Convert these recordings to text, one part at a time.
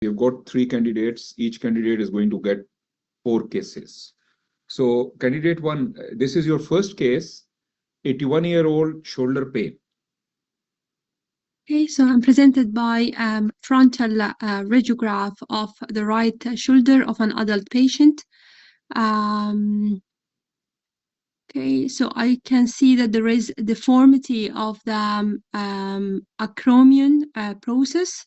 You've got 3 candidates. Each candidate is going to get 4 cases. So candidate 1, this is your first case, 81-year-old shoulder pain. Okay, so I'm presented by frontal radiograph of the right shoulder of an adult patient. Okay, so I can see that there is deformity of the acromion process.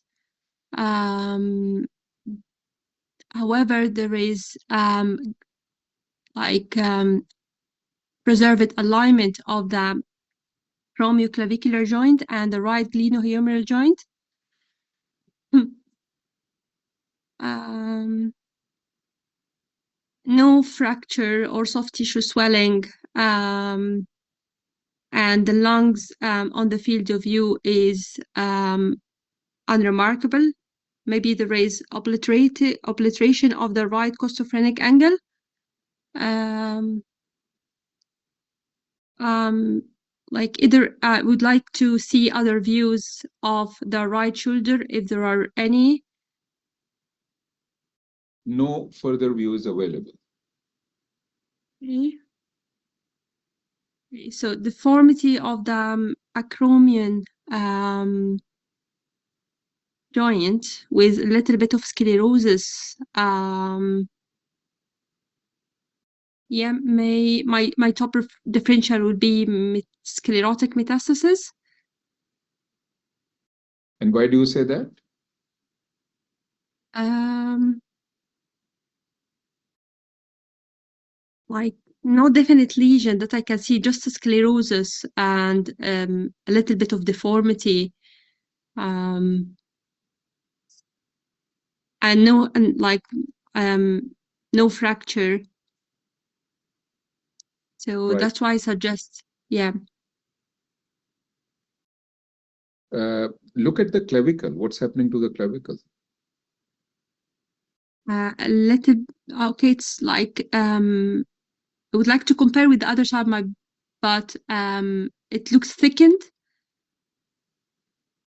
However, there is preserved alignment of the acromioclavicular joint and the right glenohumeral joint. No fracture or soft tissue swelling, and the lungs on the field of view is unremarkable. Maybe there is obliteration of the right costophrenic angle. Like either I would like to see other views of the right shoulder if there are any. No further views available. Okay. So deformity of the acromion joint with a little bit of sclerosis. Yeah, my top differential would be sclerotic metastasis. And why do you say that? Like no definite lesion that I can see, just a sclerosis and a little bit of deformity. And no fracture. So Right. that's why I suggest, yeah. Look at the clavicle. What's happening to the clavicle? A little, okay, it's like I would like to compare with the other side, but it looks thickened.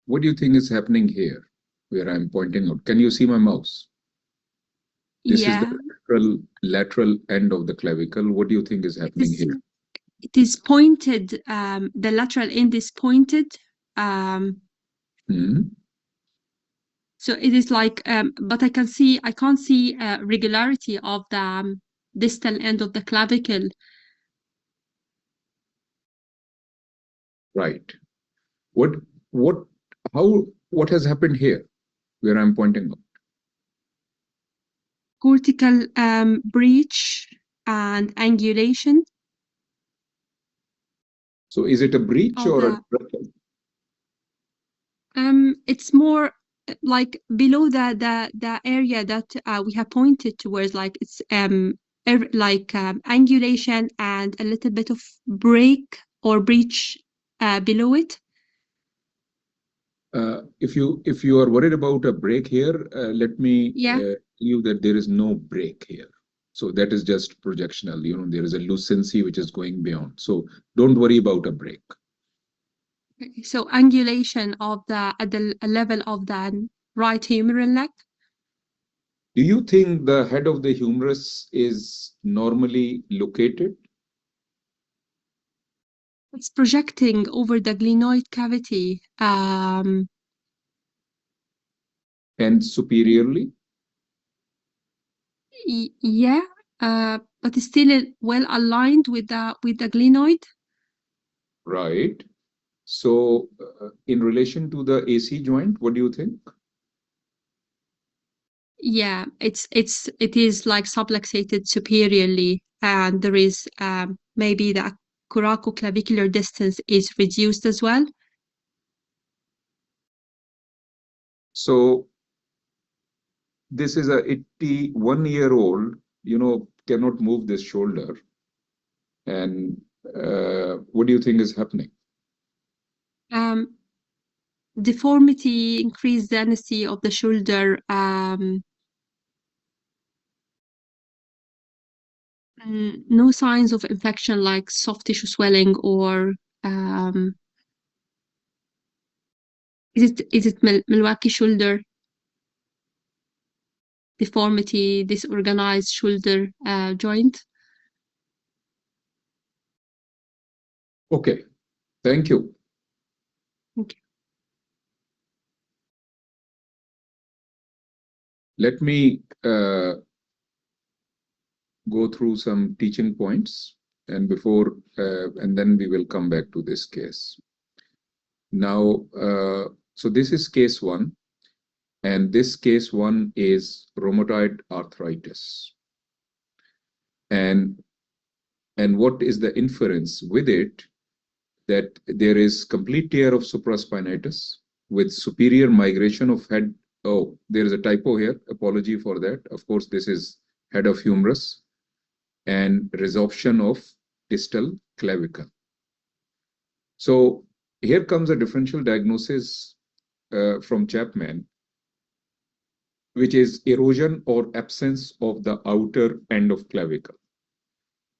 What do you think is happening here, where I'm pointing out? Can you see my mouse? This is the lateral end of the clavicle. What do you think is happening here? It is pointed. The lateral end is pointed. So it is like, but I can't see regularity of the distal end of the clavicle. Right. What has happened here, where I'm pointing out? Cortical breach and angulation. So is it a breach or a breccia? It's more like below the area that we have pointed towards, like it's angulation and a little bit of break or breach below it. If you are worried about a break here, let me tell you that there is no break here. So that is just projectional. You know, there is a lucency which is going beyond. So don't worry about a break. So angulation of at the level of the right humeral neck. Do you think the head of the humerus is normally located? It's projecting over the glenoid cavity. And superiorly? Yeah, but it's still well aligned with the glenoid. Right. So in relation to the AC joint, what do you think? Yeah, it is like subluxated superiorly, and there is maybe the coracoclavicular distance is reduced as well. So this is a 81-year-old, you know, cannot move this shoulder. And what do you think is happening? Deformity, increased density of the shoulder, no signs of infection like soft tissue swelling or is it Milwaukee shoulder? deformity, disorganized shoulder joint. Okay, thank you. Okay. Let me go through some teaching points, and then we will come back to this case. Now, so this is case 1, and this case 1 is rheumatoid arthritis. And what is the inference with it? That there is complete tear of supraspinatus with superior migration of head. Oh, there is a typo here. Apology for that. Of course, this is head of humerus and resorption of distal clavicle. So here comes a differential diagnosis from Chapman, which is erosion or absence of the outer end of clavicle.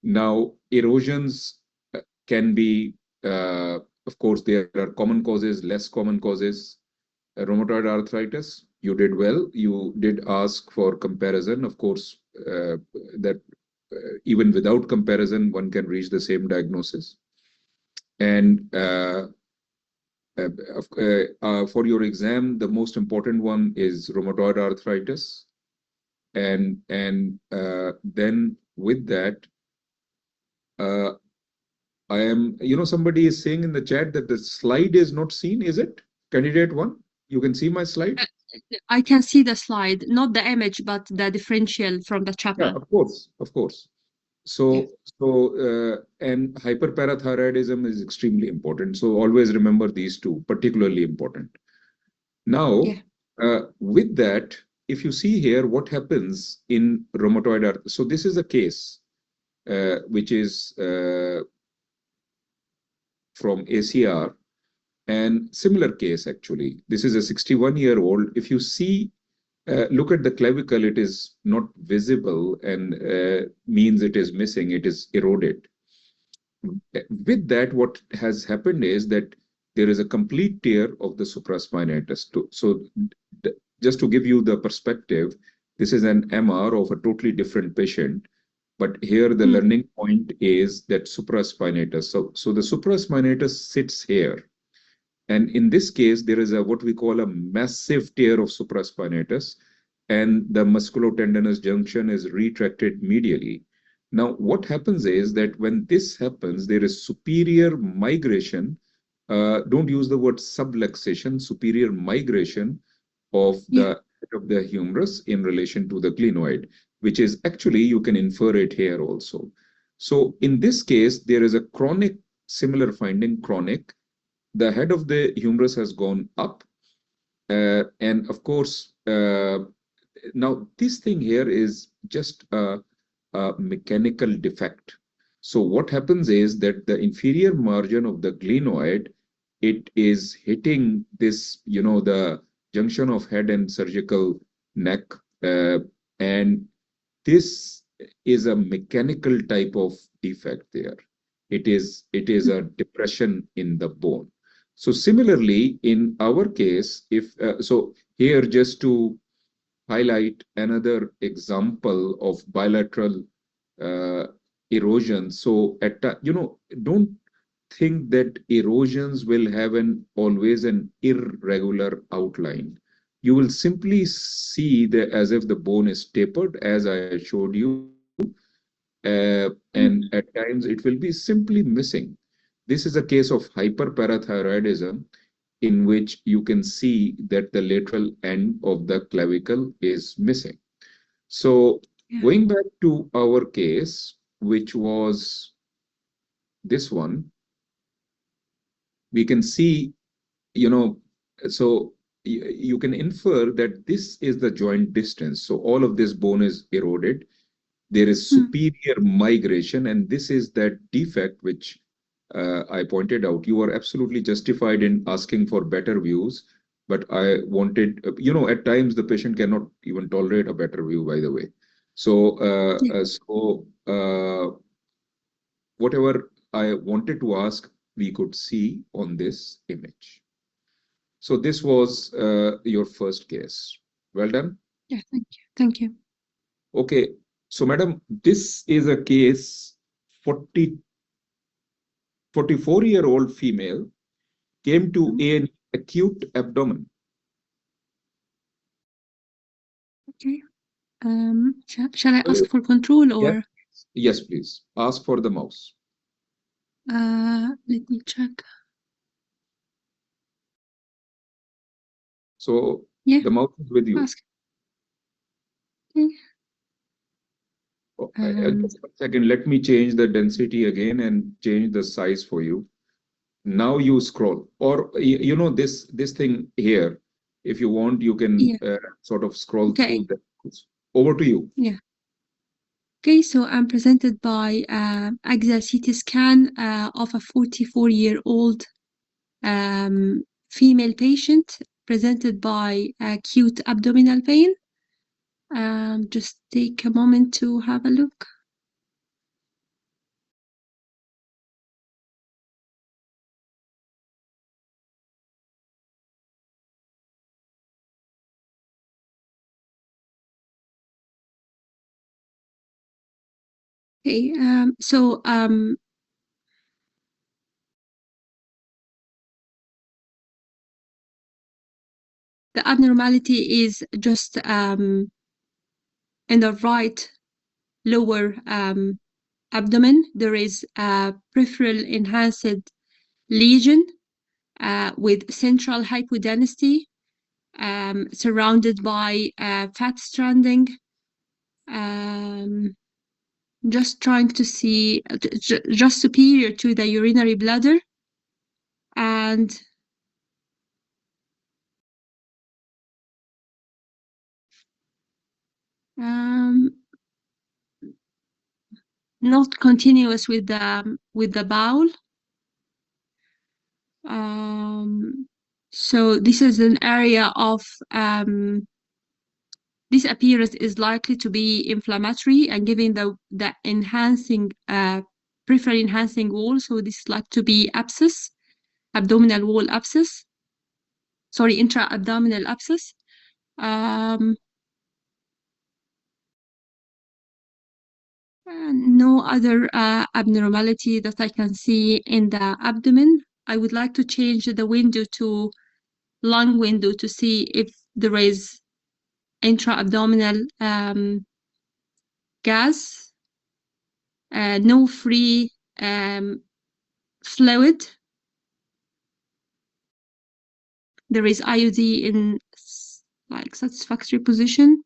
Now, erosions can be, of course, there are common causes, less common causes. Rheumatoid arthritis, you did well. You did ask for comparison. Of course, that even without comparison, one can reach the same diagnosis. And for your exam, the most important one is rheumatoid arthritis. And then with that, I am, somebody is saying in the chat that the slide is not seen, is it? Candidate 1, you can see my slide? I can see the slide, not the image, but the differential from the Chapman. Yeah, of course. So, and hyperparathyroidism is extremely important. So always remember these two, particularly important. Now, with that, if you see here, what happens in rheumatoid arthritis. So this is a case which is from ACR, and similar case actually. This is a 61-year-old. If you see, look at the clavicle, it is not visible and means it is missing, it is eroded. With that, what has happened is that there is a complete tear of the supraspinatus. So just to give you the perspective, this is an MR of a totally different patient. But here the learning point is that supraspinatus. So the supraspinatus sits here. And in this case, there is what we call a massive tear of supraspinatus, and the musculotendinous junction is retracted medially. Now, what happens is that when this happens, there is superior migration. Don't use the word subluxation, superior migration of the humerus in relation to the glenoid, which is actually, you can infer it here also. So in this case, there is a chronic, similar finding, chronic. The head of the humerus has gone up. And of course, now this thing here is just a mechanical defect. So what happens is that the inferior margin of the glenoid, it is hitting this, the junction of head and surgical neck. And this is a mechanical type of defect there. It is a depression in the bone. So similarly, in our case, so here just to highlight another example of bilateral erosion. So don't think that erosions will have always an irregular outline. You will simply see as if the bone is tapered, as I showed you, and at times it will be simply missing. This is a case of hyperparathyroidism in which you can see that the lateral end of the clavicle is missing. So going back to our case, which was this one, we can see, so you can infer that this is the joint distance. So all of this bone is eroded. There is superior migration, and this is that defect which I pointed out. You are absolutely justified in asking for better views, but I wanted, at times the patient cannot even tolerate a better view, by the way. So, whatever I wanted to ask, we could see on this image. So this was your first case. Well done. Yeah, thank you. Thank you. Okay. So, madam, this is a case 44-year-old female came to an acute abdomen. Okay. Shall I ask for control Yes, or? yes, please. Ask for the mouse. Let me check. So Yeah, the mouse is with you. ask. Okay. Just a second. Let me change the density again and change the size for you. Now you scroll, or you know this thing here. If you want, you can Yeah. sort of scroll Okay. through that. Over to you. Yeah. Okay, so I'm presented by AXA CT scan of a 44-year-old female patient presented by acute abdominal pain. Just take a moment to have a look. Okay, the abnormality is just in the right lower abdomen. There is a peripheral enhanced lesion with central hypodensity surrounded by fat stranding. Just trying to see, just superior to the urinary bladder, and not continuous with the bowel. So this is an area of this appearance is likely to be inflammatory and giving the enhancing peripheral enhancing wall. So this is like to be abscess, abdominal wall abscess. Sorry, intra-abdominal abscess. No other abnormality that I can see in the abdomen. I would like to change the window to lung window to see if there is intra-abdominal gas, no free fluid. There is IUD in like satisfactory position.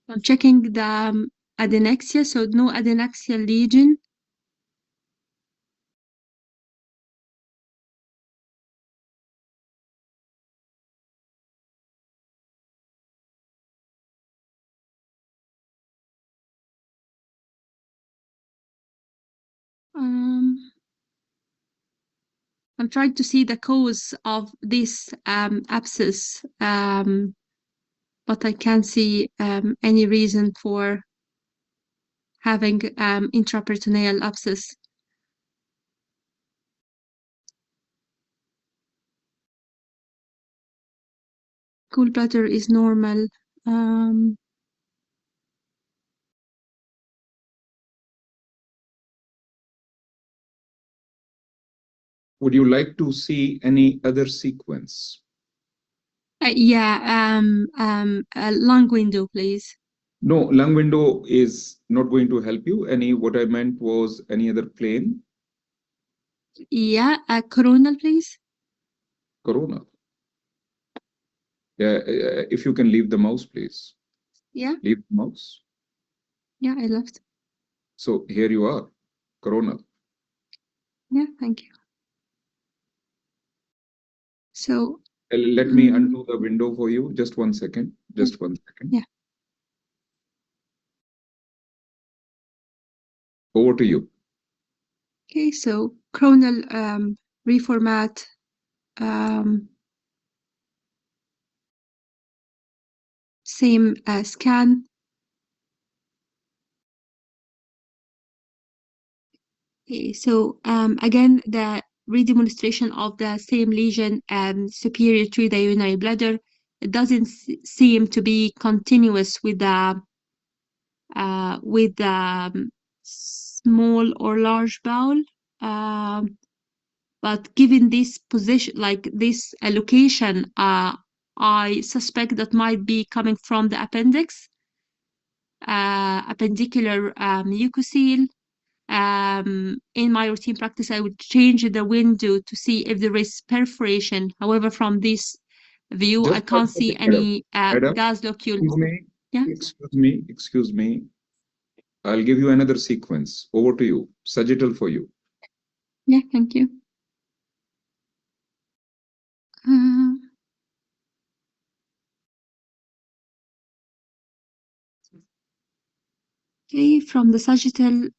I'm checking the adnexia, so no adnexial lesion. I'm trying to see the cause of this abscess, but I can't see any reason for having intraperitoneal abscess. Gallbladder is normal. Would you like to see any other sequence? Yeah, a lung window, please. No, lung window is not going to help you. What I meant was any other plane? Yeah, coronal, please. Corona. Yeah, if you can leave the mouse, please. Yeah, Leave the mouse. yeah, I left. So here you are, coronal. Yeah, thank you. So Let me undo the window for you. Just 1 second. Just 1 second. yeah. Over to you. Okay, so coronal reformat. Same scan. Okay, so again, the redemonstration of the same lesion superior to the urinary bladder. It doesn't seem to be continuous with the small or large bowel. But given this position, like this location, I suspect that might be coming from the appendix, appendicular mucocele. In my routine practice, I would change the window to see if there is perforation. However, from this view, I Just can't one see second, any madam. gas locule. Excuse me. Yeah. Excuse me. I'll give you another sequence. Over to you. Sagittal for you. Yeah, thank you. Okay, from the sagittal,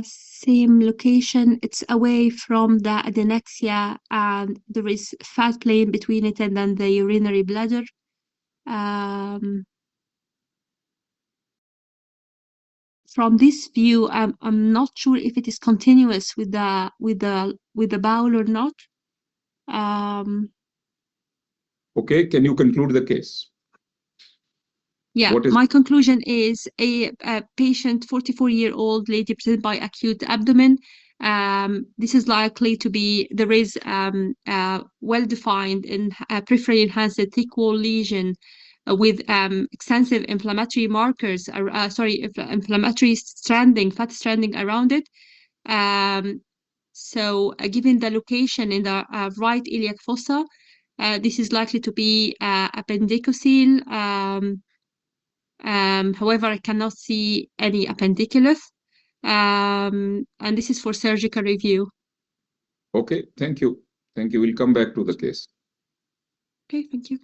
same location. It's away from the adnexia, and there is fat plane between it and then the urinary bladder. From this view, I'm not sure if it is continuous with the bowel or not. Okay, can you conclude the case? Yeah, my conclusion is a patient, 44-year-old lady presented by acute abdomen. This is likely to be, there is well-defined in peripherally enhanced thick wall lesion with extensive inflammatory markers, inflammatory stranding, fat stranding around it. So given the location in the right iliac fossa, this is likely to be appendicocele. However, I cannot see any appendiculus, and this is for surgical review. Okay, thank you. Thank you. We'll come back to the case. Okay, thank you.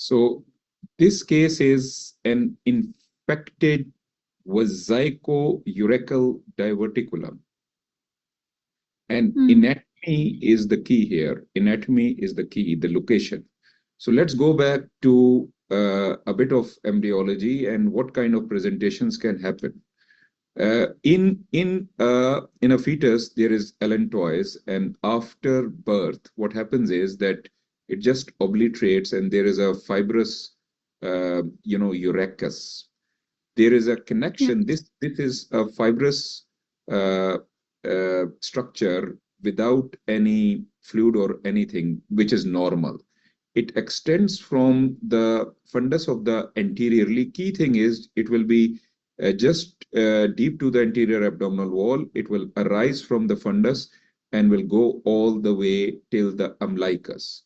So this case is an infected vesico-urachal diverticulum. And anatomy is the key here. Anatomy is the key, the location. So let's go back to a bit of embryology and what kind of presentations can happen. In a fetus, there is allantois, and after birth, what happens is that it just obliterates, and there is a fibrous, urachus. There is a connection. Yeah. This is a fibrous structure without any fluid or anything, which is normal. It extends from the fundus of the anteriorly. Key thing is it will be just deep to the anterior abdominal wall. It will arise from the fundus and will go all the way till the umbilicus.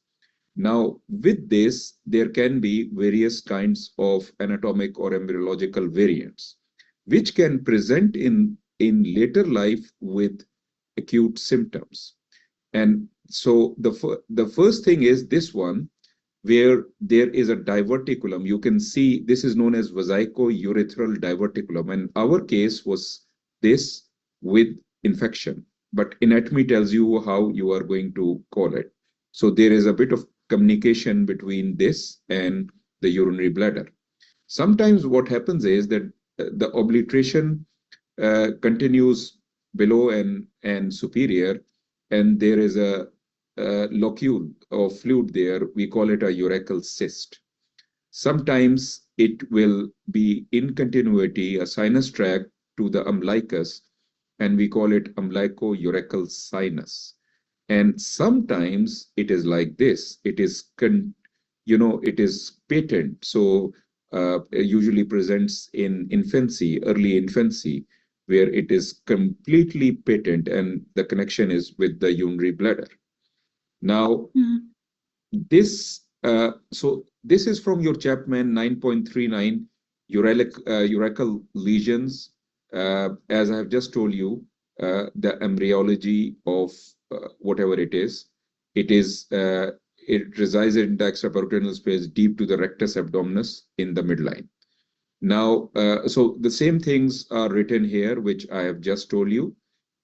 Now, with this, there can be various kinds of anatomic or embryological variants, which can present in later life with acute symptoms. And so the first thing is this one, where there is a diverticulum. You can see this is known as vesico-urethral diverticulum. And our case was this with infection. But anatomy tells you how you are going to call it. So there is a bit of communication between this and the urinary bladder. Sometimes what happens is that the obliteration continues below and superior, and there is a locule of fluid there. We call it a urachal cyst. Sometimes it will be in continuity, a sinus tract to the umbilicus, and we call it umbilico-urachal sinus. And sometimes it is like this. It is, it is patent. So it usually presents in infancy, early infancy, where it is completely patent and the connection is with the urinary bladder. Now, this is from your Chapman 9.39 urachal lesions. As I have just told you, the embryology of whatever it is. it resides in the extraperitoneal space deep to the rectus abdominis in the midline. Now, so the same things are written here, which I have just told you.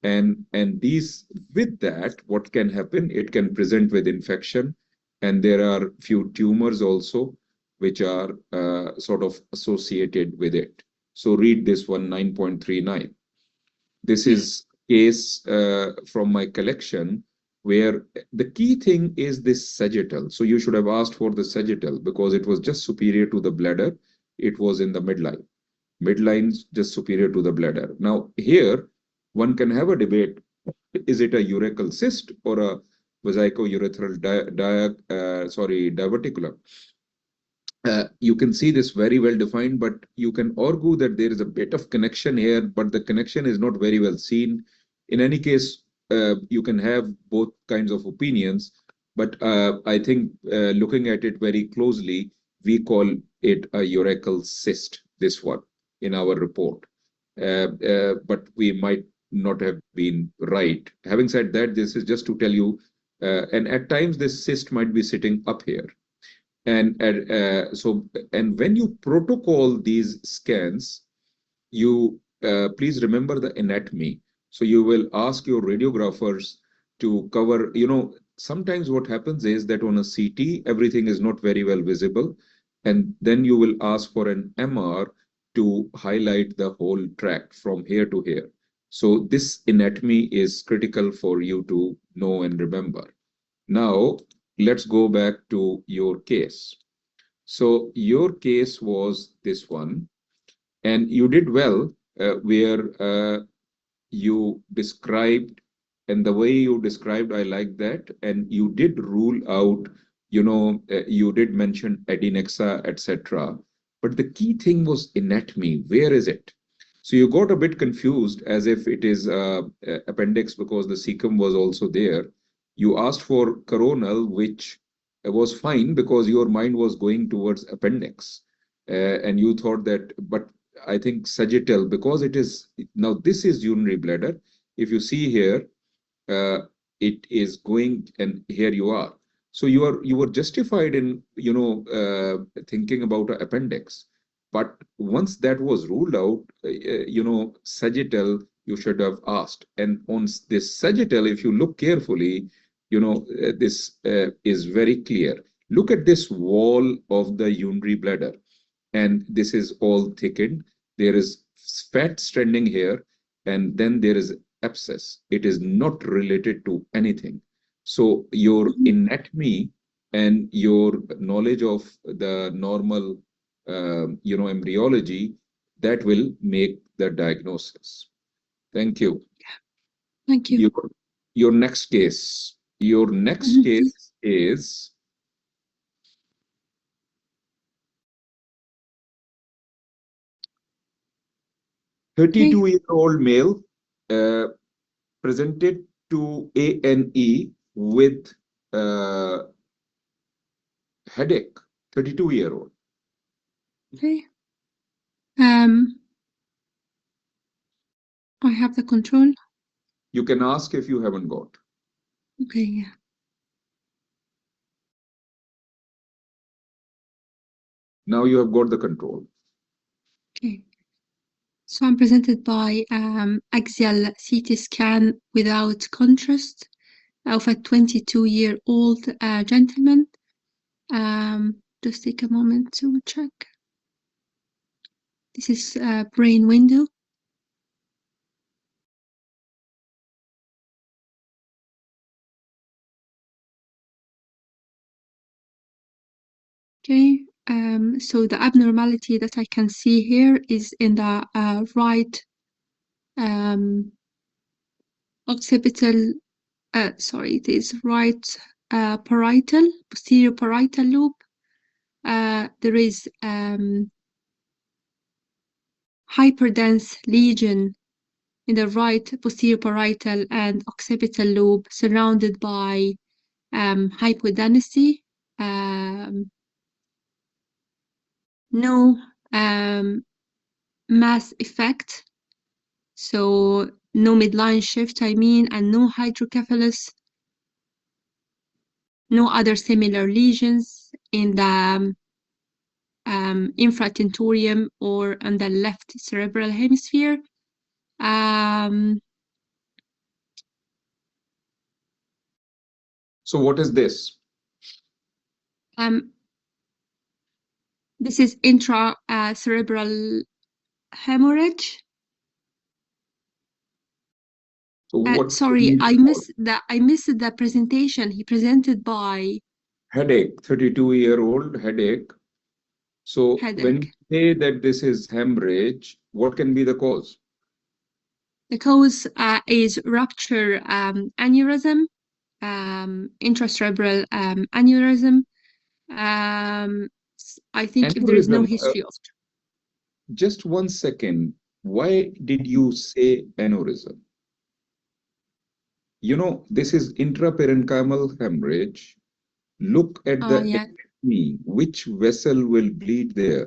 And these, with that, what can happen? It can present with infection, and there are few tumors also, which are sort of associated with it. So read this one, 9.39. This is case from my collection where the key thing is this sagittal. So you should have asked for the sagittal because it was just superior to the bladder. It was in the midline. Midline's just superior to the bladder. Now here, one can have a debate. Is it a urachal cyst or a vesico-urethral diverticulum? You can see this very well defined, but you can argue that there is a bit of connection here, but the connection is not very well seen. In any case, you can have both kinds of opinions, but I think looking at it very closely, we call it a urachal cyst, this one, in our report. But we might not have been right. Having said that, this is just to tell you, and at times this cyst might be sitting up here. And when you protocol these scans, you please remember the anatomy. So you will ask your radiographers to cover, sometimes what happens is that on a CT, everything is not very well visible. And then you will ask for an MR to highlight the whole tract from here to here. So this anatomy is critical for you to know and remember. Now, let's go back to your case. So your case was this one, and you did well where you described, and the way you described, I like that. And you did rule out, you did mention adnexa, etc. But the key thing was anatomy. Where is it? So you got a bit confused as if it is appendix because the cecum was also there. You asked for coronal, which was fine because your mind was going towards appendix. And you thought that, but I think sagittal, because it is, now this is urinary bladder. If you see here, it is going, and here you are. So you were justified in, thinking about an appendix. But once that was ruled out, sagittal, you should have asked. And on this sagittal, if you look carefully, this is very clear. Look at this wall of the urinary bladder, and this is all thickened. There is fat stranding here, and then there is abscess. It is not related to anything. So your anatomy and your knowledge of the normal, embryology, that will make the diagnosis. Thank you. Thank you. Your next case. Your next case is a 32-year-old male presented to A&E with headache. 32-year-old. Okay. I have the control. You can ask if you haven't got. Okay, yeah. Now you have got the control. Okay. So I'm presented by axial CT scan without contrast of a 22-year-old gentleman. Just take a moment to check. This is brain window. Okay, so the abnormality that I can see here is in the right occipital, it is right posterior parietal lobe. There is hyperdense lesion in the right posterior parietal and occipital lobe surrounded by hypodensity. No mass effect, so no midline shift, and no hydrocephalus. no other similar lesions in the infratentorium or on the left cerebral hemisphere. So what is this? This is intracerebral hemorrhage. So what sorry, I missed the presentation he presented by. Headache, 32-year-old headache. So when you say that this is hemorrhage, what can be the cause? The cause is rupture aneurysm, intracerebral aneurysm. I think if there is no history of. Just 1 second. Why did you say aneurysm? You know, this is intraparenchymal hemorrhage. Look at the anatomy. Which vessel will bleed there?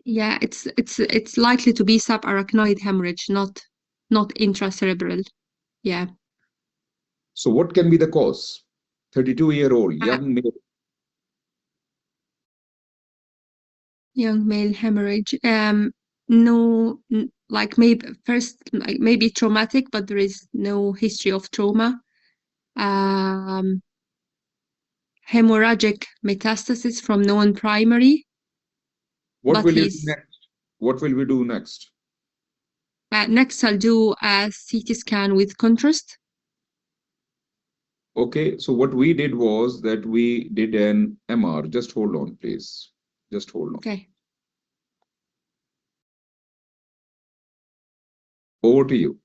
Yeah, it's likely to be subarachnoid hemorrhage, not intracerebral. Yeah. So what can be the cause? 32-year-old young male. Young male hemorrhage. No, like maybe first, like maybe traumatic, but there is no history of trauma. Hemorrhagic metastasis from non-primary. What will you do next? What will we do next? Next, I'll do a CT scan with contrast. Okay, so what we did was that we did an MR. Just hold on, please. Just hold on. Okay. Over to you.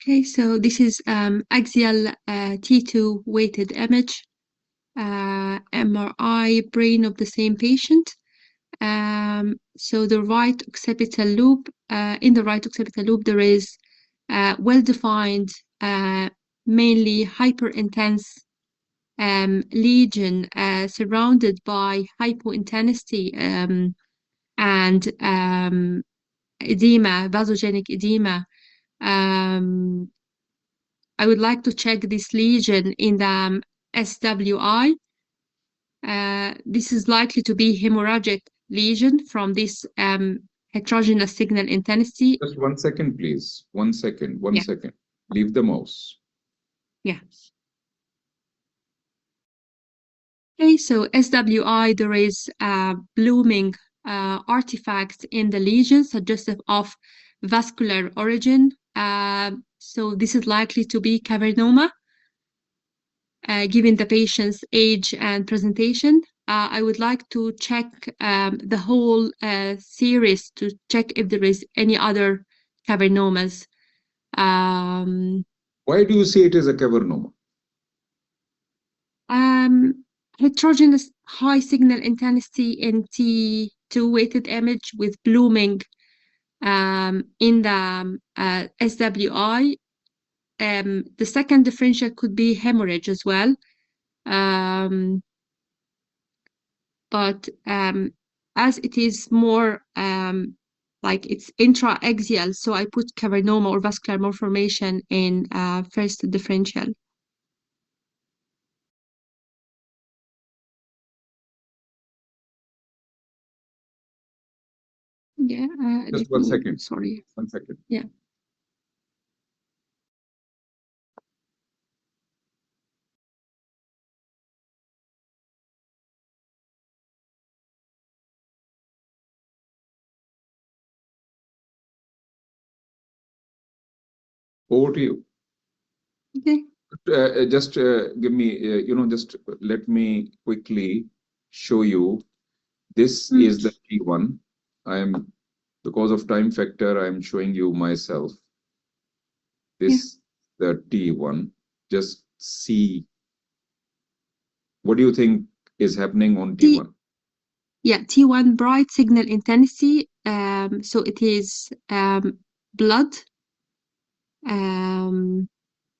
Okay, so this is axial T2 weighted image, MRI brain of the same patient. So the right occipital loop, in the right occipital loop, there is well-defined, mainly hyperintense lesion surrounded by hypointensity and edema, vasogenic edema. I would like to check this lesion in the SWI. This is likely to be hemorrhagic lesion from this heterogeneous signal intensity. Just 1 second, please. 1 second. 1 second. Leave the mouse. Yeah. Okay, so SWI, there is blooming artifacts in the lesion suggestive of vascular origin. So this is likely to be cavernoma, given the patient's age and presentation. I would like to check the whole series to check if there is any other cavernomas. Why do you say it is a cavernoma? Heterogeneous high signal intensity in T2 weighted image with blooming in the SWI. The second differential could be hemorrhage as well. But as it is more like it's intra-axial, so I put cavernoma or vascular malformation in first differential. Yeah. Just 1 second. Sorry. 1 second. Yeah. Over to you. Okay. Just give me, just let me quickly show you. This is the T1. Because of time factor, I am showing you myself. This the T1. Just see. What do you think is happening on T1? Yeah, T1 bright signal intensity. So it is blood.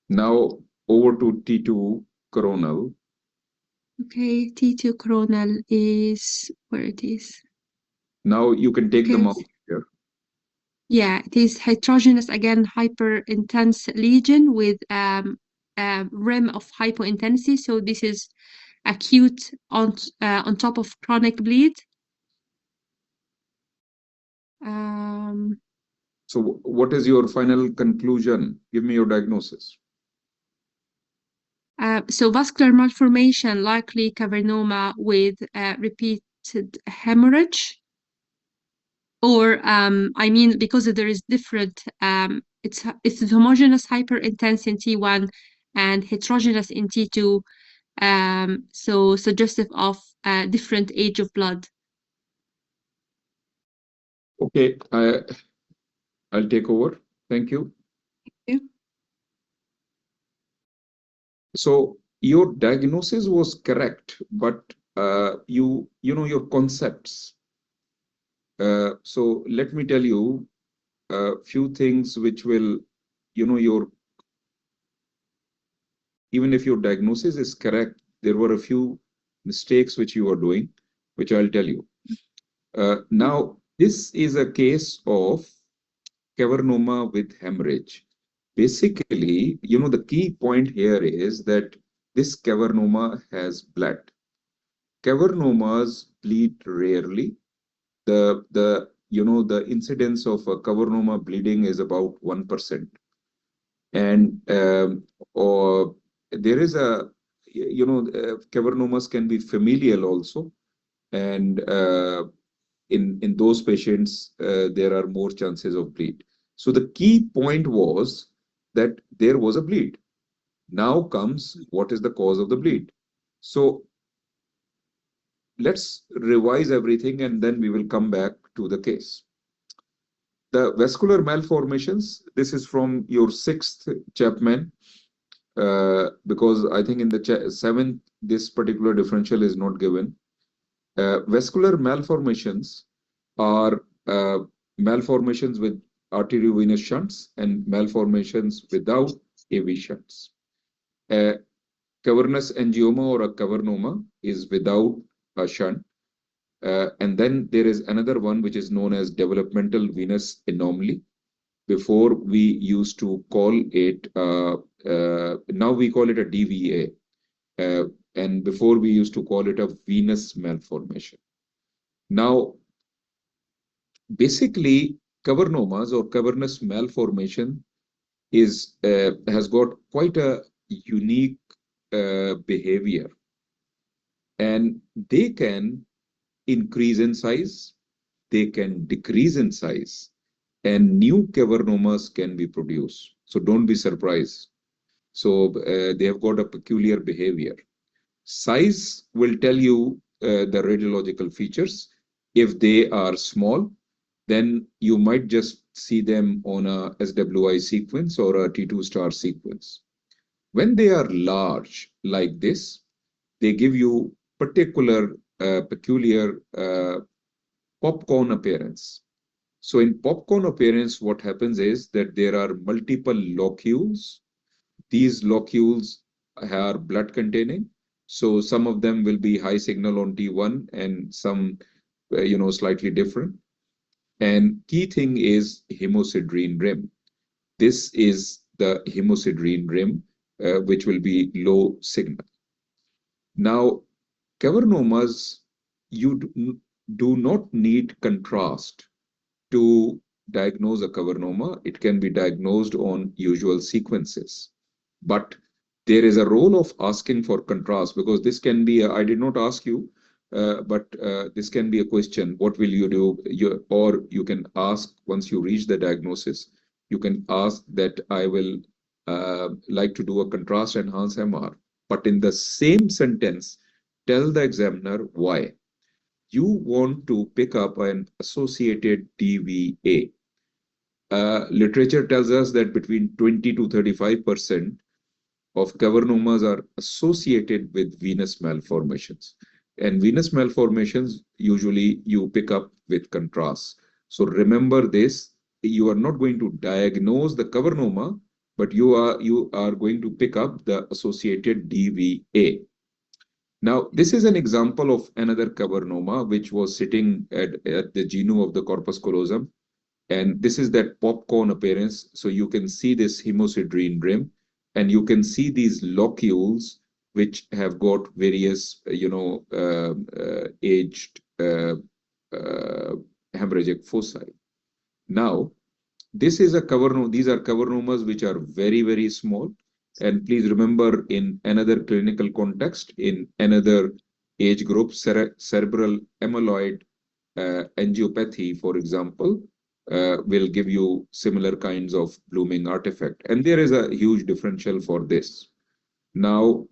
Now over to T2 coronal. Okay, T2 coronal is where it is. Now you can take the mouse here. Yeah, it is heterogeneous, again, hyper intense lesion with rim of hypointensity. So this is acute on top of chronic bleed. So what is your final conclusion? Give me your diagnosis. So vascular malformation, likely cavernoma with repeated hemorrhage. Or I mean, because there is different, it's homogeneous hyperintense in T1 and heterogeneous in T2, so suggestive of different age of blood. Okay, I'll take over. Thank you. Thank you. So your diagnosis was correct, but you know your concepts. So let me tell you a few things which will, even if your diagnosis is correct, there were a few mistakes which you are doing, which I'll tell you. Now, this is a case of cavernoma with hemorrhage. Basically, the key point here is that this cavernoma has blood. Cavernomas bleed rarely. The incidence of a cavernoma bleeding is about 1%. And or there is cavernomas can be familial also. And in those patients, there are more chances of bleed. So the key point was that there was a bleed. Now comes what is the cause of the bleed. So let's revise everything and then we will come back to the case. The vascular malformations, this is from your 6th Chapman, because I think in the 7th, this particular differential is not given. Vascular malformations are malformations with arteriovenous shunts and malformations without AV shunts. Cavernous angioma or a cavernoma is without a shunt. And then there is another one which is known as developmental venous anomaly. Before we used to call it, now we call it a DVA. And before we used to call it a venous malformation. Now, basically, cavernomas or cavernous malformation has got quite a unique behavior. And they can increase in size, they can decrease in size, and new cavernomas can be produced. So don't be surprised. So they have got a peculiar behavior. Size will tell you the radiological features. If they are small, then you might just see them on a SWI sequence or a T2 star sequence. When they are large like this, they give you particular peculiar popcorn appearance. So in popcorn appearance, what happens is that there are multiple locules. These locules are blood containing. So some of them will be high signal on T1 and some, slightly different. And key thing is hemosiderin rim. This is the hemosiderin rim, which will be low signal. Now, cavernomas, you do not need contrast to diagnose a cavernoma. It can be diagnosed on usual sequences. But there is a role of asking for contrast, because this can be, I did not ask you, but this can be a question. What will you do? Or you can ask once you reach the diagnosis, you can ask that I will like to do a contrast enhanced MR. But in the same sentence, tell the examiner why. You want to pick up an associated DVA. Literature tells us that between 20 to 35% of cavernomas are associated with venous malformations. And venous malformations, usually you pick up with contrast. So remember this, you are not going to diagnose the cavernoma, but you are going to pick up the associated DVA. Now, this is an example of another cavernoma, which was sitting at the genu of the corpus callosum. And this is that popcorn appearance. So you can see this hemosiderin rim. and you can see these locules which have got various, aged hemorrhagic foci. Now, this is a these are cavernomas which are very, very small. And please remember, in another clinical context, in another age group, cerebral amyloid angiopathy, for example, will give you similar kinds of blooming artifact. And there is a huge differential for this. Now,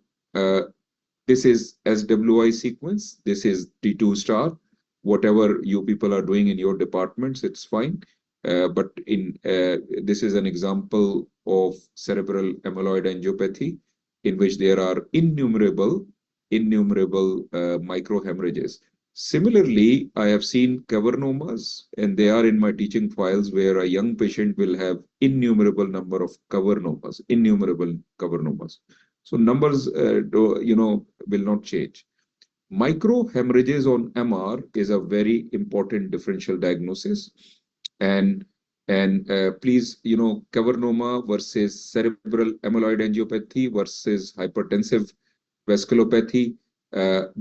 this is SWI sequence. This is T2 star. Whatever you people are doing in your departments, it's fine. But this is an example of cerebral amyloid angiopathy, in which there are innumerable microhemorrhages. Similarly, I have seen cavernomas, and they are in my teaching files, where a young patient will have innumerable number of cavernomas. So numbers, will not change. Microhemorrhages on MR is a very important differential diagnosis. And please, cavernoma versus cerebral amyloid angiopathy versus hypertensive vasculopathy.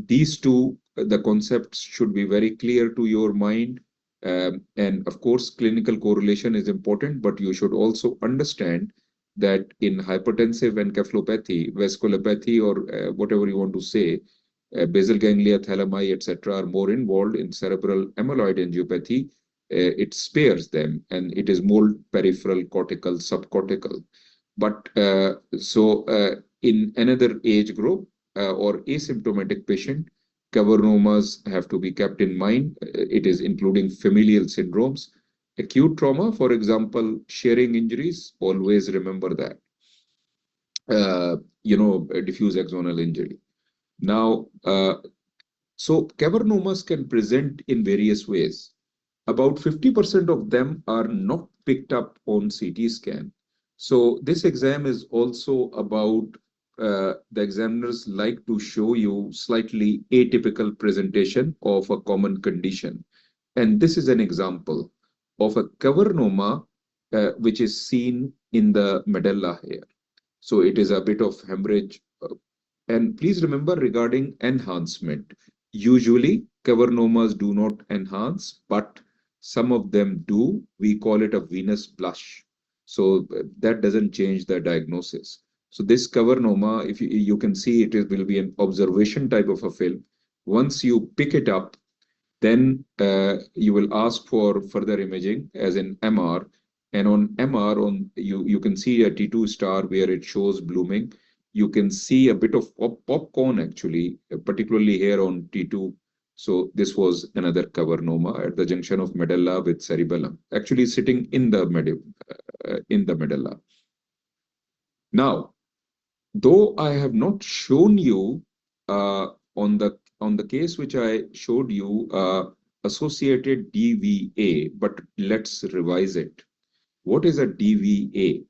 These two, the concepts should be very clear to your mind. And of course, clinical correlation is important, but you should also understand that in hypertensive encephalopathy, vasculopathy, or whatever you want to say, basal ganglia, thalami, etc., are more involved. In cerebral amyloid angiopathy, it spares them, and it is more peripheral, cortical, subcortical. But in another age group or asymptomatic patient, cavernomas have to be kept in mind. It is including familial syndromes. Acute trauma, for example, shearing injuries, always remember that. Diffuse axonal injury. Now, so cavernomas can present in various ways. About 50% of them are not picked up on CT scan. So this exam is also about the examiners like to show you slightly atypical presentation of a common condition. And this is an example of a cavernoma which is seen in the medulla here. So it is a bit of hemorrhage. And please remember, regarding enhancement, usually cavernomas do not enhance, but some of them do. We call it a venous blush. So that doesn't change the diagnosis. So this cavernoma, if you can see, it will be an observation type of a film. Once you pick it up, then you will ask for further imaging, as in MR. And on MR, you can see a T2 star where it shows blooming. You can see a bit of popcorn, actually, particularly here on T2. So this was another cavernoma at the junction of medulla with cerebellum, actually sitting in the medulla. Now, though I have not shown you on the case which I showed you associated DVA, but let's revise it. What is a DVA?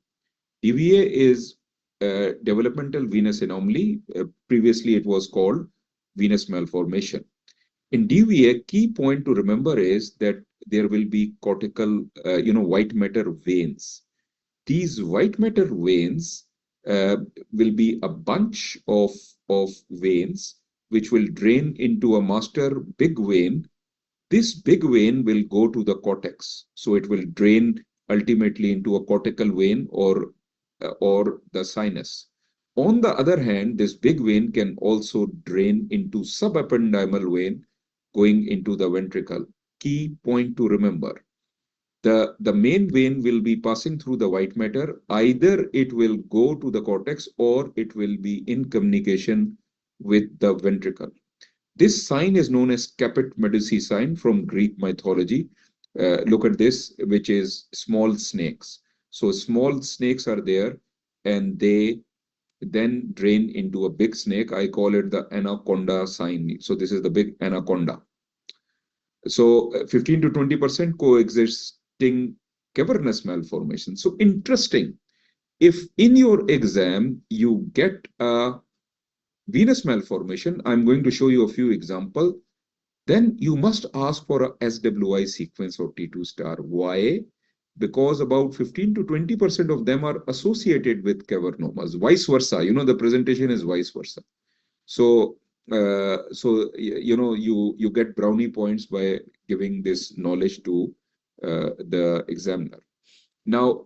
DVA is developmental venous anomaly. Previously, it was called venous malformation. In DVA, key point to remember is that there will be cortical, white matter veins. These white matter veins will be a bunch of veins which will drain into a master big vein. This big vein will go to the cortex. So it will drain ultimately into a cortical vein or the sinus. On the other hand, this big vein can also drain into subependymal vein going into the ventricle. Key point to remember. The main vein will be passing through the white matter. Either it will go to the cortex or it will be in communication with the ventricle. This sign is known as caput medusae sign from Greek mythology. Look at this, which is small snakes. So small snakes are there, and they then drain into a big snake. I call it the anaconda sign. So this is the big anaconda. So 15 to 20% coexisting cavernous malformation. So interesting. If in your exam you get a venous malformation, I'm going to show you a few examples. Then you must ask for a SWI sequence or T2 star. Why? because about 15 to 20% of them are associated with cavernomas, vice versa. The presentation is vice versa. So, you get brownie points by giving this knowledge to the examiner. Now,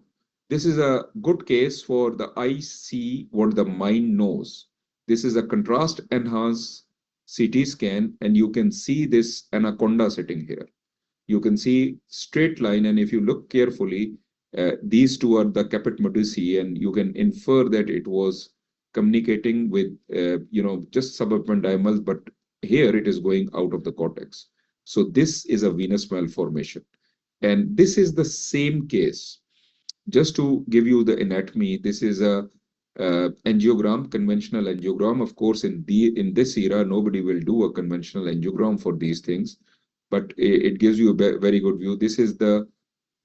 this is a good case for the eye see what the mind knows. This is a contrast enhanced CT scan, and you can see this anaconda sitting here. You can see straight line, and if you look carefully, these two are the caput medusae, and you can infer that it was communicating with, just subependymal, but here it is going out of the cortex. So this is a venous malformation. And this is the same case. Just to give you the anatomy, this is a angiogram, conventional angiogram. Of course, in this era, nobody will do a conventional angiogram for these things, but it gives you a very good view. This is the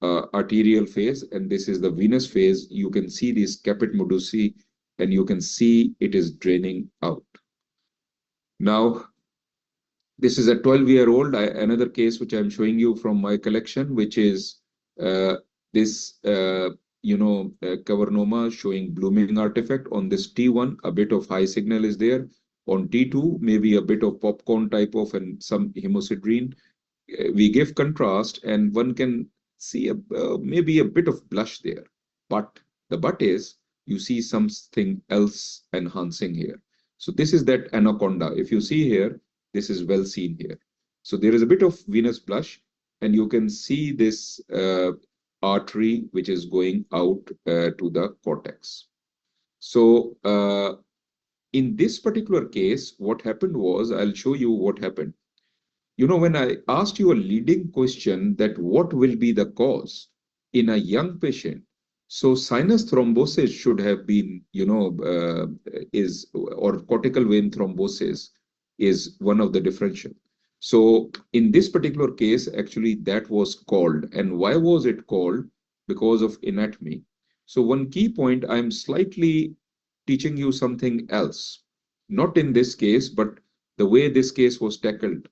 arterial phase, and this is the venous phase. You can see this caput medusae, and you can see it is draining out. Now, this is a 12-year-old, another case which I'm showing you from my collection, which is this cavernoma showing blooming artifact. On this T1, a bit of high signal is there. On T2, maybe a bit of popcorn type of and some hemosiderin. We give contrast, and one can see maybe a bit of blush there. But the but is, you see something else enhancing here. So this is that anaconda. If you see here, this is well seen here. So there is a bit of venous blush, and you can see this artery which is going out to the cortex. So in this particular case, what happened was, I'll show you what happened. When I asked you a leading question that what will be the cause in a young patient, so sinus thrombosis should have been, or cortical vein thrombosis is one of the differential. So in this particular case, actually that was called. And why was it called? Because of anatomy. So one key point, I'm slightly teaching you something else. Not in this case, but the way this case was tackled.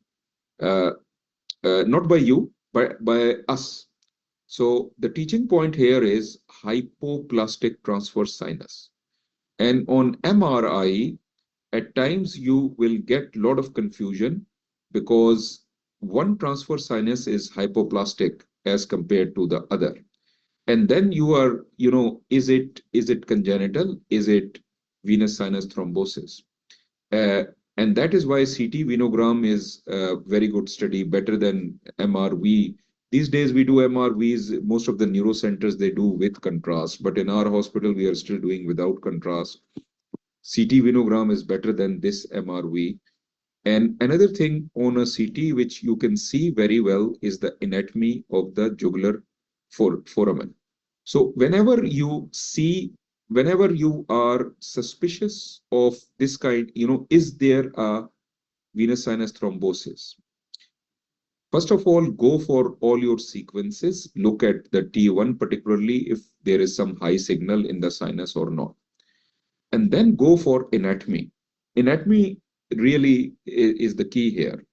Not by you, but by us. So the teaching point here is hypoplastic transverse sinus. And on MRI, at times you will get a lot of confusion because one transverse sinus is hypoplastic as compared to the other. And then you are, is it congenital? Is it venous sinus thrombosis? And that is why CT venogram is a very good study, better than MRV. These days we do MRVs, most of the neuro centers, they do with contrast, but in our hospital, we are still doing without contrast. CT venogram is better than this MRV. And another thing on a CT, which you can see very well, is the anatomy of the jugular foramen. So whenever you are suspicious of this kind, is there a venous sinus thrombosis? First of all, go for all your sequences. Look at the T1, particularly if there is some high signal in the sinus or not. And then go for anatomy. Anatomy really is the key here.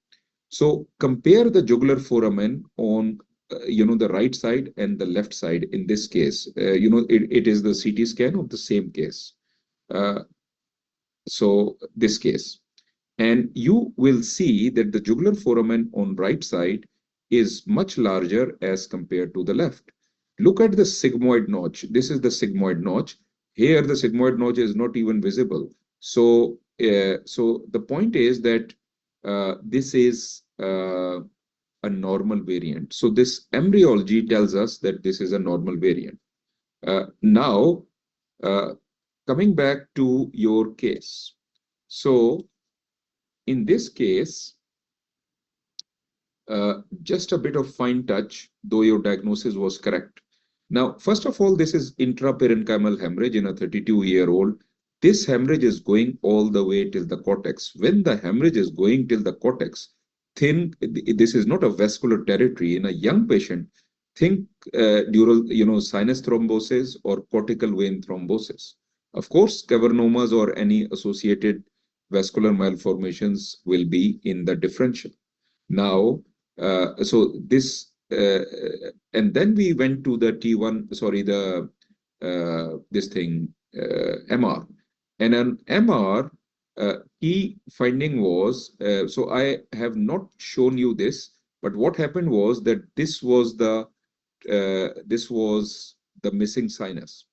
So compare the jugular foramen on the right side and the left side in this case. It is the CT scan of the same case. So this case. And you will see that the jugular foramen on right side is much larger as compared to the left. Look at the sigmoid notch. This is the sigmoid notch. Here, the sigmoid notch is not even visible. So, the point is that this is a normal variant. So this embryology tells us that this is a normal variant. Now, coming back to your case. So in this case, just a bit of fine touch, though your diagnosis was correct. Now, first of all, this is intraparenchymal hemorrhage in a 32-year-old. This hemorrhage is going all the way till the cortex. When the hemorrhage is going till the cortex, think this is not a vascular territory. In a young patient, think dural, sinus thrombosis or cortical vein thrombosis. Of course, cavernomas or any associated vascular malformations will be in the differential. Now, so this and then we went to the T1, sorry, the this thing, MR. And an MR, key finding was, so I have not shown you this, but what happened was that this was the missing sinus.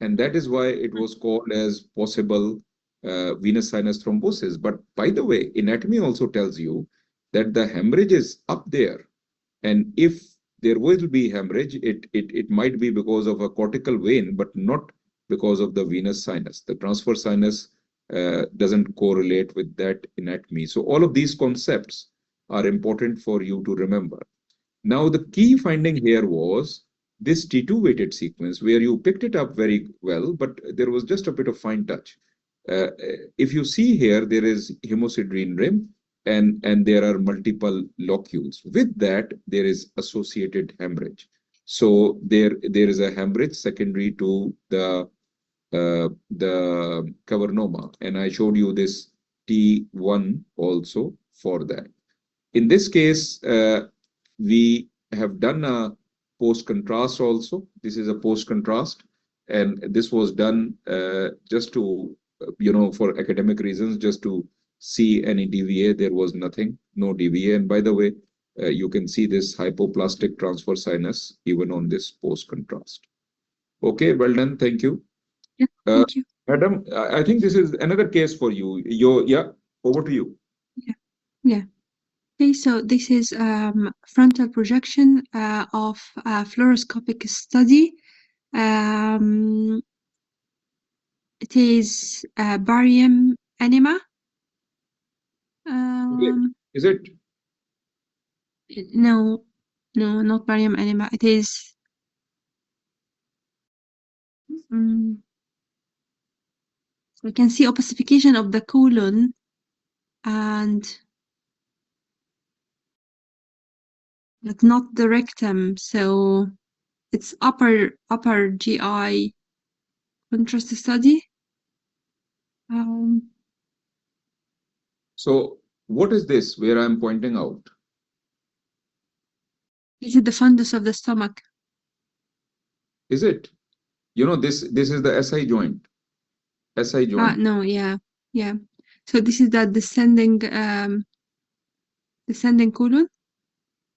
And that is why it was called as possible venous sinus thrombosis. But by the way, anatomy also tells you that the hemorrhage is up there. And if there will be hemorrhage, it might be because of a cortical vein, but not because of the venous sinus. The transverse sinus doesn't correlate with that anatomy. So all of these concepts are important for you to remember. Now, the key finding here was this T2 weighted sequence where you picked it up very well, but there was just a bit of fine touch. If you see here, there is hemosiderin rim and there are multiple locules. With that, there is associated hemorrhage. So there is a hemorrhage secondary to the cavernoma, and I showed you this T1 also for that. In this case, we have done a post-contrast also. This is a post-contrast, and this was done just to, for academic reasons, just to see any DVA. There was nothing, no DVA. And by the way, you can see this hypoplastic transverse sinus even on this post-contrast. Okay, well done. Thank you. Yeah, thank you. Madam, I think this is another case for you. Yeah, over to you. Yeah. Okay, so this is frontal projection of a fluoroscopic study. It is barium enema. Is it? No, not barium enema. It is. So you can see opacification of the colon and but not the rectum. So it's upper GI contrast study. So what is this where I'm pointing out? This is the fundus of the stomach. Is it? This is the SI joint. SI joint. No, yeah. So this is the descending colon.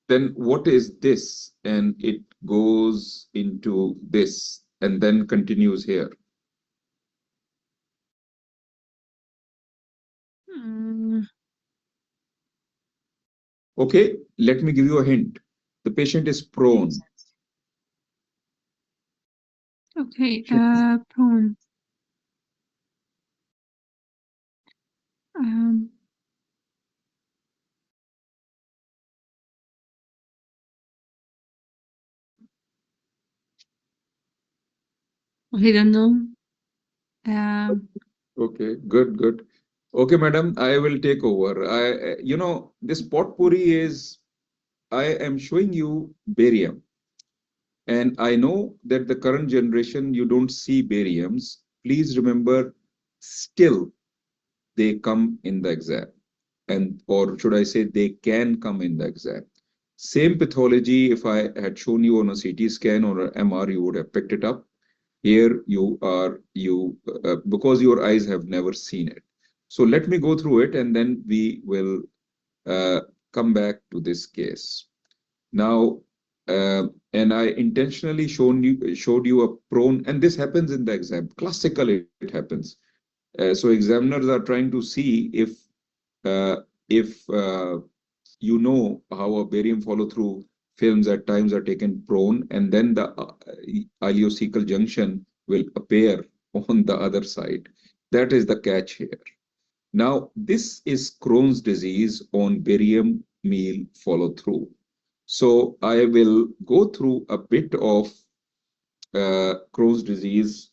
Then what is this? And it goes into this and then continues here. Okay, let me give you a hint. The patient is prone. Okay, prone. I don't know. Okay, good. Okay, madam, I will take over. This potpourri is, I am showing you barium. And I know that the current generation, you don't see bariums. Please remember, still they come in the exam. Or should I say, they can come in the exam. Same pathology, if I had shown you on a CT scan or an MR, you would have picked it up. Here because your eyes have never seen it. So let me go through it and then we will come back to this case. Now, and I intentionally showed you a prone, and this happens in the exam. Classically, it happens. So examiners are trying to see if you know how a barium follow-through films at times are taken prone, and then the ileocecal junction will appear on the other side. That is the catch here. Now, this is Crohn's disease on barium meal follow-through. So I will go through a bit of Crohn's disease,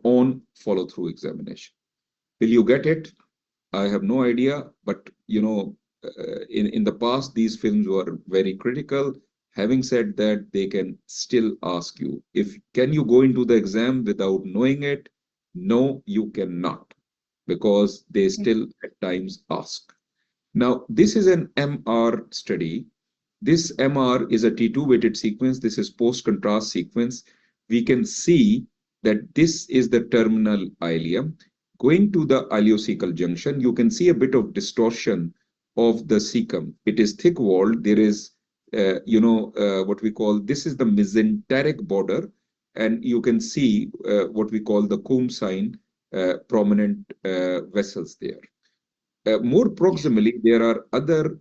on follow-through examination. Will you get it? I have no idea, but in the past, these films were very critical. Having said that, they can still ask you, can you go into the exam without knowing it? No, you cannot, because they still at times ask. Now, this is an MR study This MR is a T2 weighted sequence. This is post-contrast sequence. We can see that this is the terminal ileum. Going to the ileocecal junction, you can see a bit of distortion of the cecum. It is thick-walled. There is, what we call, this is the mesenteric border, and you can see what we call the comb sign prominent vessels there. More proximally, there are other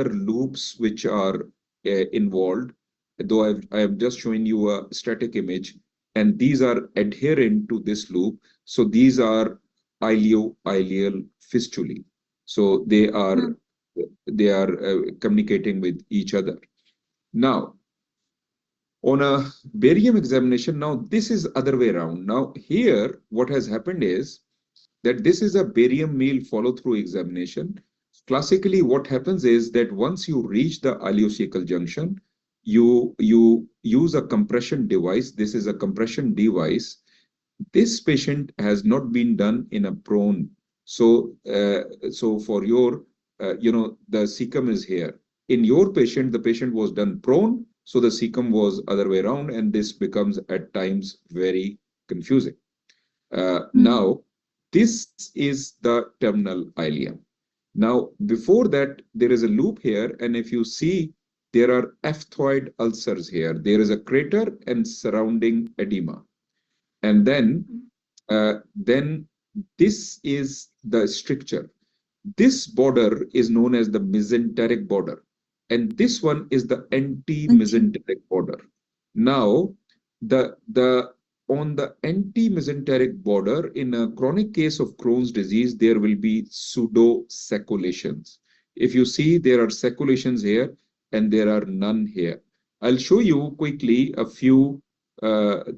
loops which are involved, though I have just shown you a static image, and these are adherent to this loop. So these are ileal fistulae. So they are communicating with each other. Now, on a barium examination, now this is other way around. Now here, what has happened is that this is a barium meal follow-through examination. Classically, what happens is that once you reach the ileocecal junction, you use a compression device. This is a compression device. This patient has not been done in a prone. So, for your, the cecum is here. In your patient, the patient was done prone, so the cecum was other way around, and this becomes at times very confusing. Now, this is the terminal ileum. Now, before that, there is a loop here, and if you see, there are aphthoid ulcers here. There is a crater and surrounding edema. And then this is the stricture. This border is known as the mesenteric border, and this one is the anti-mesenteric border. Now, on the anti-mesenteric border, in a chronic case of Crohn's disease, there will be pseudo-sacculations. If you see, there are sacculations here, and there are none here. I'll show you quickly a few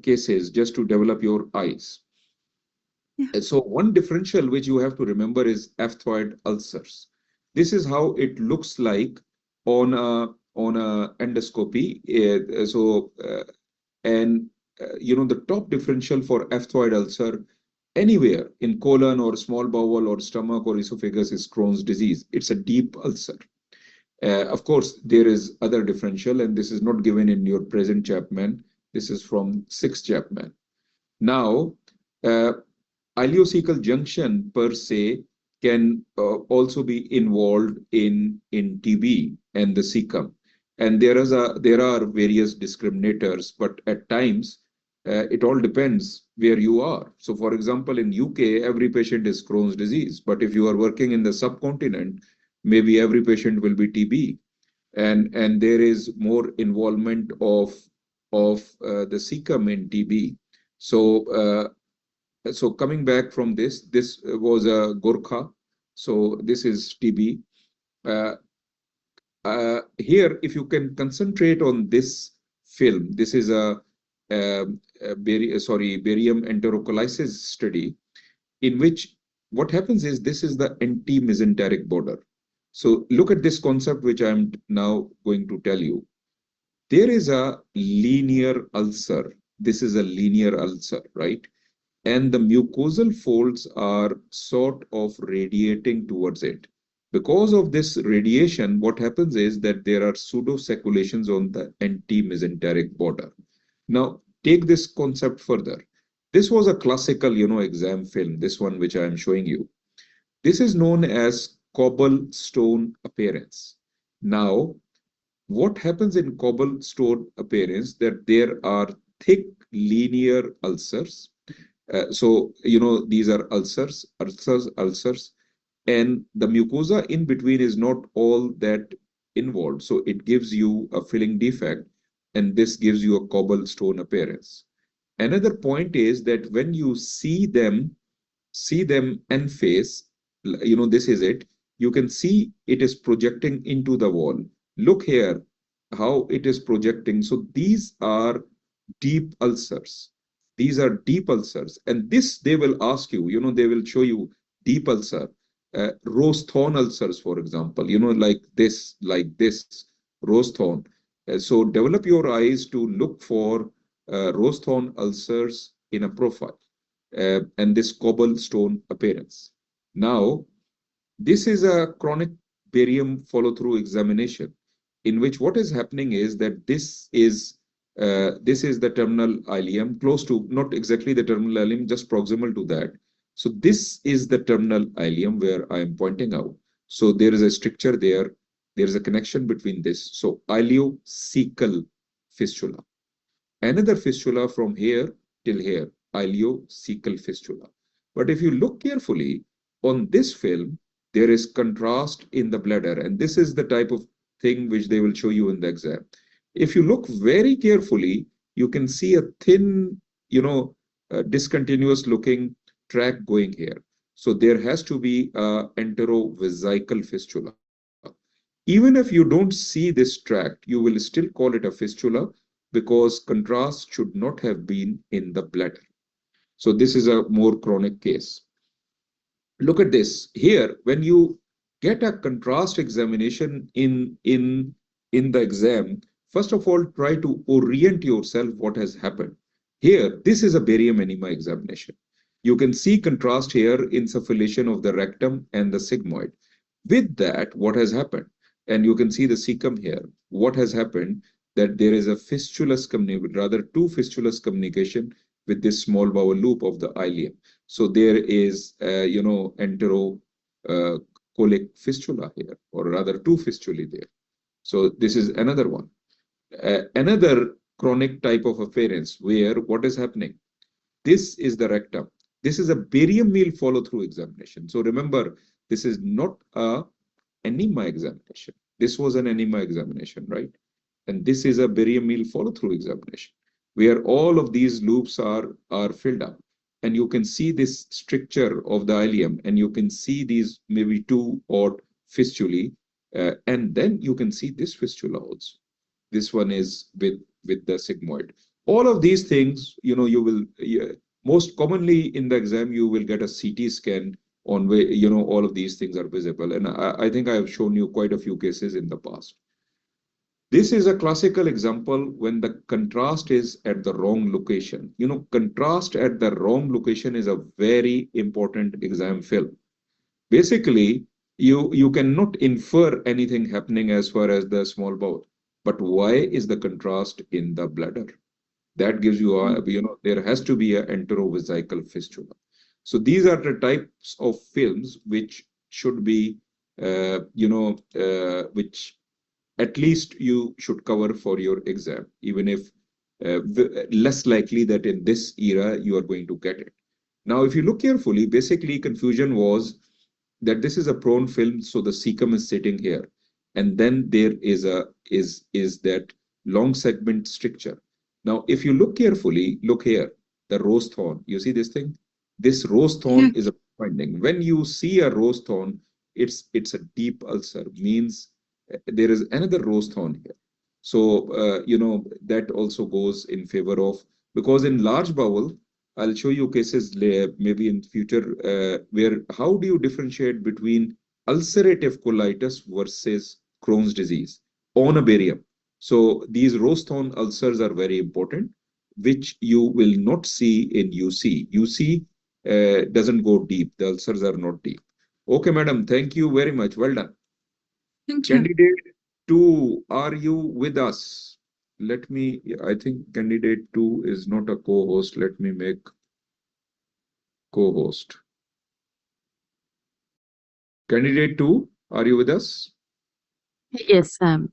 cases just to develop your eyes. Yeah. So one differential which you have to remember is aphthoid ulcers. This is how it looks like on a endoscopy. The top differential for aphthoid ulcer anywhere in colon or small bowel or stomach or esophagus is Crohn's disease. It's a deep ulcer. Of course, there is other differential, and this is not given in your present Chapman. This is from 6th Chapman. Now, ileocecal junction per se can also be involved in TB and the cecum. And there are various discriminators, but at times, it all depends where you are. So, for example, in UK, every patient is Crohn's disease. But if you are working in the subcontinent, maybe every patient will be TB. And there is more involvement of the cecum in TB. So coming back from this was a Gorkha. So this is TB. Here, if you can concentrate on this film, this is a barium enterocolysis study, in which what happens is this is the anti-mesenteric border. So look at this concept, which I'm now going to tell you. There is a linear ulcer. This is a linear ulcer, right? And the mucosal folds are sort of radiating towards it. Because of this radiation, what happens is that there are pseudosacculations on the anti-mesenteric border. Now, take this concept further. This was a classical, exam film, this one which I am showing you. This is known as cobblestone appearance. Now, what happens in cobblestone appearance, that there are thick linear ulcers. These are ulcers, and the mucosa in between is not all that involved. So it gives you a filling defect, and this gives you a cobblestone appearance. Another point is that when you see them en face, this is it, you can see it is projecting into the wall. Look here how it is projecting. So these are deep ulcers. These are deep ulcers. And this, they will ask you, they will show you deep ulcer. Rose thorn ulcers, for example, like this, rose thorn. So develop your eyes to look for rose thorn ulcers in a profile and this cobblestone appearance. Now, this is a chronic barium follow-through examination. in which what is happening is that this is the terminal ileum, close to, not exactly the terminal ileum, just proximal to that. So this is the terminal ileum where I am pointing out. So there is a stricture there. There is a connection between this. So ileocecal fistula. Another fistula from here till here, ileocecal fistula. But if you look carefully on this film, there is contrast in the bladder. And this is the type of thing which they will show you in the exam. If you look very carefully, you can see a thin, discontinuous looking track going here. So there has to be a enterovesical fistula. Even if you don't see this tract, you will still call it a fistula because contrast should not have been in the bladder. So this is a more chronic case. Look at this here. When you get a contrast examination in the exam, first of all, try to orient yourself what has happened. Here, this is a barium enema examination. You can see contrast here in sufflation of the rectum and the sigmoid. With that, what has happened? And you can see the cecum here. What has happened? That there is a fistulous communication, rather two fistulous communication with this small bowel loop of the ileum. So there is, enterocolic fistula here, or rather two fistulae there. So this is another one. Another chronic type of appearance where what is happening? This is the rectum. This is a barium meal follow-through examination. So remember, this is not a enema examination. This was an enema examination, right? And this is a barium meal follow-through examination, where all of these loops are filled up. And you can see this stricture of the ileum, and you can see these maybe two odd fistulae, and then you can see this fistula also. This one is with the sigmoid. All of these things, you will, most commonly in the exam, you will get a CT scan on where, all of these things are visible. And I think I have shown you quite a few cases in the past. This is a classical example when the contrast is at the wrong location. Contrast at the wrong location is a very important exam film. Basically, you cannot infer anything happening as far as the small bowel. But why is the contrast in the bladder? That gives you there has to be an enterovesical fistula. So these are the types of films which should be, which at least you should cover for your exam, even if less likely that in this era you are going to get it. Now, if you look carefully, basically confusion was that this is a prone film, so the cecum is sitting here. And then there is that long segment stricture. Now, if you look carefully, look here, the rose thorn. You see this thing? This rose thorn is a finding. When you see a rose thorn, it's a deep ulcer, means there is another rose thorn here. So, that also goes in favor of, because in large bowel, I'll show you cases maybe in future where how do you differentiate between ulcerative colitis versus Crohn's disease on a barium. So these rose thorn ulcers are very important, which you will not see in UC. UC doesn't go deep. The ulcers are not deep. Okay, madam. Thank you very much. Well done. Thank you. Candidate 2, are you with us? I think candidate 2 is not a co-host. Let me make co-host. Candidate 2, are you with us? Yes, Sam.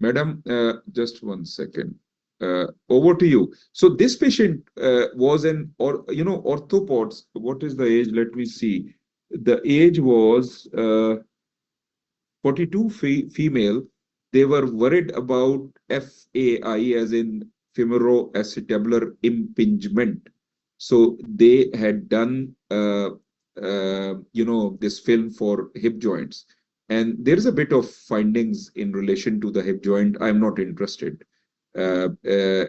Madam, just one second. Over to you. So this patient was orthopods. What is the age? Let me see. The age was 42 female. They were worried about FAI, as in femoroacetabular impingement. So they had done, this film for hip joints. And there's a bit of findings in relation to the hip joint. I'm not interested. But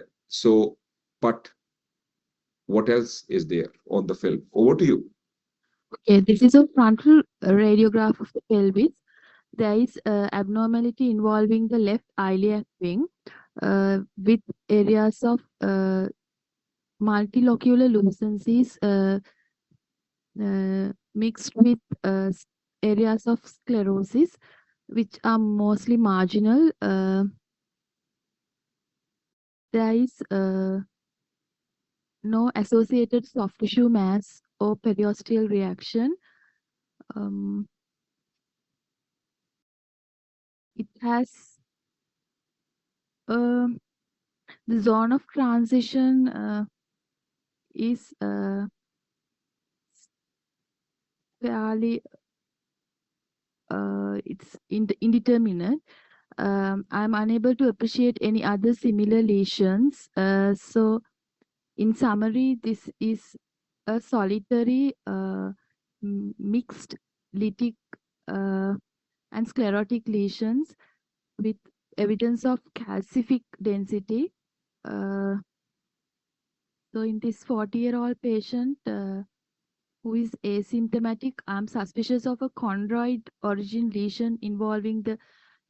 what else is there on the film? Over to you. Okay, this is a frontal radiograph of the pelvis. There is abnormality involving the left iliac wing with areas of multilocular lucencies mixed with areas of sclerosis. which are mostly marginal. There is no associated soft tissue mass or periosteal reaction. It has the zone of transition is fairly it's indeterminate. I'm unable to appreciate any other similar lesions. So in summary, this is a solitary mixed lytic and sclerotic lesions with evidence of calcific density. So in this 40-year-old patient who is asymptomatic, I'm suspicious of a chondroid origin lesion involving the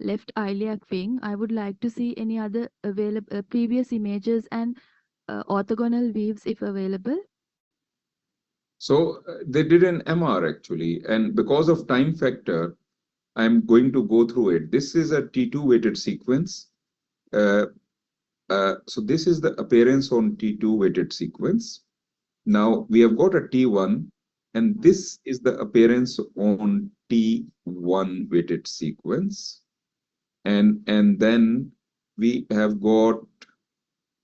left iliac wing. I would like to see any other available previous images and orthogonal views if available. So they did an MR actually, and because of time factor, I'm going to go through it. This is a T2 weighted sequence. So this is the appearance on T2 weighted sequence. Now we have got a T1, and this is the appearance on T1 weighted sequence. And then we have got,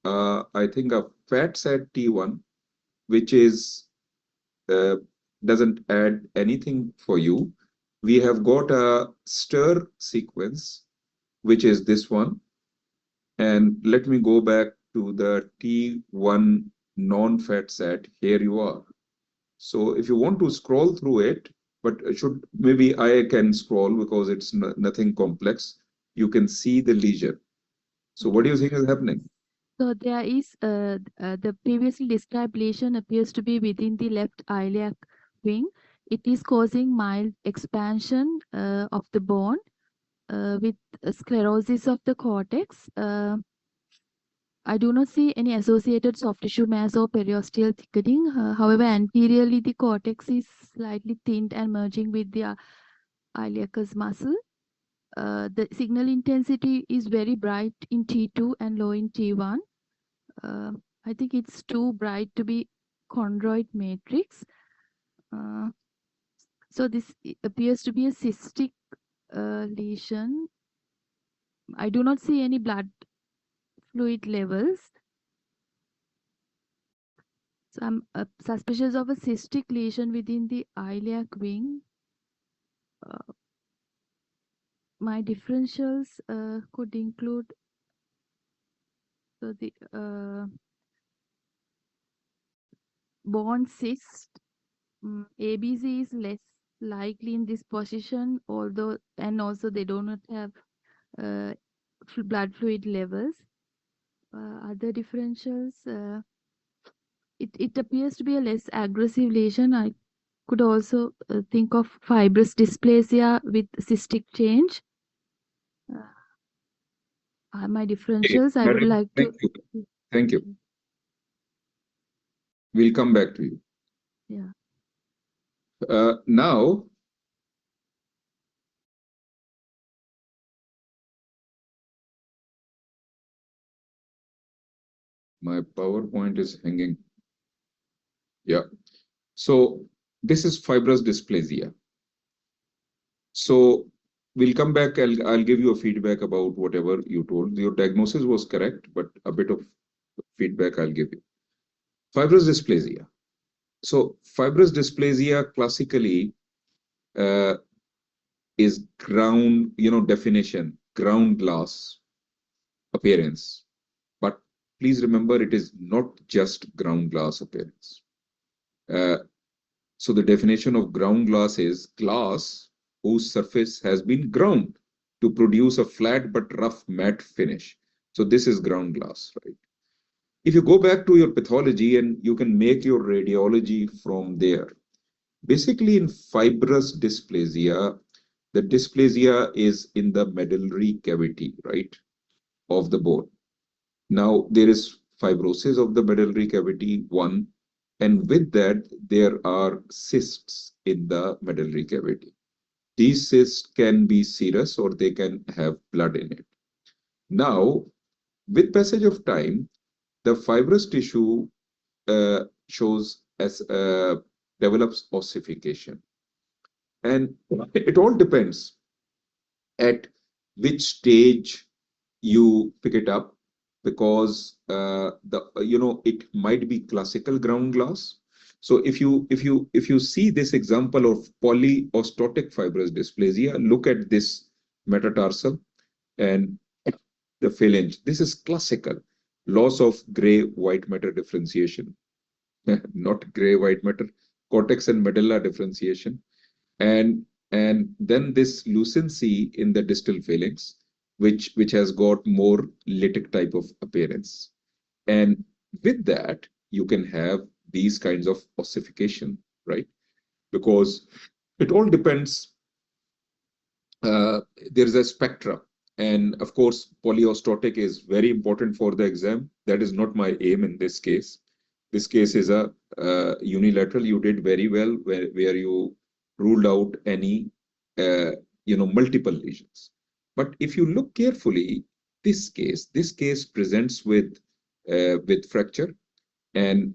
I think, a fat set T1, which is doesn't add anything for you. We have got a stir sequence, which is this one. And let me go back to the T1 non-fat set. Here you are. So if you want to scroll through it, but maybe I can scroll because it's nothing complex. You can see the lesion. So what do you think is happening? So there is the previously described lesion appears to be within the left iliac wing. It is causing mild expansion of the bone with sclerosis of the cortex. I do not see any associated soft tissue mass or periosteal thickening. However, anteriorly the cortex is slightly thinned and merging with the iliacus muscle. The signal intensity is very bright in T2 and low in T1. I think it's too bright to be chondroid matrix. So this appears to be a cystic lesion. I do not see any blood fluid levels. So I'm suspicious of a cystic lesion within the iliac wing. My differentials could include the bone cyst. ABC is less likely in this position, although, and also they do not have blood fluid levels. Other differentials, it appears to be a less aggressive lesion. I could also think of fibrous dysplasia with cystic change. My differentials, I would like to. Thank you. We'll come back to you. Yeah. Now, my PowerPoint is hanging. Yeah. So this is fibrous dysplasia. So we'll come back. I'll give you a feedback about whatever you told. Your diagnosis was correct, but a bit of feedback I'll give you. Fibrous dysplasia. So fibrous dysplasia classically is ground, definition, ground glass appearance. But please remember, it is not just ground glass appearance. So the definition of ground glass is glass whose surface has been ground to produce a flat but rough matte finish. So this is ground glass, right? If you go back to your pathology and you can make your radiology from there. Basically in fibrous dysplasia, the dysplasia is in the medullary cavity, right, of the bone. Now there is fibrosis of the medullary cavity, one, and with that there are cysts in the medullary cavity. These cysts can be serous or they can have blood in it. Now, with passage of time, the fibrous tissue shows as develops ossification, and it all depends at which stage you pick it up, because it might be classical ground glass. So if you see this example of polyostotic fibrous dysplasia, look at this metatarsal and the phalange. This is classical loss of gray white matter differentiation, not gray white matter, cortex and medulla differentiation, and then this lucency in the distal phalanx, which has got more lytic type of appearance. And with that, you can have these kinds of ossification, right? Because it all depends. There's a spectra. And of course, polyostotic is very important for the exam. That is not my aim in this case. This case is a unilateral. You did very well where you ruled out any multiple lesions. But if you look carefully, this case presents with fracture, and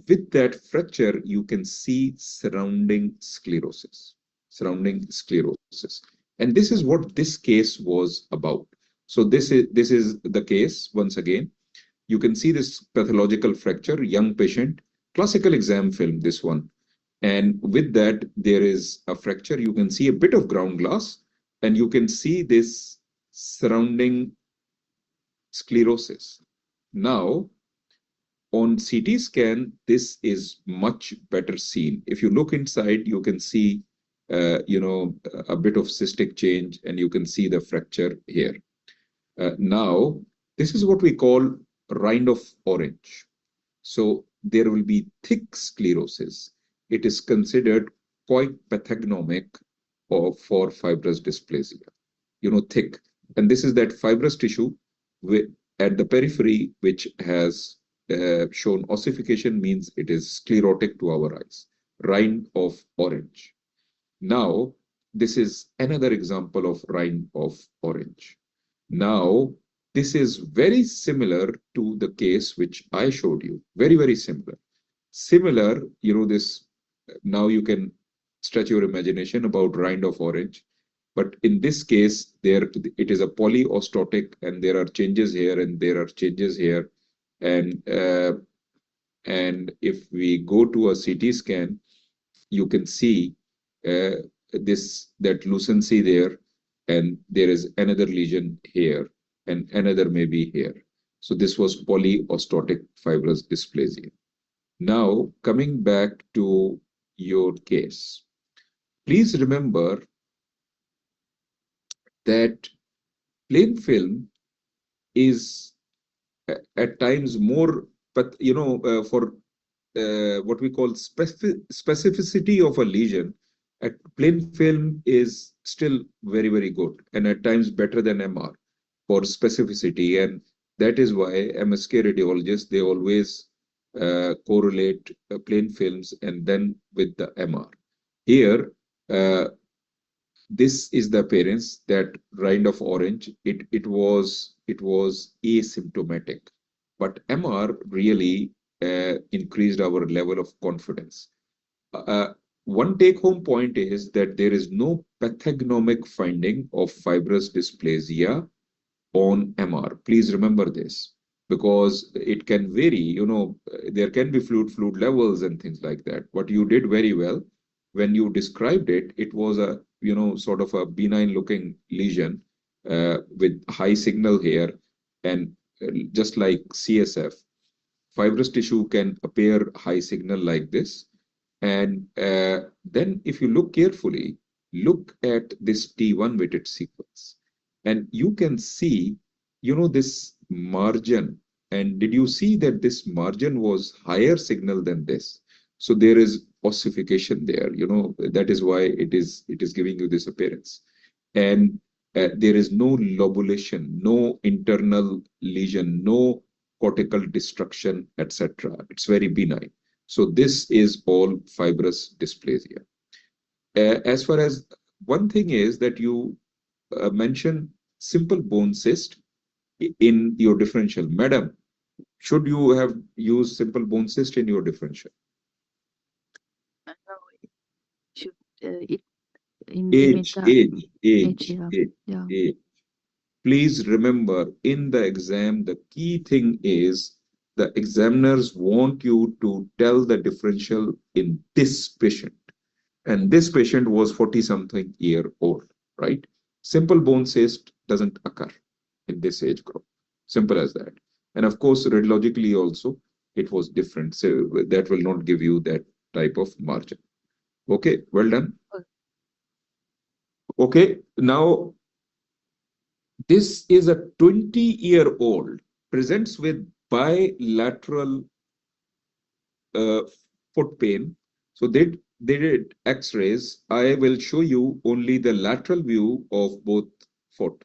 with that fracture you can see surrounding sclerosis. And this is what this case was about. So this is the case. Once again, you can see this pathological fracture, young patient, classical exam film, this one. And with that, there is a fracture. You can see a bit of ground glass, and you can see this surrounding sclerosis. Now, on CT scan, this is much better seen. If you look inside, you can see a bit of cystic change, and you can see the fracture here. Now, this is what we call rind of orange. So there will be thick sclerosis. It is considered quite pathognomic for fibrous dysplasia, thick. And this is that fibrous tissue at the periphery, which has shown ossification, means it is sclerotic to our eyes, rind of orange. Now, this is another example of rind of orange. Now, this is very similar to the case which I showed you. Very, very similar. Similar, this, now you can stretch your imagination about rind of orange. But in this case, it is a polyostotic, and there are changes here and there are changes here. And if we go to a CT scan, you can see that lucency there, and there is another lesion here, and another maybe here. So this was polyostotic fibrous dysplasia. Now, coming back to your case, please remember that plain film is at times more, but for what we call specificity of a lesion, at plain film is still very, very good, and at times better than MR for specificity. And that is why MSK radiologists, they always correlate plain films and then with the MR. Here, this is the appearance, that rind of orange. It was asymptomatic, but MR really increased our level of confidence. One take-home point is that there is no pathognomic finding of fibrous dysplasia on MR. Please remember this, because it can vary. There can be fluid levels and things like that. What you did very well when you described it, it was a sort of a benign-looking lesion with high signal here, and just like CSF, fibrous tissue can appear high signal like this. And then if you look carefully, look at this T1 weighted sequence, and you can see, this margin. And did you see that this margin was higher signal than this? So there is ossification there, that is why it is giving you this appearance. And there is no lobulation, no internal lesion, no cortical destruction, etc. It's very benign. So this is all fibrous dysplasia. As far as one thing is that you mention simple bone cyst in your differential. Madam, should you have used simple bone cyst in your differential? No, should it in Age, meta age, age, yeah. age, Yeah. age. Please remember, in the exam, the key thing is the examiners want you to tell the differential in this patient. And this patient was 40 something year old, right? Simple bone cyst doesn't occur in this age group. Simple as that. And of course, radiologically also, it was different. So that will not give you that type of margin. Okay, well done. Okay, now this is a 20-year-old presents with bilateral foot pain. So they did X-rays. I will show you only the lateral view of both foot.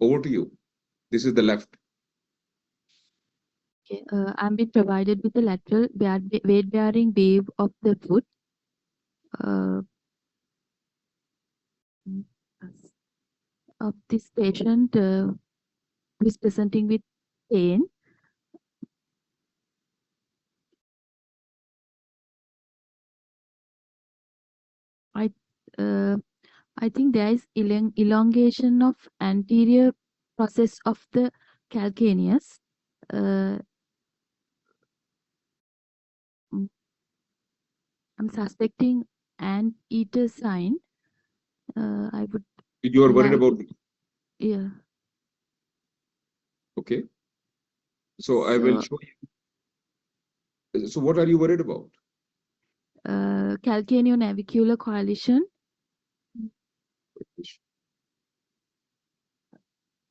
Over to you. This is the left. Okay. I'm being provided with a lateral weight-bearing wave of the foot. Of this patient who is presenting with pain. I think there is elongation of anterior process of the calcaneus. I'm suspecting an eater sign. I would You are worried like, about, yeah. okay. So I will show you. So what are you worried about? Calcaneo-navicular coalition.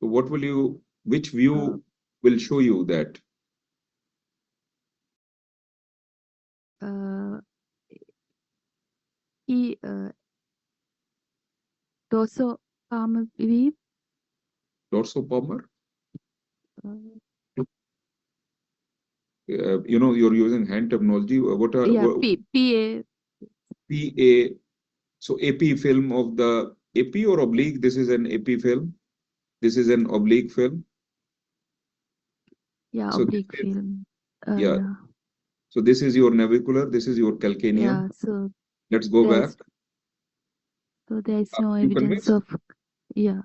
So what will you, which view will show you that? Dorsopalmar wave. Dorsopalmar? You know, you're using hand terminology. What are PA. PA? So AP film of the AP or oblique? This is an AP film. This is an oblique film. Yeah, So oblique film. yeah. So this is your navicular. This is your calcaneum. Yeah. So let's go back. So there is no you evidence convinced? of, yeah.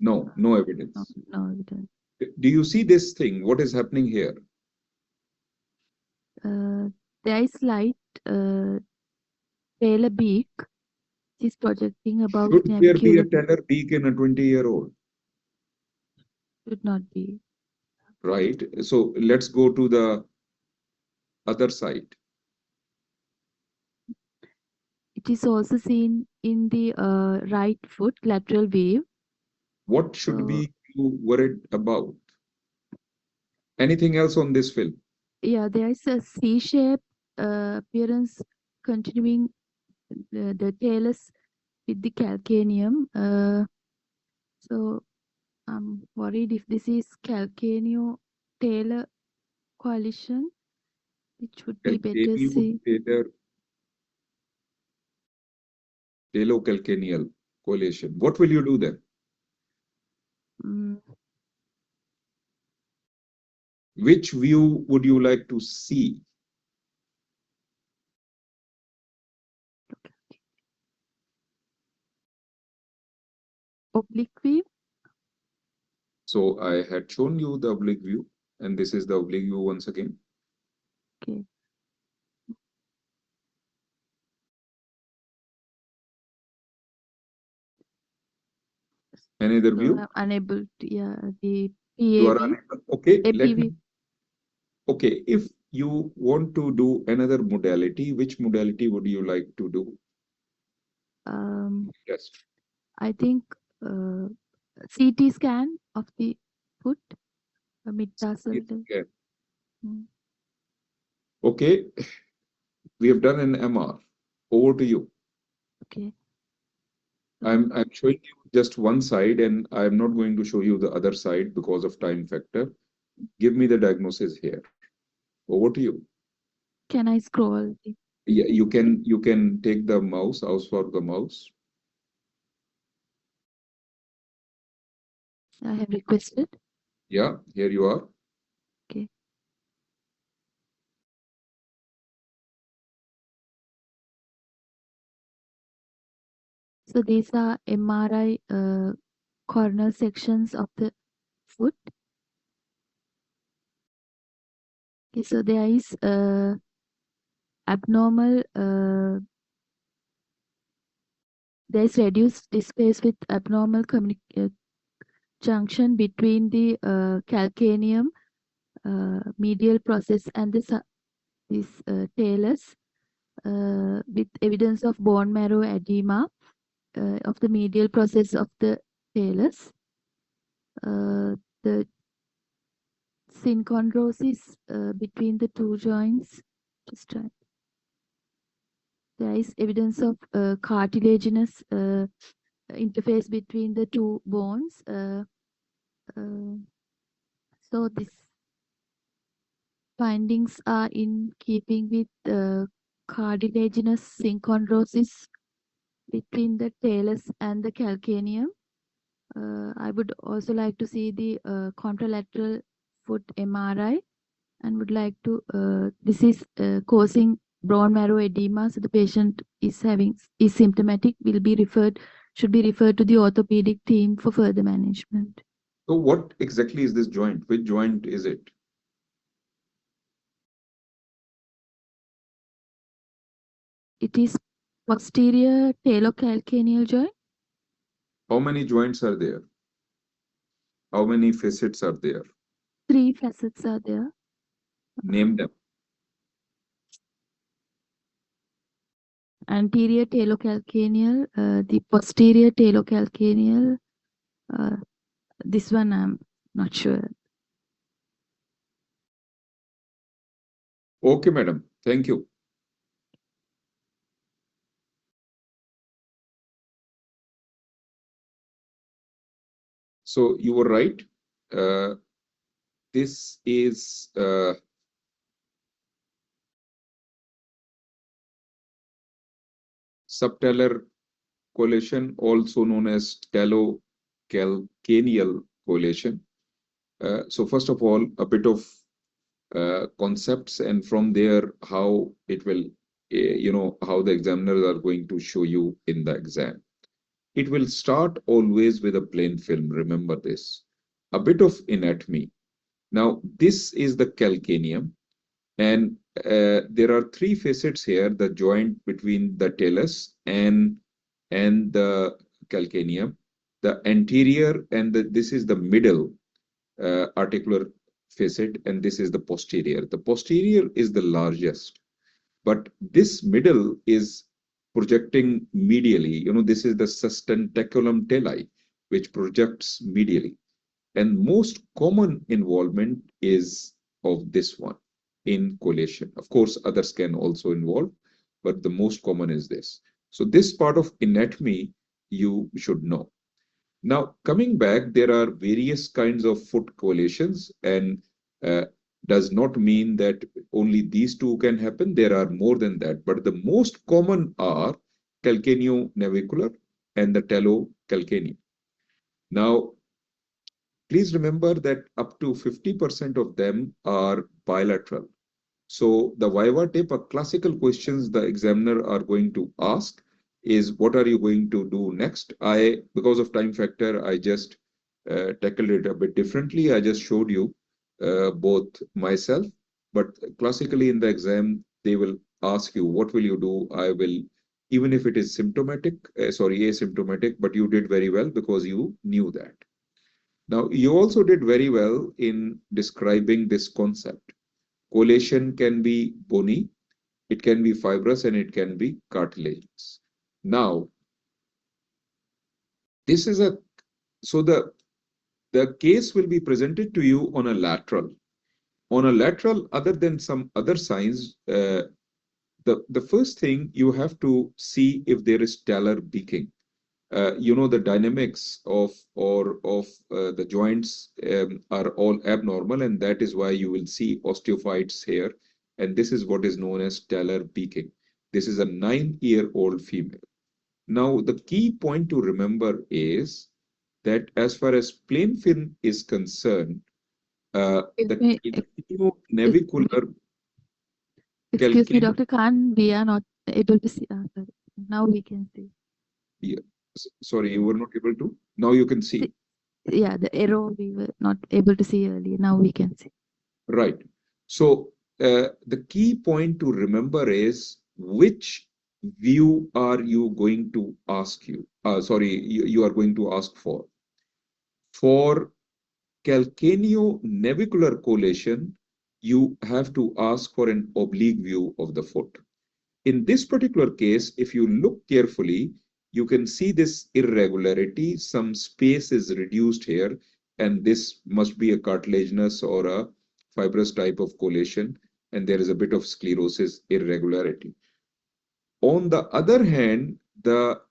No, no evidence. No evidence. Do you see this thing? What is happening here? There is light tailor beak. It is projecting above Should there be a navicular. tailor beak in a 20-year-old? Should not be. Right. So let's go to the other side. It is also seen in the right foot lateral wave. What should be you worried about? Anything else on this film? Yeah, there is a C-shaped appearance continuing the talus with the calcaneum. So I'm worried if this is calcaneo-tailor coalition, it would be better see. Talocalcaneal coalition. What will you do then? Which view would you like to see? Oblique view. So I had shown you the oblique view, and this is the oblique view once again. Okay. Any other view? I'm unable to, yeah, the You are PAV. unable. Okay, APV. Okay, if you want to do another modality, which modality would you like to do? Yes. I think CT scan of the foot, mid-tarsal. Yeah. Okay, we have done an MR. Over to you. Okay. I'm showing you just one side, and I'm not going to show you the other side because of time factor. Give me the diagnosis here. Over to you. Can I scroll? Yeah, you can take the mouse for the mouse. I have requested. Yeah, here you are. Okay. So these are MRI corner sections of the foot. Okay, so there is abnormal, there is reduced space with abnormal junction between the calcaneum medial process and this talus with evidence of bone marrow edema of the medial process of the talus. The synchondrosis between the two joints. Just try. There is evidence of cartilaginous interface between the two bones. So these findings are in keeping with cartilaginous synchondrosis between the talus and the calcaneum. I would also like to see the contralateral foot MRI and would like to, this is causing bone marrow edema. So the patient is symptomatic, should be referred to the orthopedic team for further management. So what exactly is this joint? Which joint is it? It is posterior talocalcaneal joint. How many joints are there? How many facets are there? 3 facets are there. Name them. Anterior talocalcaneal, the posterior talocalcaneal, this one I'm not sure. Okay, madam. Thank you. So you were right. This is subtalar coalition, also known as talocalcaneal coalition. So first of all, a bit of concepts, and from there, how it will, how the examiners are going to show you in the exam. It will start always with a plain film. Remember this. A bit of anatomy. Now, this is the calcaneum, and there are 3 facets here: the joint between the talus and the calcaneum, the anterior, and this is the middle articular facet, and this is the posterior. The posterior is the largest, but this middle is projecting medially. This is the sustentaculum tali, which projects medially. And most common involvement is of this one in coalition. Of course, others can also involve, but the most common is this. So this part of anatomy you should know. Now, coming back, there are various kinds of foot coalitions, and does not mean that only these two can happen. There are more than that, but the most common are calcaneonavicular and the talocalcaneal. Now, please remember that up to 50% of them are bilateral. So the Viva tape, a classical questions the examiner are going to ask is, what are you going to do next? Because of time factor, I just tackled it a bit differently. I just showed you both myself, but classically in the exam, they will ask you, what will you do? I will, even if it is asymptomatic, but you did very well because you knew that. Now, you also did very well in describing this concept. Coalition can be bony, it can be fibrous, and it can be cartilaginous. Now, this is so the case will be presented to you on a lateral. On a lateral, other than some other signs, the first thing you have to see if there is talar beaking. The dynamics of the joints are all abnormal, and that is why you will see osteophytes here. And this is what is known as talar beaking. This is a 9-year-old female. Now, the key point to remember is that as far as plain film is concerned, the navicular Excuse me, calcano. Dr. Khan, we are not able to see. Sorry. Now we can see. Yeah. Sorry, you were not able to. Now you can see. Yeah, the arrow we were not able to see earlier. Now we can see. Right. So the key point to remember is which view are you going to ask you? You are going to ask for. For calcaneo-navicular collation, you have to ask for an oblique view of the foot. In this particular case, if you look carefully, you can see this irregularity. Some space is reduced here, and this must be a cartilaginous or a fibrous type of collation, and there is a bit of sclerosis irregularity. On the other hand, the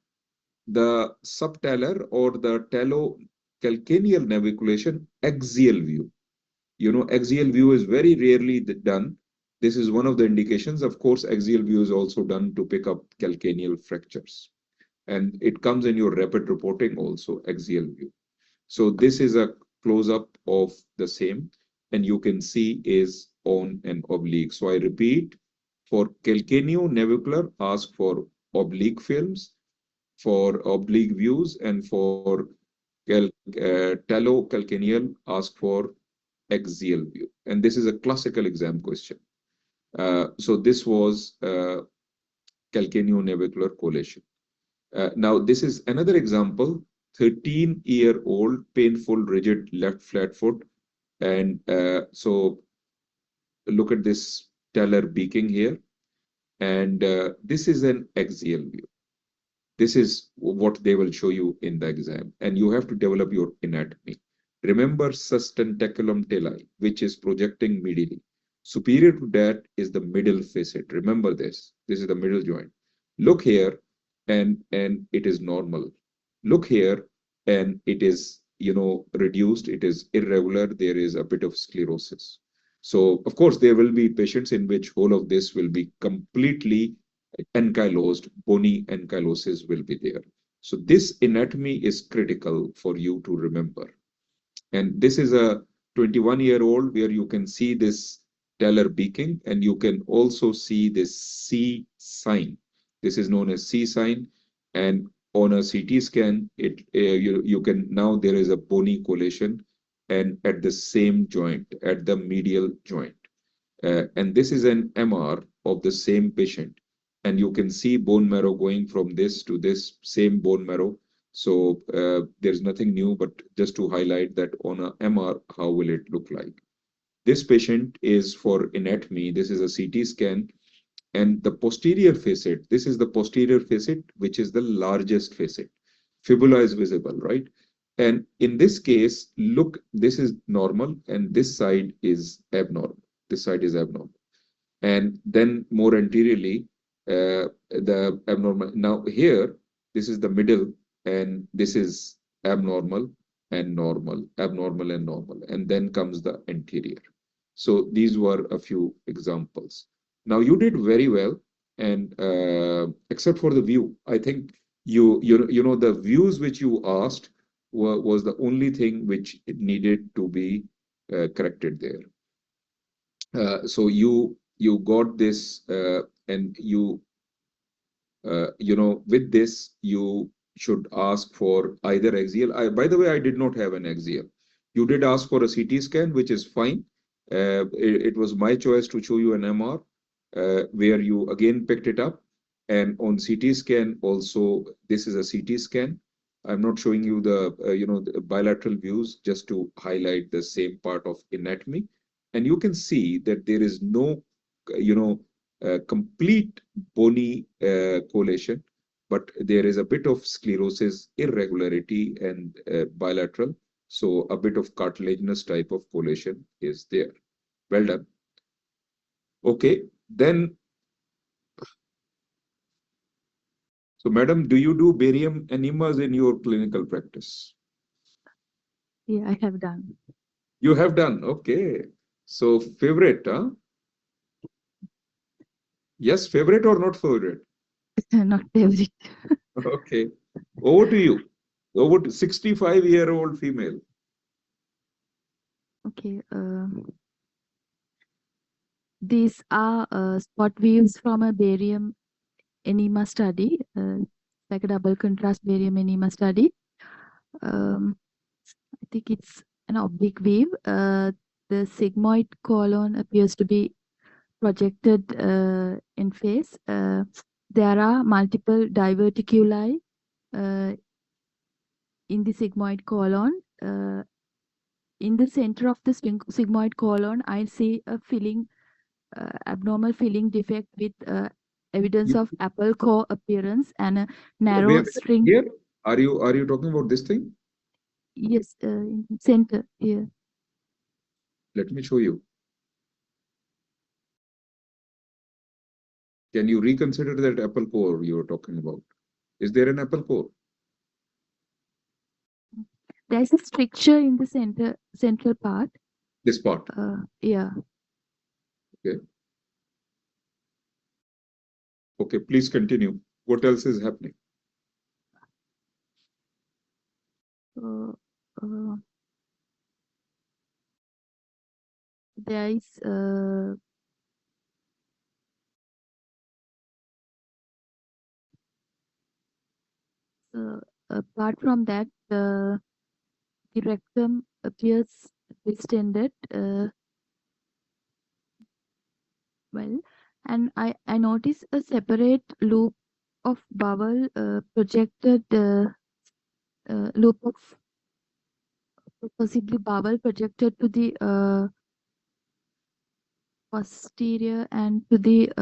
subtalar or the talocalcaneal naviculation axial view. Axial view is very rarely done. This is one of the indications. Of course, axial view is also done to pick up calcaneal fractures. And it comes in your rapid reporting also, axial view. So this is a close-up of the same, and you can see is on an oblique. So I repeat, for calcaneo-navicular, ask for oblique films, for oblique views, and for talocalcaneal, ask for axial view. And this is a classical exam question. So this was calcaneo-navicular collation. Now, this is another example, 13-year-old painful rigid left flat foot. And so look at this talar beaking here. And this is an axial view. This is what they will show you in the exam. And you have to develop your anatomy. Remember sustentaculum tali, which is projecting medially. Superior to that is the middle facet. Remember this. This is the middle joint. Look here, and it is normal. Look here, and it is, reduced. It is irregular. There is a bit of sclerosis. So, of course, there will be patients in which whole of this will be completely ankylosed, bony ankylosis will be there. So this anatomy is critical for you to remember. And this is a 21-year-old where you can see this talar beaking, and you can also see this C sign. This is known as C sign. And on a CT scan, you can now there is a bony collation and at the same joint, at the medial joint. And this is an MR of the same patient. And you can see bone marrow going from this to this same bone marrow. So there's nothing new, but just to highlight that on a MR, how will it look like? This patient is for anatomy. This is a CT scan. And the posterior facet, this is the posterior facet, which is the largest facet. Fibula is visible, right? And in this case, look, this is normal, and this side is abnormal. This side is abnormal. And then more anteriorly, the abnormal. Now here, this is the middle, and this is abnormal and normal, abnormal and normal. And then comes the anterior. So these were a few examples. Now you did very well, and except for the view, I think the views which you asked was the only thing which needed to be corrected there. So you got this, and with this you should ask for either axial. By the way, I did not have an axial. You did ask for a CT scan, which is fine. It was my choice to show you an MR, where you again picked it up. And on CT scan also, this is a CT scan. I'm not showing you the bilateral views, just to highlight the same part of anatomy. And you can see that there is no, complete bony collation, but there is a bit of sclerosis, irregularity, and bilateral. So a bit of cartilaginous type of collation is there. Well done. Okay, then. So, madam, do you do barium enemas in your clinical practice? Yeah, I have done. You have done, okay. So, favorite, huh? Yes, favorite or not favorite? Not favorite. Okay. Over to you. Over 65-year-old female. Okay. These are spot views from a barium enema study, like a double contrast barium enema study. I think it's an oblique view. The sigmoid colon appears to be projected in face. There are multiple diverticuli in the sigmoid colon. In the center of the sigmoid colon, I see a filling, abnormal filling defect with evidence of apple core appearance and a narrow string. Here, are you talking about this thing? Yes, in center here. Let me show you. Can you reconsider that apple core you were talking about? Is there an apple core? There's a stricture in the central part. This part. Yeah. Okay. Okay, please continue. What else is happening? There is apart from that, the rectum appears distended. Well, and I notice a separate loop of bowel projected loop of possibly bowel projected to the posterior and to the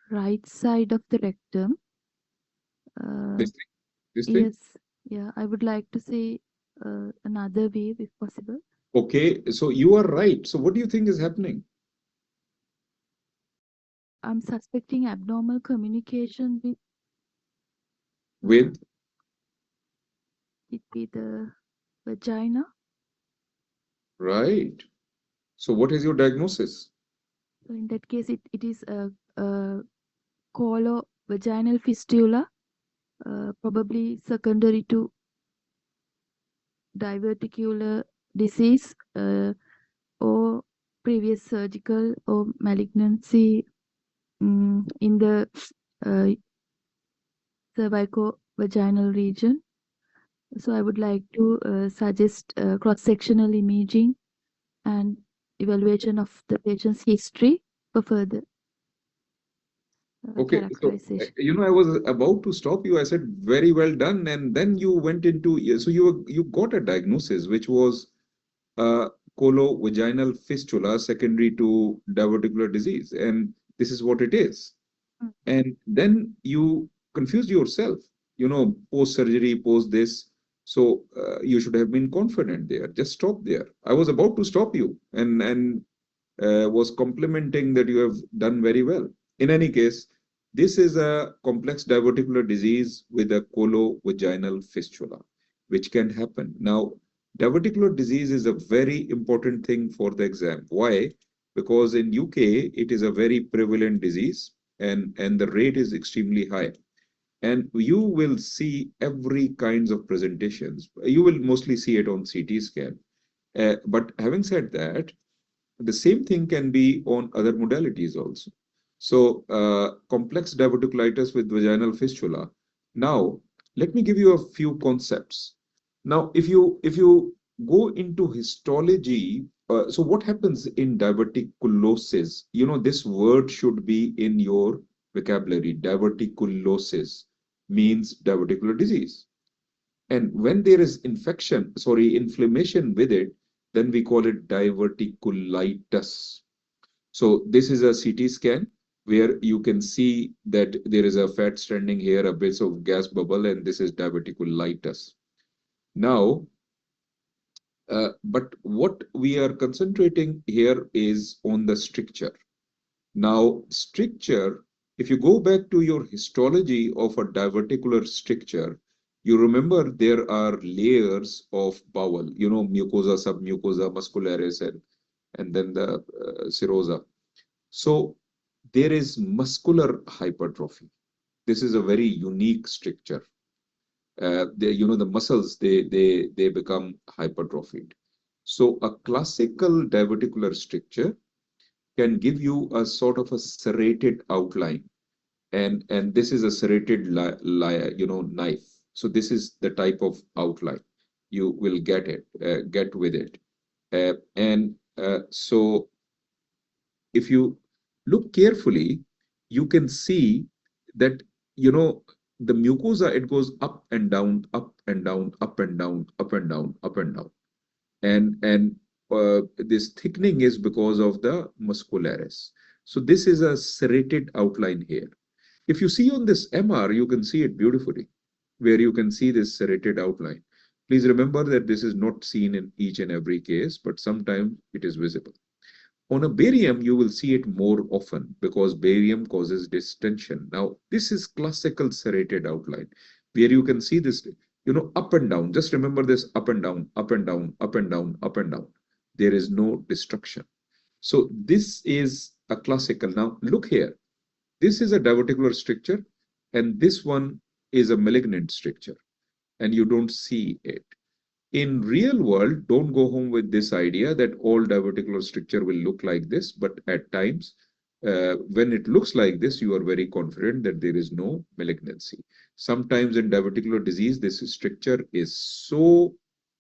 right side of the rectum. This thing? This thing? Yes, yeah, I would like to see another view if possible. Okay, so you are right. So what do you think is happening? I'm suspecting abnormal communication With? It be the vagina. Right. So what is your diagnosis? So in that case, it is a colovaginal fistula, probably secondary to diverticular disease or previous surgical or malignancy in the cervico-vaginal region. So I would like to suggest cross-sectional imaging and evaluation of the patient's history for further Okay, so characterization. I was about to stop you. I said very well done, and then you went into so you got a diagnosis which was colovaginal fistula secondary to diverticular disease, and this is what it is. And then you confused yourself, post surgery, post this. So you should have been confident there. Just stop there. I was about to stop you and was complimenting that you have done very well. In any case, this is a complex diverticular disease with a colovaginal fistula, which can happen. Now, diverticular disease is a very important thing for the exam. Why? Because in UK, it is a very prevalent disease and the rate is extremely high. And you will see every kinds of presentations. You will mostly see it on CT scan. But having said that, the same thing can be on other modalities also. So complex diverticulitis with vaginal fistula. Now, let me give you a few concepts. Now, if you go into histology, so what happens in diverticulosis? This word should be in your vocabulary. Diverticulosis means diverticular disease. And when there is inflammation with it, then we call it diverticulitis. So this is a CT scan where you can see that there is a fat stranding here, a bit of gas bubble, and this is diverticulitis. Now, but what we are concentrating here is on the stricture. Now, stricture, if you go back to your histology of a diverticular stricture, you remember there are layers of bowel, mucosa, submucosa, muscularis, and then the serosa. So there is muscular hypertrophy. This is a very unique stricture. the muscles, they become hypertrophied. So a classical diverticular stricture can give you a sort of a serrated outline, and this is a serrated knife. So this is the type of outline you will get with it. So if you look carefully, you can see that, the mucosa, it goes up and down, up and down, up and down, up and down, up and down. And this thickening is because of the muscularis. So this is a serrated outline here. If you see on this MR, you can see it beautifully, where you can see this serrated outline. Please remember that this is not seen in each and every case, but sometimes it is visible. On a barium, you will see it more often because barium causes distension. Now, this is classical serrated outline, where you can see this, up and down. Just remember this: up and down, up and down, up and down, up and down. There is no destruction. So this is a classical. Now, look here. This is a diverticular stricture, and this one is a malignant stricture, and you don't see it. In real world, don't go home with this idea that all diverticular stricture will look like this, but at times, when it looks like this, you are very confident that there is no malignancy. Sometimes in diverticular disease, this stricture is so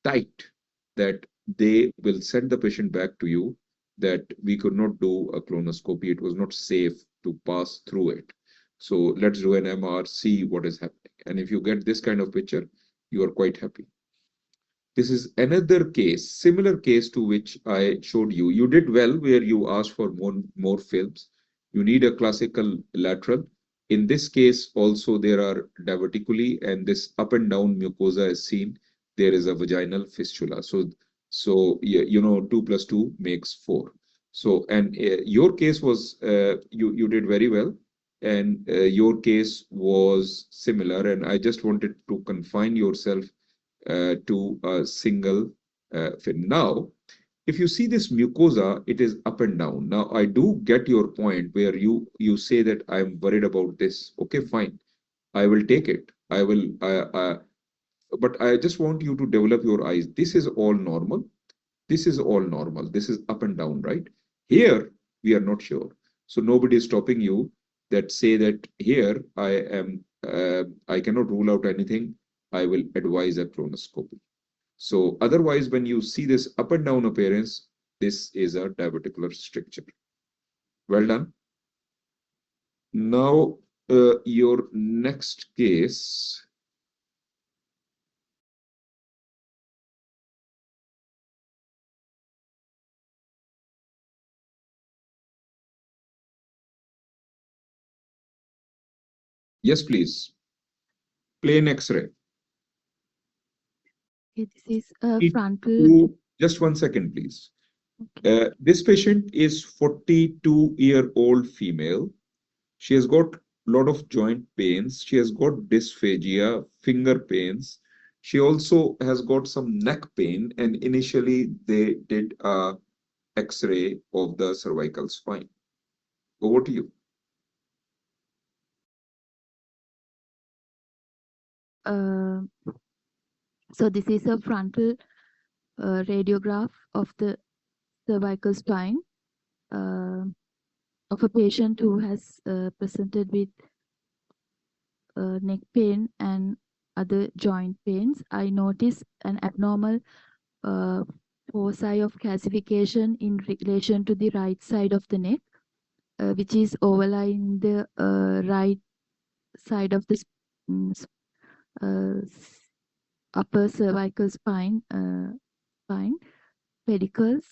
tight that they will send the patient back to you that we could not do a colonoscopy. It was not safe to pass through it. So let's do an MR, see what is happening. And if you get this kind of picture, you are quite happy. This is another case, similar case to which I showed you. You did well where you asked for more films. You need a classical lateral. In this case, also there are diverticuli, and this up and down mucosa is seen. There is a vaginal fistula. So 2 plus 2 makes 4. So, and your case was, you did very well, and your case was similar. And I just wanted to confine yourself to a single fin. Now, if you see this mucosa, it is up and down. Now, I do get your point where you say that I'm worried about this. Okay, fine. I will take it. I will, but I just want you to develop your eyes. This is all normal. This is all normal. This is up and down, right? Here, we are not sure. So nobody is stopping you that say that here I cannot rule out anything. I will advise a colonoscopy. So otherwise, when you see this up and down appearance, this is a diverticular stricture. Well done. Now, your next case. Yes, please. Plain X-ray. Okay, this is a frontal. Just 1 second, please. This patient is 42-year-old female. She has got a lot of joint pains. She has got dysphagia, finger pains. She also has got some neck pain. And initially, they did a X-ray of the cervical spine. Over to you. So this is a frontal radiograph of the cervical spine of a patient who has presented with neck pain and other joint pains. I noticed an abnormal foci of calcification in relation to the right side of the neck, which is overlying the right side of the upper cervical spine, pedicles.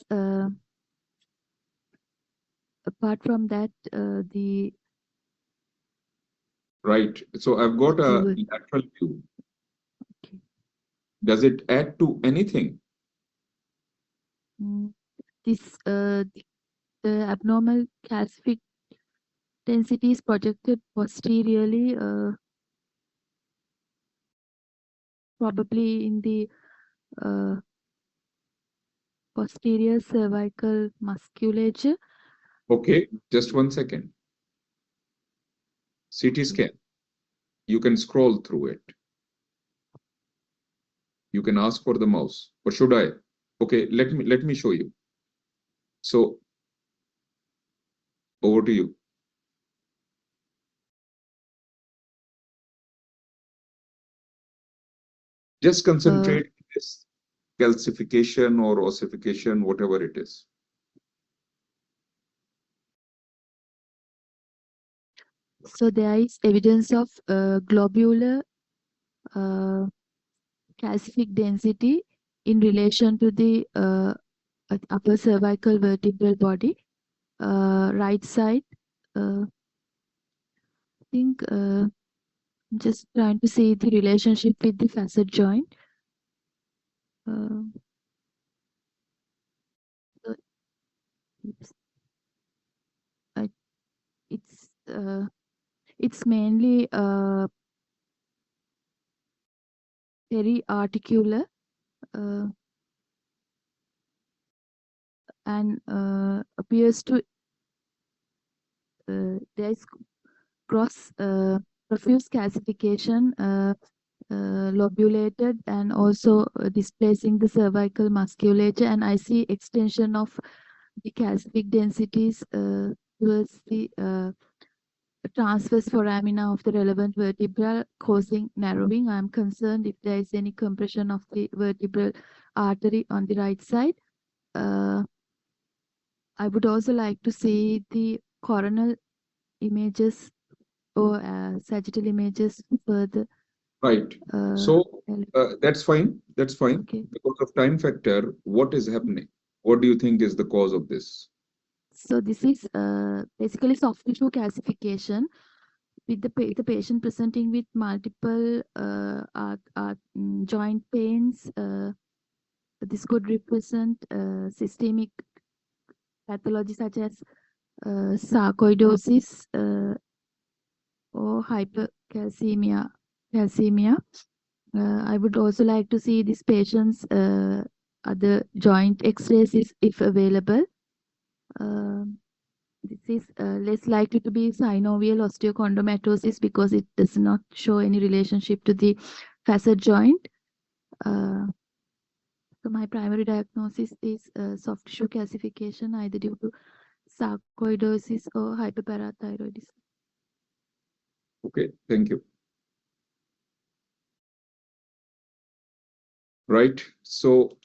Apart from that, the right. So I've got a lateral view. Okay. Does it add to anything? This the abnormal calcific density is projected posteriorly, probably in the posterior cervical musculature. Okay, just 1 second. CT scan. You can scroll through it. You can ask for the mouse, or should I? Okay, let me show you. So over to you. Just concentrate on this calcification or ossification, whatever it is. So there is evidence of globular calcific density in relation to the upper cervical vertebral body, right side. I think just trying to see the relationship with the facet joint. So it's mainly periarticular and appears to there is cross profuse calcification lobulated and also displacing the cervical musculature, and I see extension of the calcific densities towards the transverse foramina of the relevant vertebra, causing narrowing. I am concerned if there is any compression of the vertebral artery on the right side. I would also like to see the coronal images or sagittal images further. Right. So that's fine. That's fine. Okay. Because of time factor, what is happening? What do you think is the cause of this? So this is basically soft tissue calcification with the patient presenting with multiple joint pains. This could represent systemic pathology such as sarcoidosis or hypercalcemia. I would also like to see these patients other joint X-rays if available. This is less likely to be synovial osteochondromatosis because it does not show any relationship to the facet joint. So my primary diagnosis is soft tissue calcification either due to sarcoidosis or hyperparathyroidism. Okay, thank you. Right. So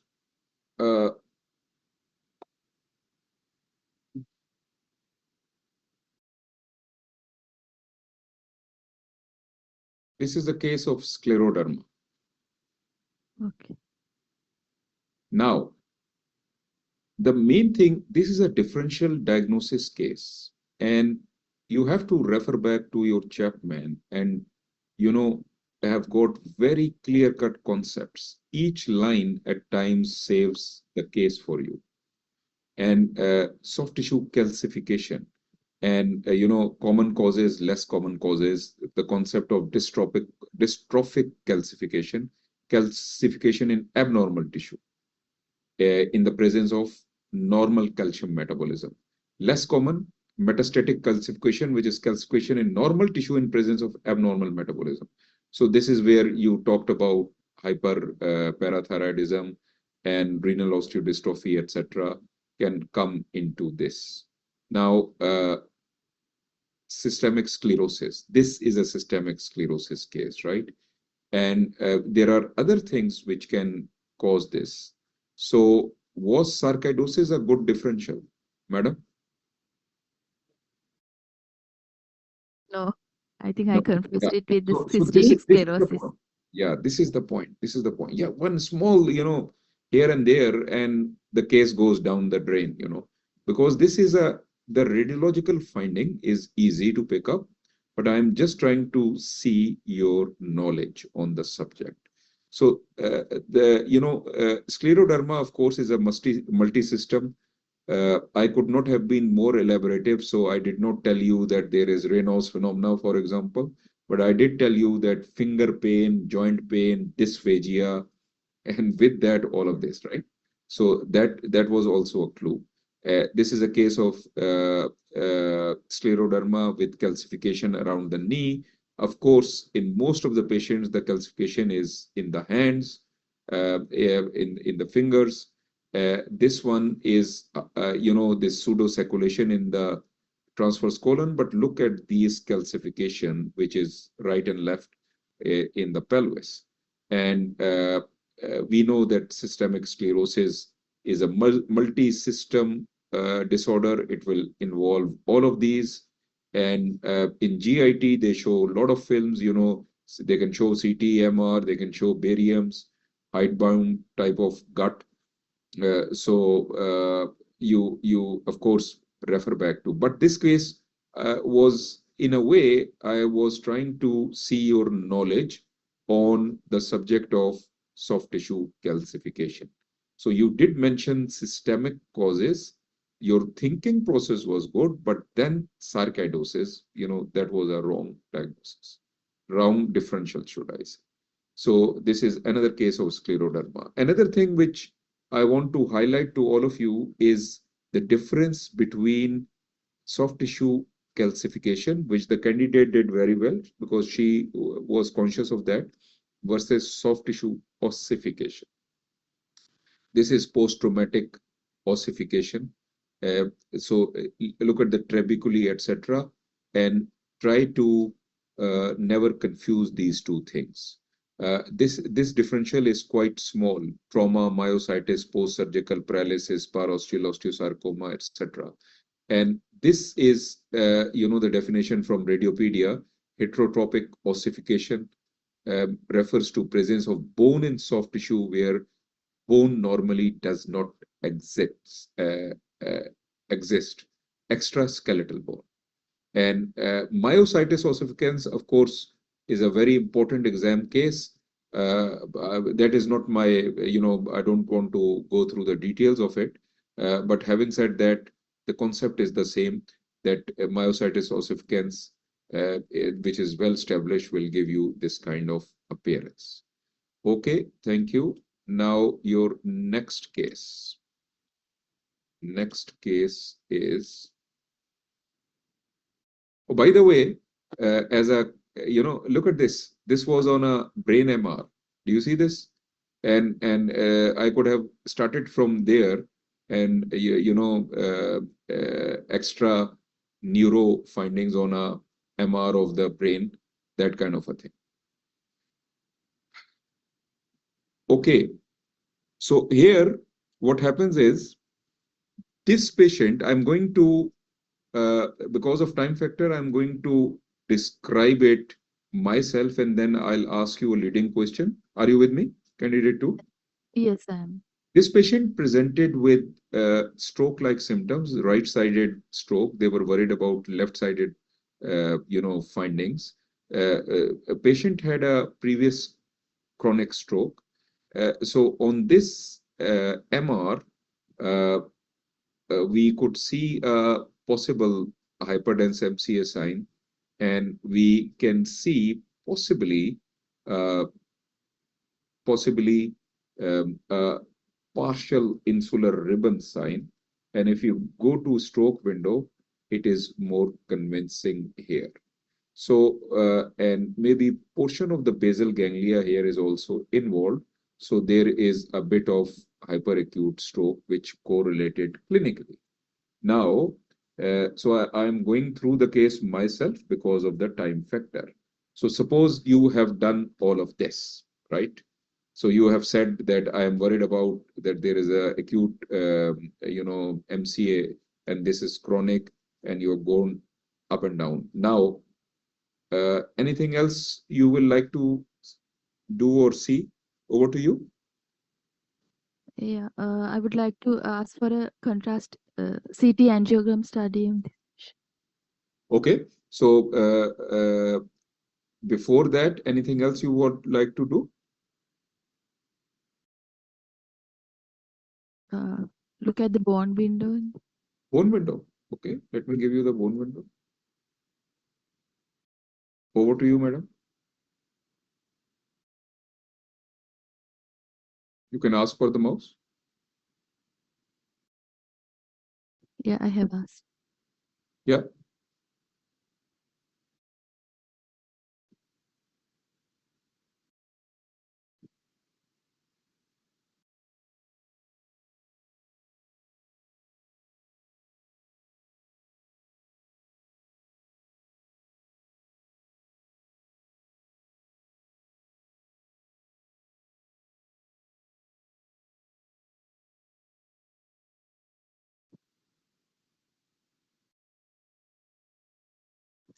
this is the case of scleroderma. Okay. Now, the main thing, this is a differential diagnosis case, and you have to refer back to your Chapman and, have got very clear-cut concepts. Each line at times saves the case for you. And soft tissue calcification and, common causes, less common causes, the concept of dystrophic calcification in abnormal tissue in the presence of normal calcium metabolism. Less common, metastatic calcification, which is calcification in normal tissue in presence of abnormal metabolism. So this is where you talked about hyperparathyroidism and renal osteodystrophy, etc., can come into this. Now, systemic sclerosis. This is a systemic sclerosis case, right? And there are other things which can cause this. So was sarcoidosis a good differential, madam? No, I think I confused Yeah. it with the So systemic sclerosis. Yeah, this is the point. This is the point. Yeah, one small, here and there, and the case goes down the drain, because this is the radiological finding is easy to pick up, but I'm just trying to see your knowledge on the subject. So scleroderma, of course, is a multi-system. I could not have been more elaborative, so I did not tell you that there is Raynaud's phenomena, for example, but I did tell you that finger pain, joint pain, dysphagia, and with that, all of this, right? So that was also a clue. This is a case of scleroderma with calcification around the knee. Of course, in most of the patients, the calcification is in the hands. in the fingers. This one is, this pseudo circulation in the transverse colon, but look at these calcification, which is right and left in the pelvis. And we know that systemic sclerosis is a multi-system disorder. It will involve all of these. And in GIT, they show a lot of films, so they can show CT, MR, they can show bariums, hidebound type of gut. You of course refer back to. But this case was, in a way, I was trying to see your knowledge on the subject of soft tissue calcification. So you did mention systemic causes. Your thinking process was good, but then sarcoidosis, that was a wrong diagnosis, wrong differential, should I say. So this is another case of scleroderma. Another thing which I want to highlight to all of you is the difference between soft tissue calcification, which the candidate did very well because she was conscious of that, versus soft tissue ossification. This is post-traumatic ossification. So look at the trabeculae, etc., and try to never confuse these two things. This differential is quite small: trauma, myositis, post-surgical paralysis, parosteal osteosarcoma, etc. And this is, the definition from Radiopedia. Heterotropic ossification refers to presence of bone in soft tissue where bone normally does not exist, extraskeletal bone. And myositis ossificans, of course, is a very important exam case. That is not my, I don't want to go through the details of it. But having said that, the concept is the same, that myositis ossificans, which is well established, will give you this kind of appearance. Okay, thank you. Now your next case. Next case is, oh, by the way, look at this. This was on a brain MR. Do you see this? And I could have started from there, and extra neuro findings on a MR of the brain, that kind of a thing. Okay, so here what happens is, this patient, I'm going to, because of time factor, I'm going to describe it myself, and then I'll ask you a leading question. Are you with me, candidate 2? Yes, I am. This patient presented with stroke-like symptoms, right-sided stroke. They were worried about left-sided, findings. A patient had a previous chronic stroke. So on this MR, we could see a possible hyperdense MCA sign, and we can see possibly a partial insular ribbon sign. And if you go to stroke window, it is more convincing here. So, and maybe portion of the basal ganglia here is also involved. So there is a bit of hyperacute stroke which correlated clinically. Now, so I'm going through the case myself because of the time factor. So suppose you have done all of this, right? So you have said that I am worried about that there is a acute, MCA, and this is chronic, and you're going up and down. Now, anything else you will like to do or see? Over to you. Yeah, I would like to ask for a contrast CT angiogram study on this. Okay. So before that, anything else you would like to do? Look at the bone window. Bone window. Okay. Let me give you the bone window. Over to you, madam. You can ask for the mouse. Yeah, I have asked. Yeah.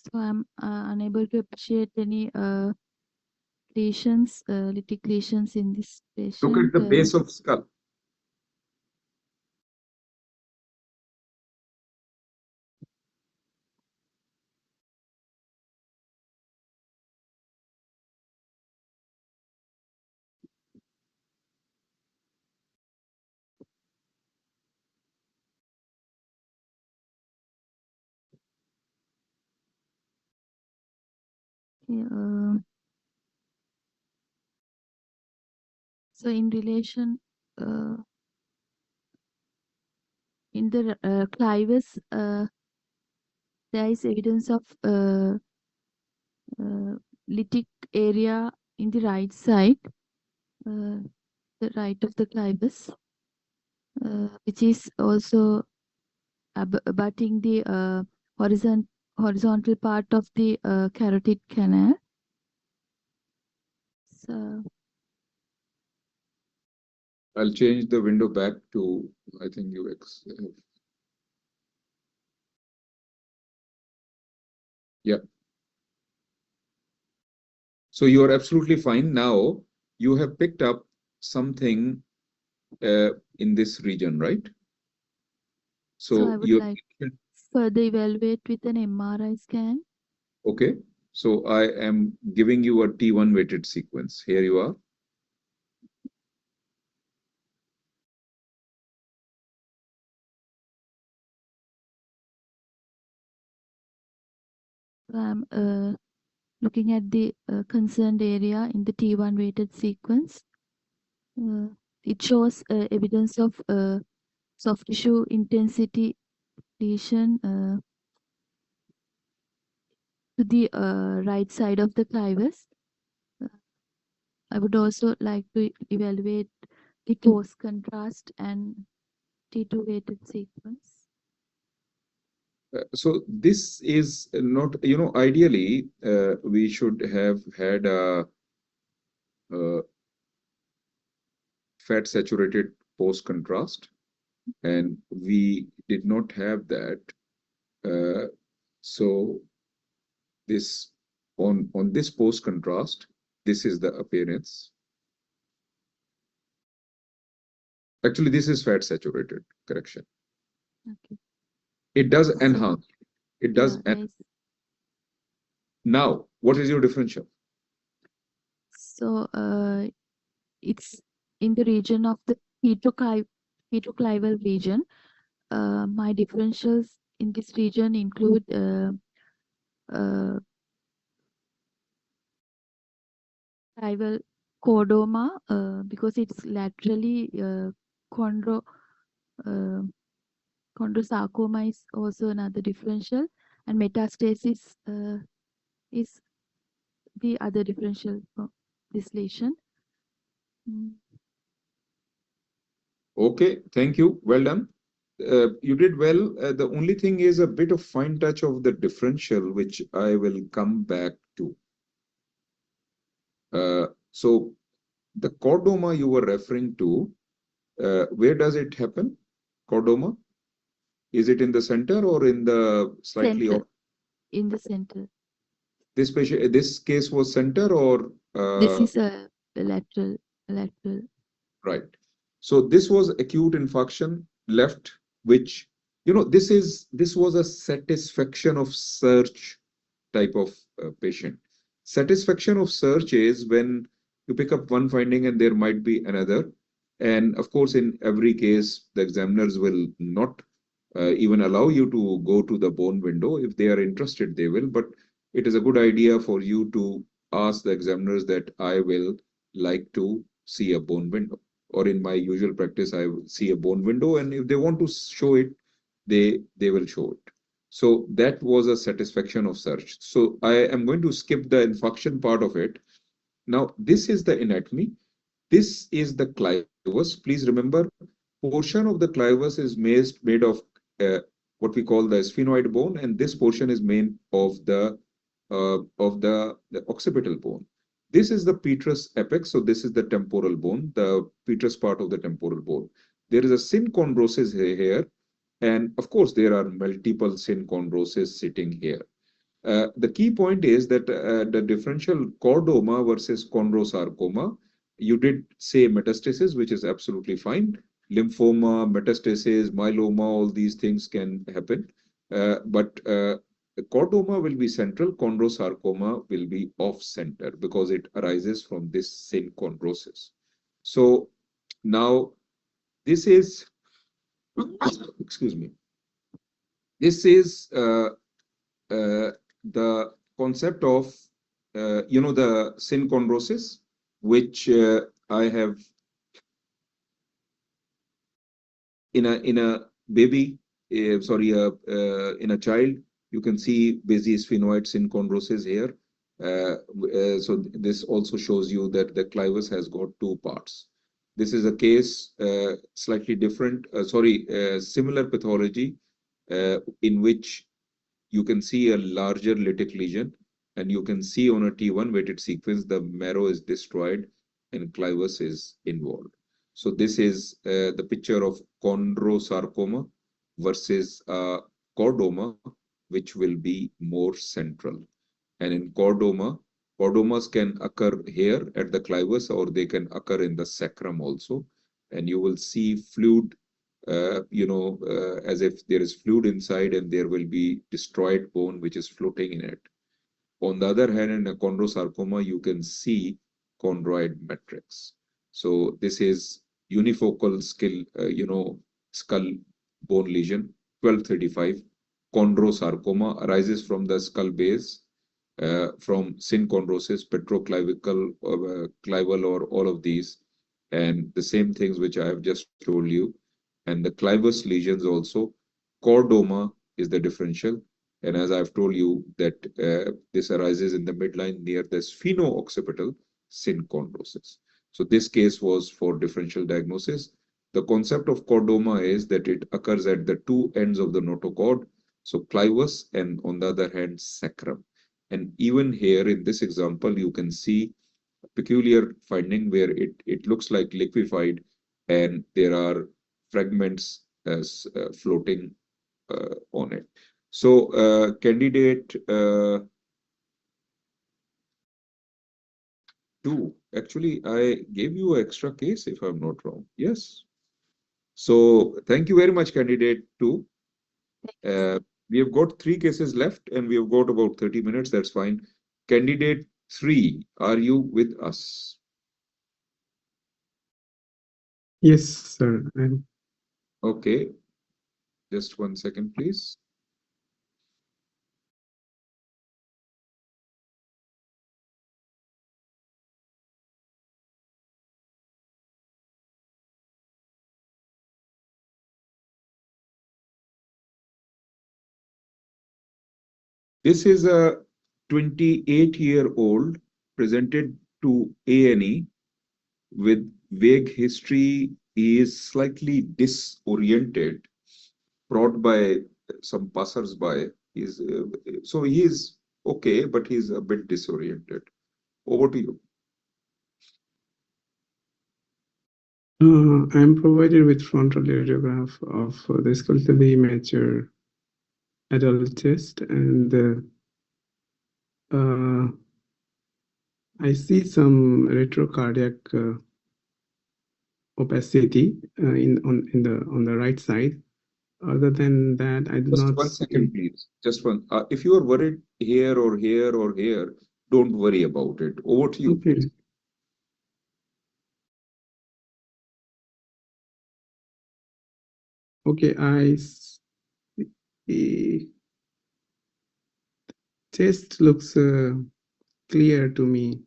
So I'm unable to appreciate any lesions, lytic lesions in this Look patient. at the base of skull. Yeah, so in relation, in the clivus, there is evidence of lytic area in the right side, the right of the clivus, which is also abutting the horizontal part of the carotid canal. So I'll change the window back to, I think UX. Yeah. So you are absolutely fine. Now you have picked up something in this region, right? so I So would you like further evaluate with an MRI scan. okay. So I am giving you a T1 weighted sequence. Here you are. So I'm looking at the concerned area in the T1 weighted sequence. It shows evidence of soft tissue intensity lesion to the right side of the clivus. I would also like to evaluate the post contrast and T2 weighted sequence. So this is not, ideally we should have had a fat saturated post contrast, and we did not have that. So this on this post contrast, this is the appearance. Actually, this is fat saturated, correction. Okay. It does So, enhance. It does. yeah, Now, what is your differential? so it's in the region of the petroclival region. My differentials in this region include clival chordoma because it's laterally uh, chondrosarcoma is also another differential, and metastasis is the other differential for this lesion. Okay, thank you. Well done. You did well. The only thing is a bit of fine touch of the differential, which I will come back to. So the chordoma you were referring to, where does it happen? Chordoma? Is it in the center or in the slightly Center. off? In the center. This case was center or This is a lateral. right. So this was acute infarction left, which this was a satisfaction of search type of patient. Satisfaction of search is when you pick up one finding and there might be another. And of course, in every case, the examiners will not even allow you to go to the bone window. If they are interested, they will. But it is a good idea for you to ask the examiners that I will like to see a bone window. Or in my usual practice, I will see a bone window. And if they want to show it, they will show it. So that was a satisfaction of search. So I am going to skip the infarction part of it. Now, this is the anatomy. This is the clivus. Please remember, portion of the clivus is made of what we call the sphenoid bone, and this portion is made of the occipital bone. This is the petrous apex, so this is the temporal bone, the petrous part of the temporal bone. There is a synchondrosis here, and of course, there are multiple synchondroses sitting here. The key point is that the differential chordoma versus chondrosarcoma, you did say metastasis, which is absolutely fine. Lymphoma, metastasis, myeloma, all these things can happen. But chordoma will be central, chondrosarcoma will be off-center because it arises from this synchondrosis. So now this is, excuse me, this is the concept of, the synchondrosis, which I have in a baby, in a child, you can see basisphenoid synchondrosis here. So this also shows you that the clivus has got two parts. This is a case slightly different, similar pathology in which you can see a larger lytic lesion, and you can see on a T1 weighted sequence the marrow is destroyed and clivus is involved. So this is the picture of chondrosarcoma versus chordoma, which will be more central. And in chordomas can occur here at the clivus, or they can occur in the sacrum also. And you will see fluid, as if there is fluid inside and there will be destroyed bone which is floating in it. On the other hand, in a chondrosarcoma, you can see chondroid matrix. So this is unifocal skull bone lesion, 1235. Chondrosarcoma arises from the skull base, from synchondrosis, petroclavicle, clival, or all of these, and the same things which I have just told you. And the clivus lesions also, chordoma is the differential. And as I've told you that this arises in the midline near the spheno-occipital synchondrosis. So this case was for differential diagnosis. The concept of chordoma is that it occurs at the two ends of the notochord, so clivus, and on the other hand, sacrum. And even here in this example, you can see a peculiar finding where it looks like liquefied and there are fragments as floating on it. So candidate 2, actually, I gave you an extra case if I'm not wrong. Yes. So thank you very much, candidate 2. We have got 3 cases left and we have got about 30 minutes. That's fine. Candidate 3, are you with us? Yes, sir. Okay. Just 1 second, please. This is a 28-year-old presented to A&E with vague history. He is slightly disoriented, brought by some passers-by. So he is okay, but he's a bit disoriented. Over to you. I'm provided with frontal radiograph of the skeletal mature adult chest, and I see some retrocardiac opacity on the right side. Other than that, I do Just not 1 see. second, please. Just one. If you are worried here or here or here, don't worry about it. Over to you, Okay. please. Okay, I see. Chest looks clear to me.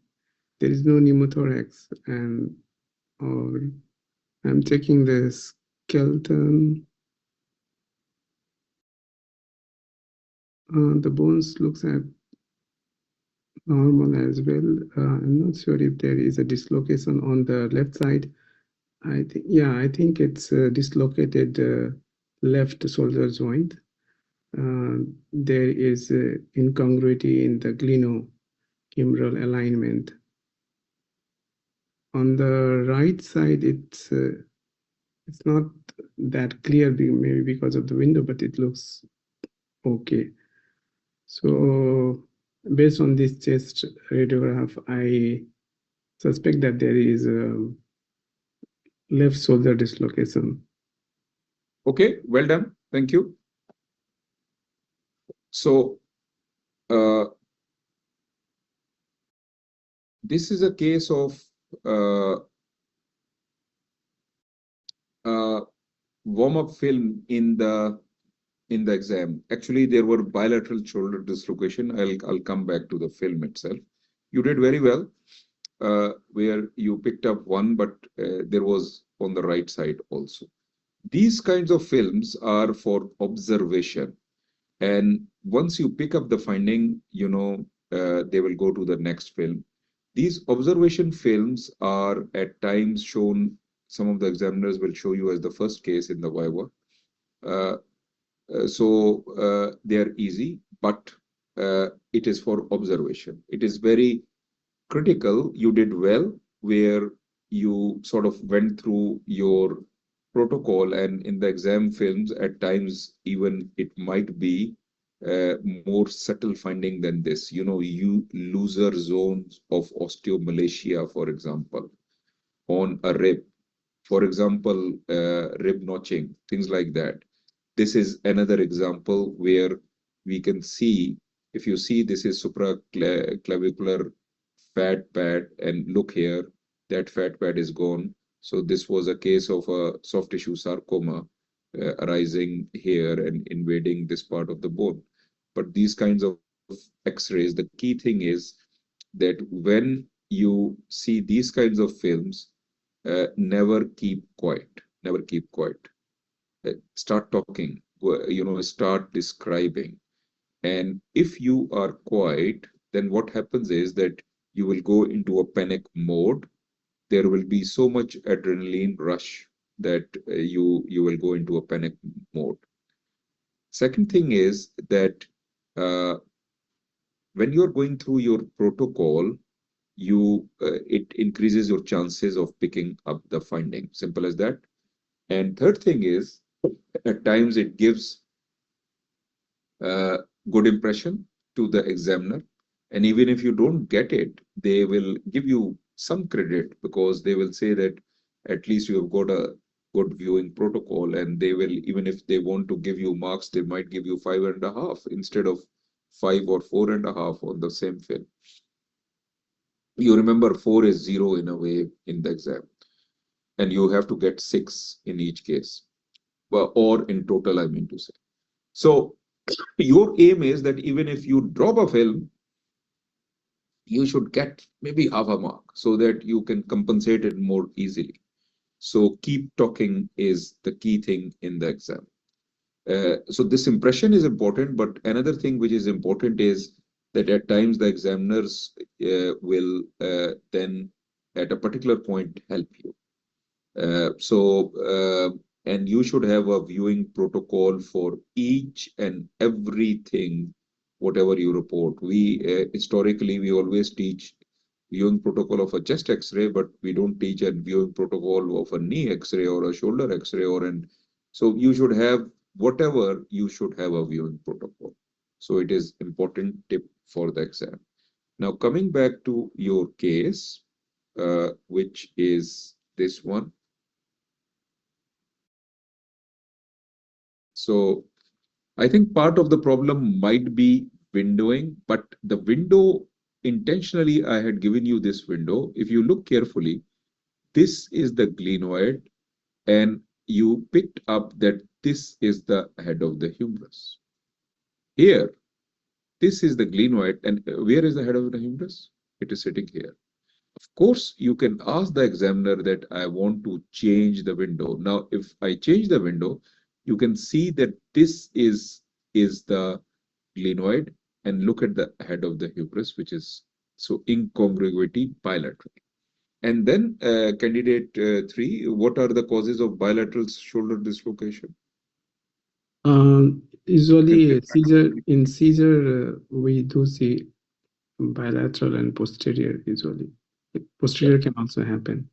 There is no pneumothorax, and I'm checking the skeleton. The bones looks at normal as well. I'm not sure if there is a dislocation on the left side. I think it's dislocated left shoulder joint. There is incongruity in the glenohumeral alignment. On the right side, it's not that clear, maybe because of the window, but it looks okay. So based on this chest radiograph, I suspect that there is a left shoulder dislocation. Okay, well done. Thank you. So this is a case of warm-up film in the exam. Actually, there were bilateral shoulder dislocation. I'll come back to the film itself. You did very well, where you picked up one, but there was on the right side also. These kinds of films are for observation. And once you pick up the finding, you know, they will go to the next film. These observation films are at times shown, some of the examiners will show you as the first case in the Viva. They are easy, but it is for observation. It is very critical. You did well, where you sort of went through your protocol, and in the exam films, at times, even it might be more subtle finding than this. You know, you looser zones of osteomalacia, for example, on a rib, for example, rib notching, things like that. This is another example where we can see, if you see, this is supraclavicular fat pad, and look here, that fat pad is gone. So this was a case of a soft tissue sarcoma arising here and invading this part of the bone. But these kinds of x-rays, the key thing is that when you see these kinds of films, never keep quiet, never keep quiet. Start talking, you know, start describing. And if you are quiet, then what happens is that you will go into a panic mode. There will be so much adrenaline rush that you will go into a panic mode. Second thing is that when you're going through your protocol, it increases your chances of picking up the finding. Simple as that. And third thing is, at times it gives good impression to the examiner. And even if you don't get it, they will give you some credit, because they will say that at least you have got a good viewing protocol, and they will, even if they want to give you marks, they might give you 5.5 instead of 5 or 4.5 on the same film. You remember 4 is 0 in a way in the exam, and you have to get 6 in each case, well, or in total, I mean to say. So your aim is that even if you drop a film, you should get maybe half a mark, so that you can compensate it more easily. So keep talking is the key thing in the exam. So this impression is important, but another thing which is important is that at times the examiners will then at a particular point help you. And you should have a viewing protocol for each and everything, whatever you report. We historically, we always teach viewing protocol of a chest x-ray, but we don't teach a viewing protocol of a knee x-ray or a shoulder x-ray, so you should have, whatever, you should have a viewing protocol. So it is important tip for the exam. Now coming back to your case, which is this one. So I think part of the problem might be windowing, but the window, intentionally I had given you this window. If you look carefully, this is the glenoid, and you picked up that this is the head of the humerus. Here, this is the glenoid, and where is the head of the humerus? It is sitting here. Of course, you can ask the examiner that I want to change the window. Now, if I change the window, you can see that this is the glenoid, and look at the head of the humerus, which is so incongruity bilateral. And then candidate 3, what are the causes of bilateral shoulder dislocation? Usually seizure, we do see bilateral and posterior usually. Posterior can also happen.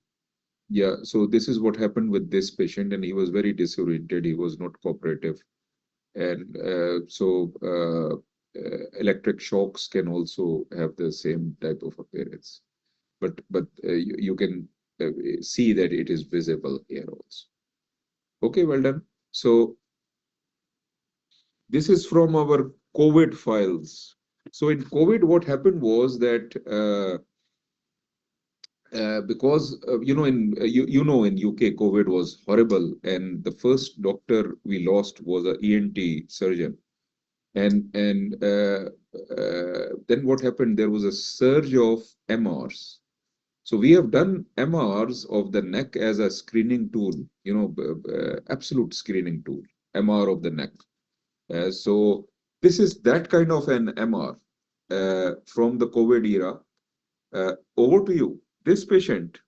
Yeah, so this is what happened with this patient, and he was very disoriented. He was not cooperative. And electric shocks can also have the same type of appearance. But you can see that it is visible here also. Okay, well done. So this is from our COVID files. So in COVID, what happened was that because in UK, COVID was horrible, and the first doctor we lost was a ENT surgeon, and then what happened? There was a surge of MRs. So we have done MRs of the neck as a screening tool, absolute screening tool, MR of the neck. So this is that kind of an MR from the COVID era. Over to you. This patient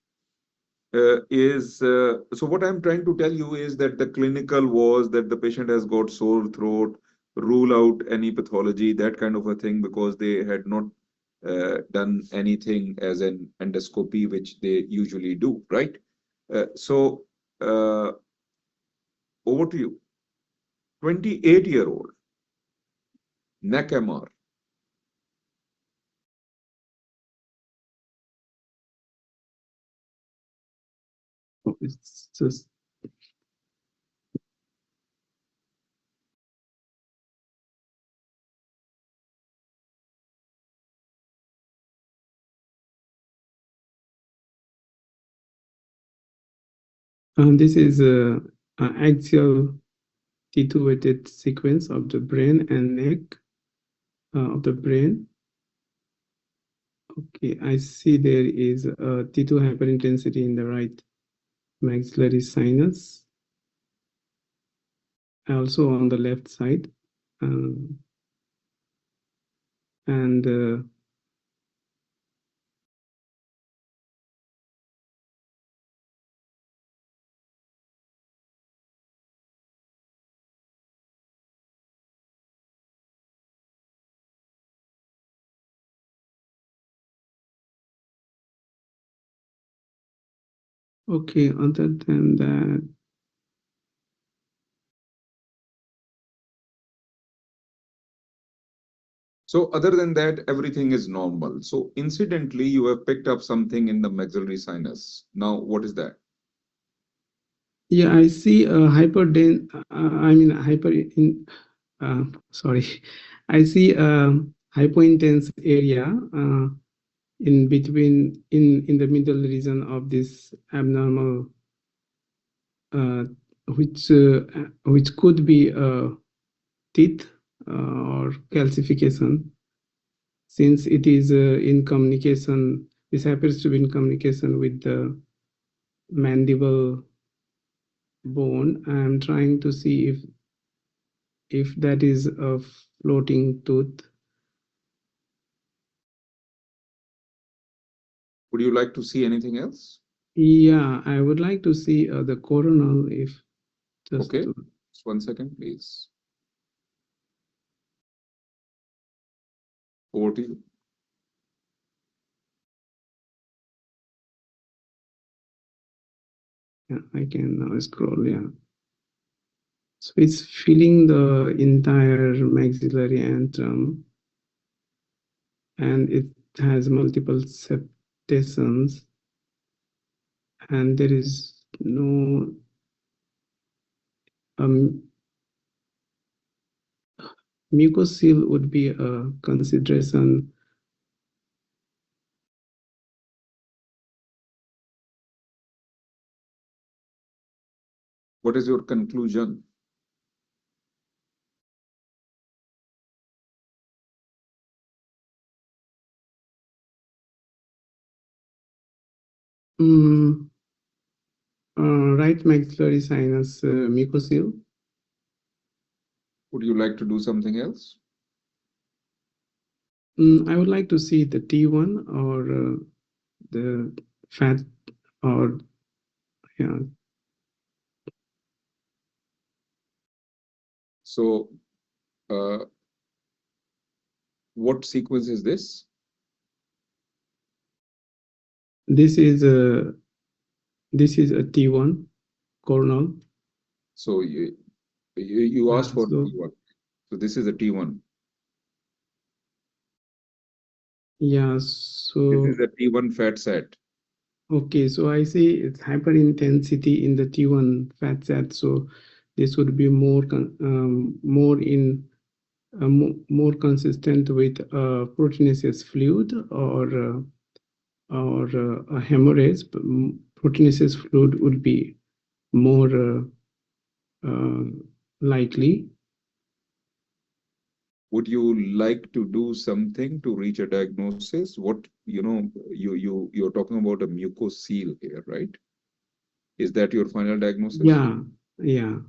is, so what I'm trying to tell you is that the clinical was that the patient has got sore throat, rule out any pathology, that kind of a thing, because they had not done anything as an endoscopy, which they usually do, right? So over to you. 28-year-old, neck MR. It's just this is an axial T2 weighted sequence of the brain and neck of the brain. Okay, I see there is a T2 hyperintensity in the right maxillary sinus, also on the left side, and okay, other than that, so other than that, everything is normal. So incidentally, you have picked up something in the maxillary sinus. Now, what is that? yeah, I see a sorry, I see a hypointense area in between, in the middle region of this abnormal, which could be a teeth or calcification, since it is in communication. This happens to be in communication with the mandible bone. I'm trying to see if that is a floating tooth. Would you like to see anything else? Yeah, I would like to see the coronal, if just okay. Just 1 second, please. Over to you. Yeah, I can now scroll. Yeah. So it's filling the entire maxillary antrum, and it has multiple septations, and there is no mucocele would be a consideration. What is your conclusion? Right maxillary sinus mucocele. Would you like to do something else? I would like to see the T1 or the fat, or yeah. So, what sequence is this? This is a T1 coronal. So you asked for T1. So this is a T1. Yeah, This so is a T1 fat set. okay, so I see it's hyperintensity in the T1 fat set. So this would be more more consistent with proteinaceous fluid or a hemorrhage. Proteinaceous fluid would be more uh, likely. Would you like to do something to reach a diagnosis? What, you're talking about a mucocele here, right? Is that your final diagnosis? Yeah, yeah.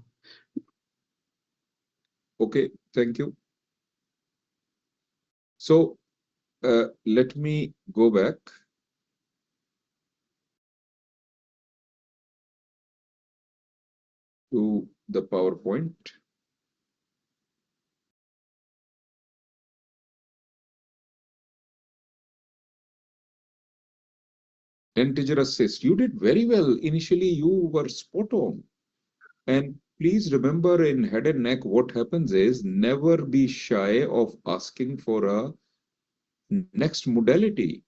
Okay, thank you. So let me go back to the PowerPoint. Dentigerous cyst. You did very well. Initially, you were spot on. And please remember, in head and neck, what happens is never be shy of asking for a next modality.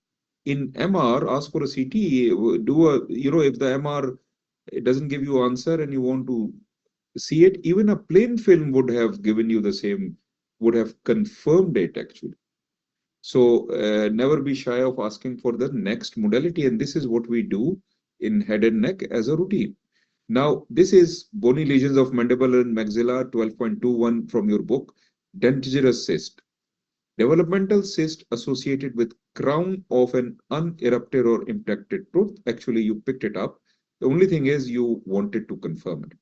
In MR, ask for a CT. Do a, if the MR doesn't give you answer and you want to see it, even a plain film would have given you the same, would have confirmed it actually. So never be shy of asking for the next modality. And this is what we do in head and neck as a routine. Now, this is bony lesions of mandible and maxilla, 12.21 from your book, dentigerous cyst. Developmental cyst associated with crown of an unerupted or impacted tooth. Actually, you picked it up. The only thing is you wanted to confirm it.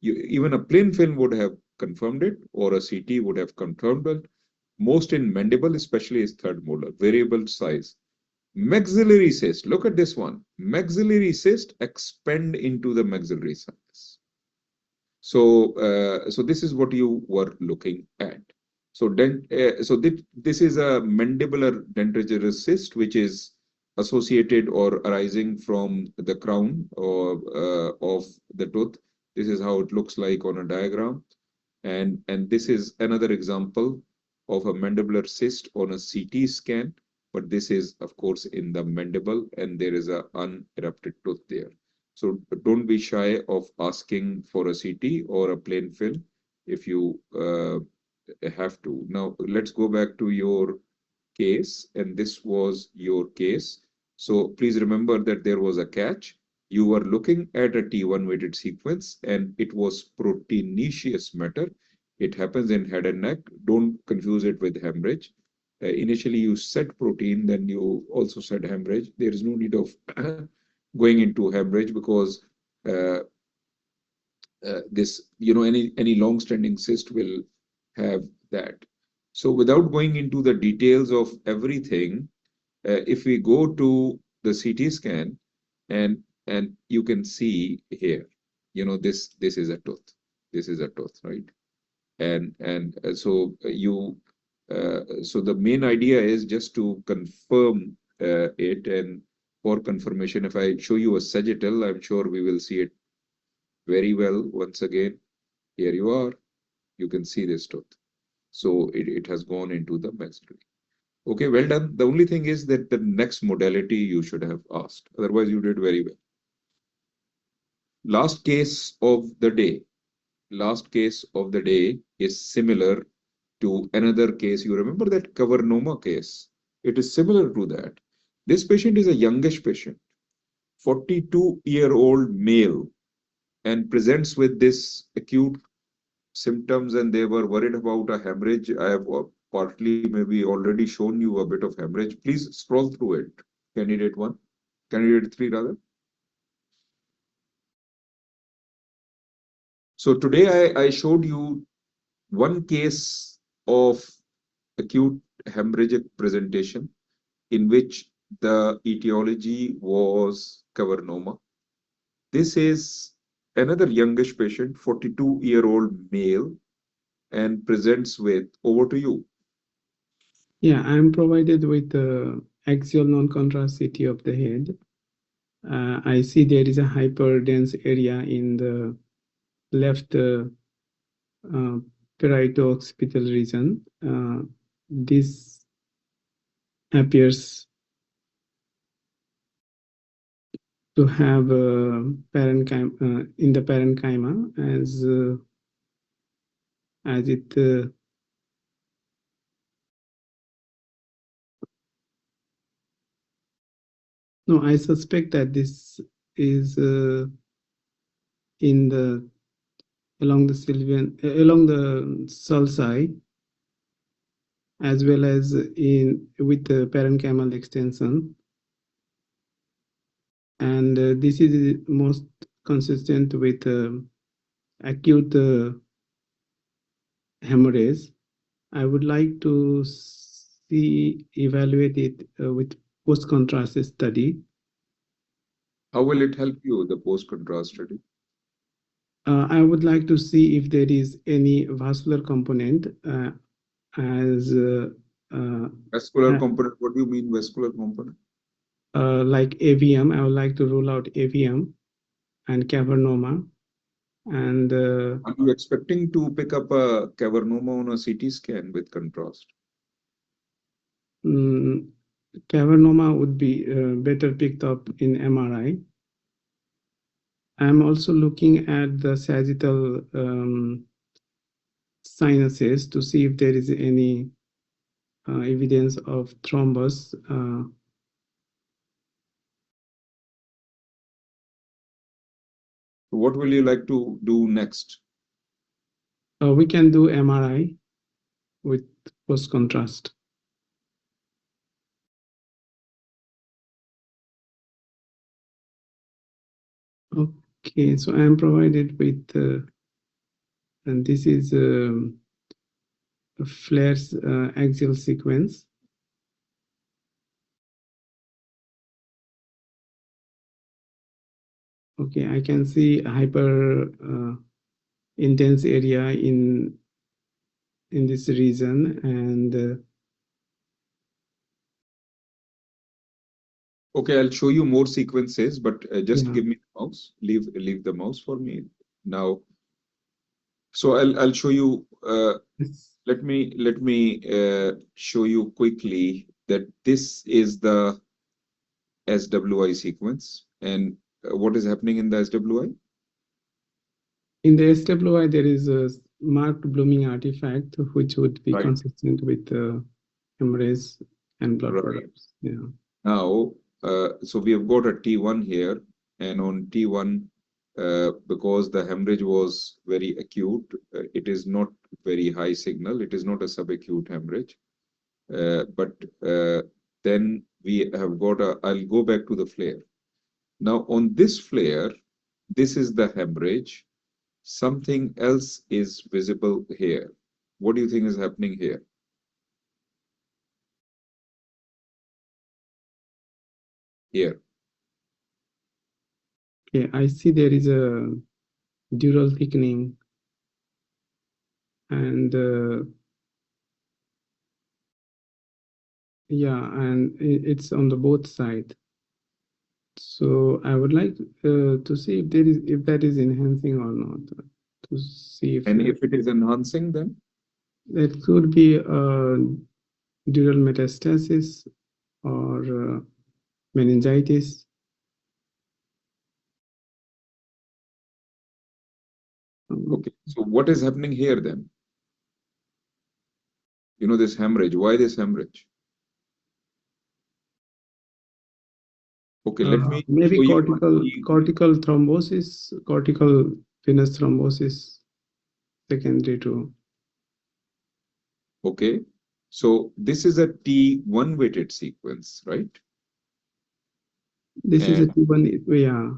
Even a plain film would have confirmed it, or a CT would have confirmed it. Most in mandible, especially is third molar, variable size. Maxillary cyst, look at this one. Maxillary cyst expand into the maxillary sinus. So this is what you were looking at. So this is a mandibular dentigerous cyst, which is associated or arising from the crown of the tooth. This is how it looks like on a diagram. And this is another example of a mandibular cyst on a CT scan, but this is, of course, in the mandible, and there is an unerupted tooth there. So don't be shy of asking for a CT or a plain film if you have to. Now, let's go back to your case, and this was your case. So please remember that there was a catch. You were looking at a T1 weighted sequence, and it was proteinaceous matter. It happens in head and neck. Don't confuse it with hemorrhage. Initially, you said protein, then you also said hemorrhage. There is no need of going into hemorrhage because uh, any long-standing cyst will have that. So without going into the details of everything, if we go to the CT scan and you can see here, this is a tooth. This is a tooth, right? So the main idea is just to confirm it, and for confirmation, if I show you a sagittal, I'm sure we will see it very well. Once again, here you are. You can see this tooth. So it has gone into the maxillary. Okay, well done. The only thing is that the next modality you should have asked. Otherwise, you did very well. Last case of the day. Last case of the day is similar to another case. You remember that cavernoma case? It is similar to that. This patient is a youngish patient, 42-year-old male, and presents with this acute symptoms, and they were worried about a hemorrhage. I have partly maybe already shown you a bit of hemorrhage. Please scroll through it. Candidate 1, candidate 3 rather. So today I showed you one case of acute hemorrhagic presentation in which the etiology was cavernoma. This is another youngish patient, 42-year-old male, and presents with, over to you. Yeah, I'm provided with the axial non-contrast CT of the head. I see there is a hyperdense area in the left parieto-occipital region. This appears to have a parenchyma in the parenchyma as it no, I suspect that this is in the along the sylvian along the sulci, as well as in with the parenchymal extension, and this is most consistent with acute hemorrhage. I would like to evaluate it with post-contrast study. How will it help you, the post-contrast study? I would like to see if there is any vascular component as vascular component. What do you mean vascular component? Like AVM. I would like to rule out AVM and cavernoma. And are you expecting to pick up a cavernoma on a CT scan with contrast? Cavernoma would be better picked up in MRI. I'm also looking at the sagittal sinuses to see if there is any evidence of thrombus. What will you like to do next? We can do MRI with post-contrast. Okay, so I am provided with, and this is flares axial sequence. Okay, I can see hyper intense area in this region, and okay, I'll show you more sequences, but just yeah. give me the mouse. Leave the mouse for me now. So I'll show you. Let me show you quickly that this is the SWI sequence, and what is happening in the SWI? In the SWI, there is a marked blooming artifact, which would be right. consistent with hemorrhage and blood right. products. Yeah. Now, so we have got a T1 here, and on T1, because the hemorrhage was very acute, it is not very high signal. It is not a subacute hemorrhage. But then we have got a, I'll go back to the flare. Now on this flare, this is the hemorrhage. Something else is visible here. What do you think is happening here? Here. Okay, I see there is a dural thickening, and yeah, and it's on the both side. So I would like to see if that is enhancing or not. To see if and if it is enhancing, then that could be dural metastasis or meningitis. okay. So what is happening here then? You know, this hemorrhage. Why this hemorrhage? Okay, let me maybe show cortical thrombosis, cortical venous thrombosis secondary to. Okay, so this is a T1 weighted sequence, right? This is a T1, yeah.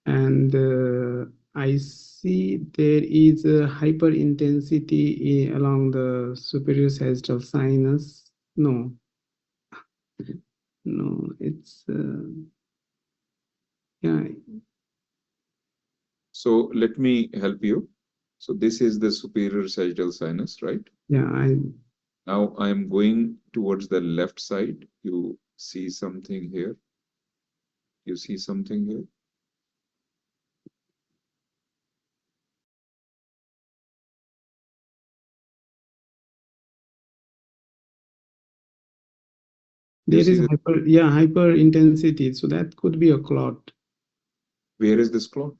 And I see there is a hyperintensity along the superior sagittal sinus. No, no, it's yeah. So let me help you. So this is the superior sagittal sinus, right? Yeah, now I am going towards the left side. You see something here. You see something here. There see is the, hyper intensity. So that could be a clot. where is this clot?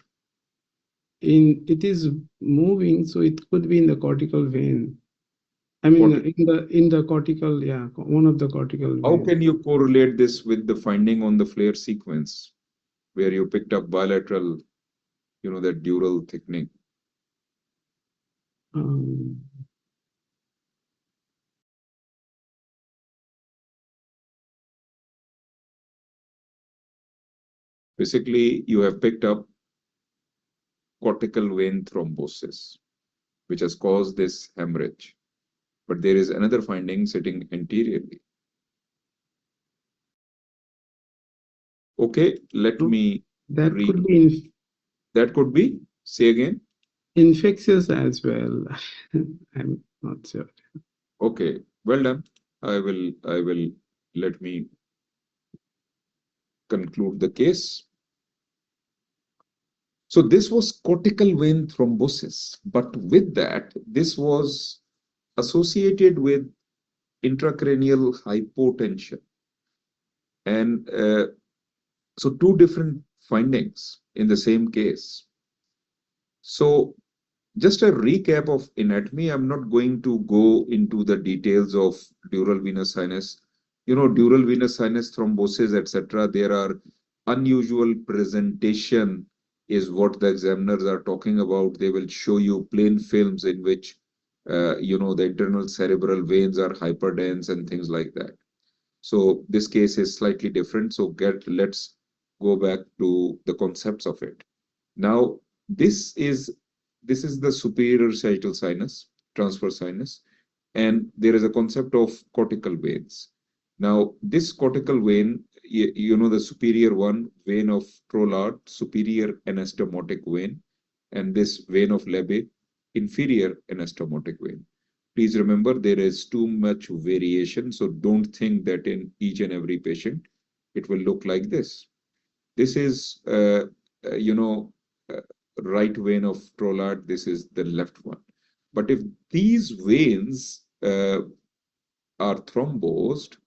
It is moving, so it could be in the cortical vein. I mean, in the cortical, one of the cortical How veins. can you correlate this with the finding on the flare sequence, where you picked up bilateral, that dural thickening? Basically, you have picked up cortical vein thrombosis, which has caused this hemorrhage. But there is another finding sitting anteriorly. Okay, let me That read. could be That could be, say again. Infectious as well. I'm not sure. Okay, well done. I will let me conclude the case. So this was cortical vein thrombosis, but with that, this was associated with intracranial hypotension. And so two different findings in the same case. So just a recap of anatomy. I'm not going to go into the details of dural venous sinus. Dural venous sinus thrombosis, etc. There are unusual presentation is what the examiners are talking about. They will show you plain films in which, the internal cerebral veins are hyperdense and things like that. So this case is slightly different. So let's go back to the concepts of it. Now, this is the superior sagittal sinus, transverse sinus, and there is a concept of cortical veins. Now, this cortical vein, the superior one, vein of Trollard, superior anastomotic vein, and this vein of Lebbe, inferior anastomotic vein. Please remember, there is too much variation, so don't think that in each and every patient it will look like this. This is, right vein of Trollard. This is the left one. But if these veins are thrombosed,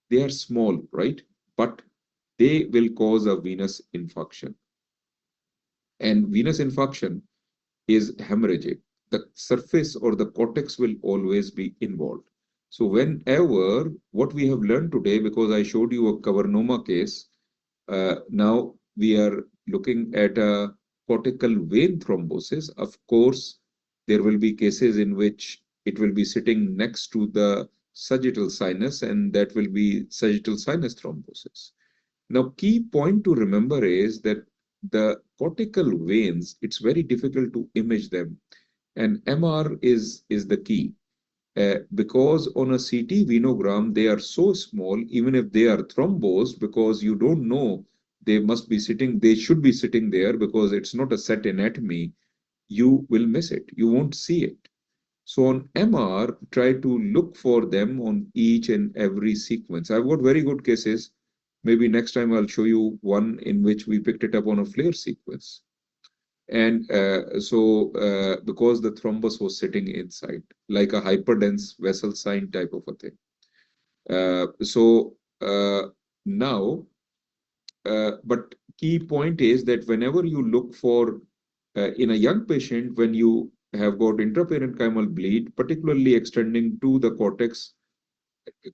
they are small, right? But they will cause a venous infarction. And venous infarction is hemorrhagic. The surface or the cortex will always be involved. So whenever, what we have learned today, because I showed you a cavernoma case, now we are looking at a cortical vein thrombosis. Of course, there will be cases in which it will be sitting next to the sagittal sinus, and that will be sagittal sinus thrombosis. Now, key point to remember is that the cortical veins, it's very difficult to image them, and MR is the key. Because on a CT venogram, they are so small, even if they are thrombosed, because you don't know, they should be sitting there because it's not a set anatomy, you will miss it. You won't see it. So on MR, try to look for them on each and every sequence. I've got very good cases. Maybe next time I'll show you one in which we picked it up on a flare sequence. And because the thrombus was sitting inside, like a hyperdense vessel sign type of a thing. Now, but key point is that whenever you look for, in a young patient, when you have got intraparenchymal bleed, particularly extending to the cortex,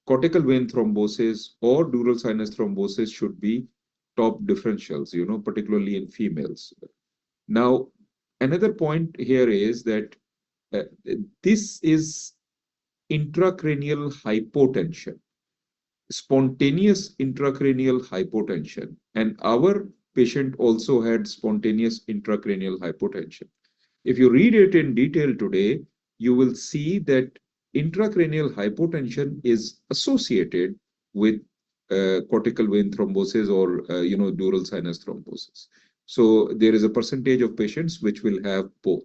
cortical vein thrombosis or dural sinus thrombosis should be top differentials, particularly in females. Now, another point here is that this is intracranial hypotension, spontaneous intracranial hypotension, and our patient also had spontaneous intracranial hypotension. If you read it in detail today, you will see that intracranial hypotension is associated with cortical vein thrombosis or dural sinus thrombosis. So there is a percentage of patients which will have both.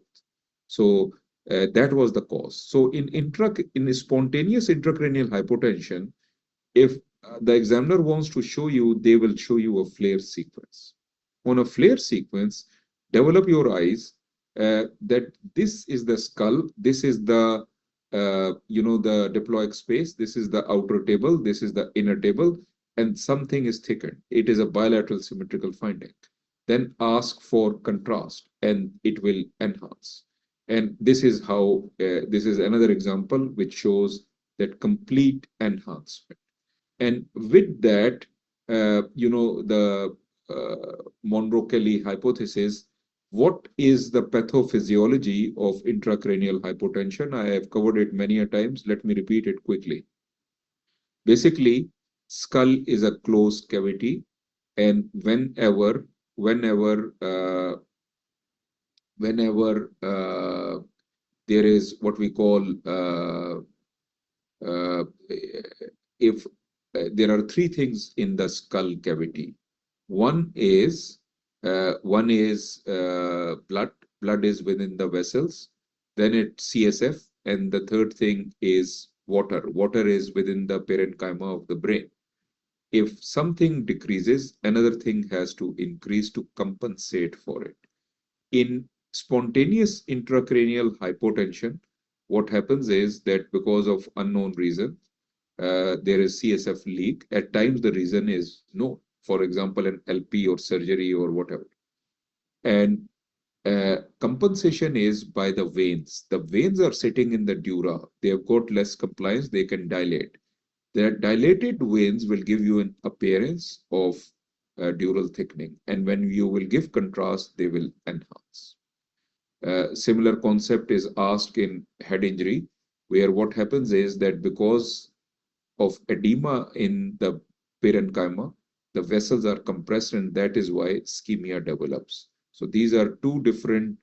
So that was the cause. So in spontaneous intracranial hypotension, if the examiner wants to show you, they will show you a flare sequence. On a flare sequence, develop your eyes that this is the skull, this is the the diploic space. This is the outer table. This is the inner table. And something is thickened. It is a bilateral symmetrical finding. Then ask for contrast and it will enhance. And this is how, this is another example which shows that complete enhancement. And with that, the Monro-Kelly hypothesis, what is the pathophysiology of intracranial hypotension? I have covered it many a times. Let me repeat it quickly. Basically, skull is a closed cavity, and whenever there is what we call if there are three things in the skull cavity. One is blood. Blood is within the vessels. Then it's CSF, and the third thing is water. Water is within the parenchyma of the brain. If something decreases, another thing has to increase to compensate for it. In spontaneous intracranial hypotension, what happens is that because of unknown reason, there is CSF leak. At times, the reason is known. For example, an LP or surgery or whatever. And compensation is by the veins. The veins are sitting in the dura. They have got less compliance. They can dilate. The dilated veins will give you an appearance of dural thickening. And when you will give contrast, they will enhance. Similar concept is asked in head injury, where what happens is that because of edema in the parenchyma, the vessels are compressed, and that is why ischemia develops. So these are two different,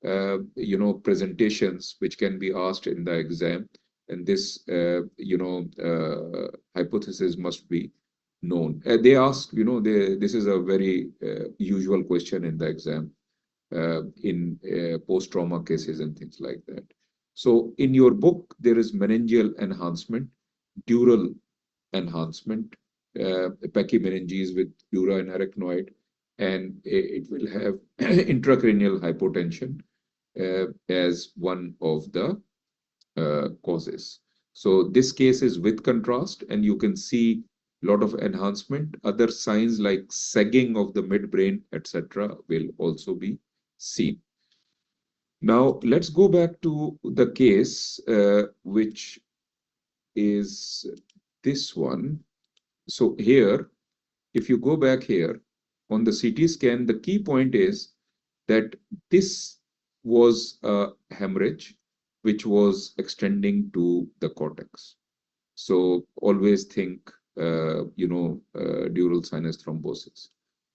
presentations which can be asked in the exam, and this, hypothesis must be known. They ask, this is a very usual question in the exam, in post-trauma cases and things like that. So in your book, there is meningeal enhancement, dural enhancement, pachymeninges with dura and arachnoid, and it will have intracranial hypotension as one of the causes. So this case is with contrast, and you can see a lot of enhancement. Other signs like sagging of the midbrain, etc., will also be seen. Now, let's go back to the case, which is this one. So here, if you go back here on the CT scan, the key point is that this was a hemorrhage which was extending to the cortex. So always think, dural sinus thrombosis.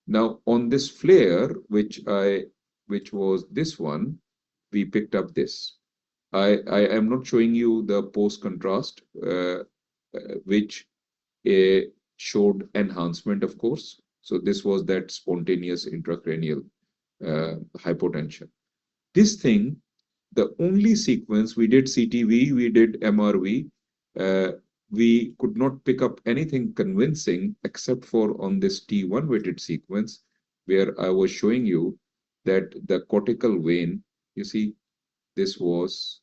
Now on this flare, which was this one, we picked up this. I am not showing you the post contrast, which showed enhancement, of course. So this was that spontaneous intracranial hypotension. This thing, the only sequence we did CTV, we did MRV, we could not pick up anything convincing except for on this T1 weighted sequence, where I was showing you that the cortical vein, you see, this was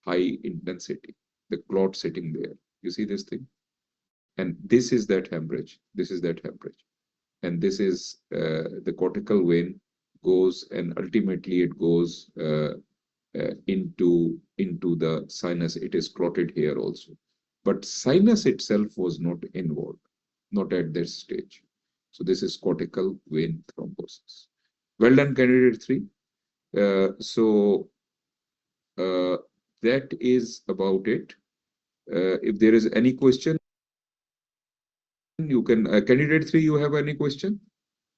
high intensity, the clot sitting there. You see this thing? And this is that hemorrhage. This is that hemorrhage. And this is the cortical vein goes, and ultimately it goes into the sinus. It is clotted here also. But sinus itself was not involved, not at this stage. So this is cortical vein thrombosis. Well done, candidate 3. That is about it. If there is any question, you can, candidate 3, you have any question?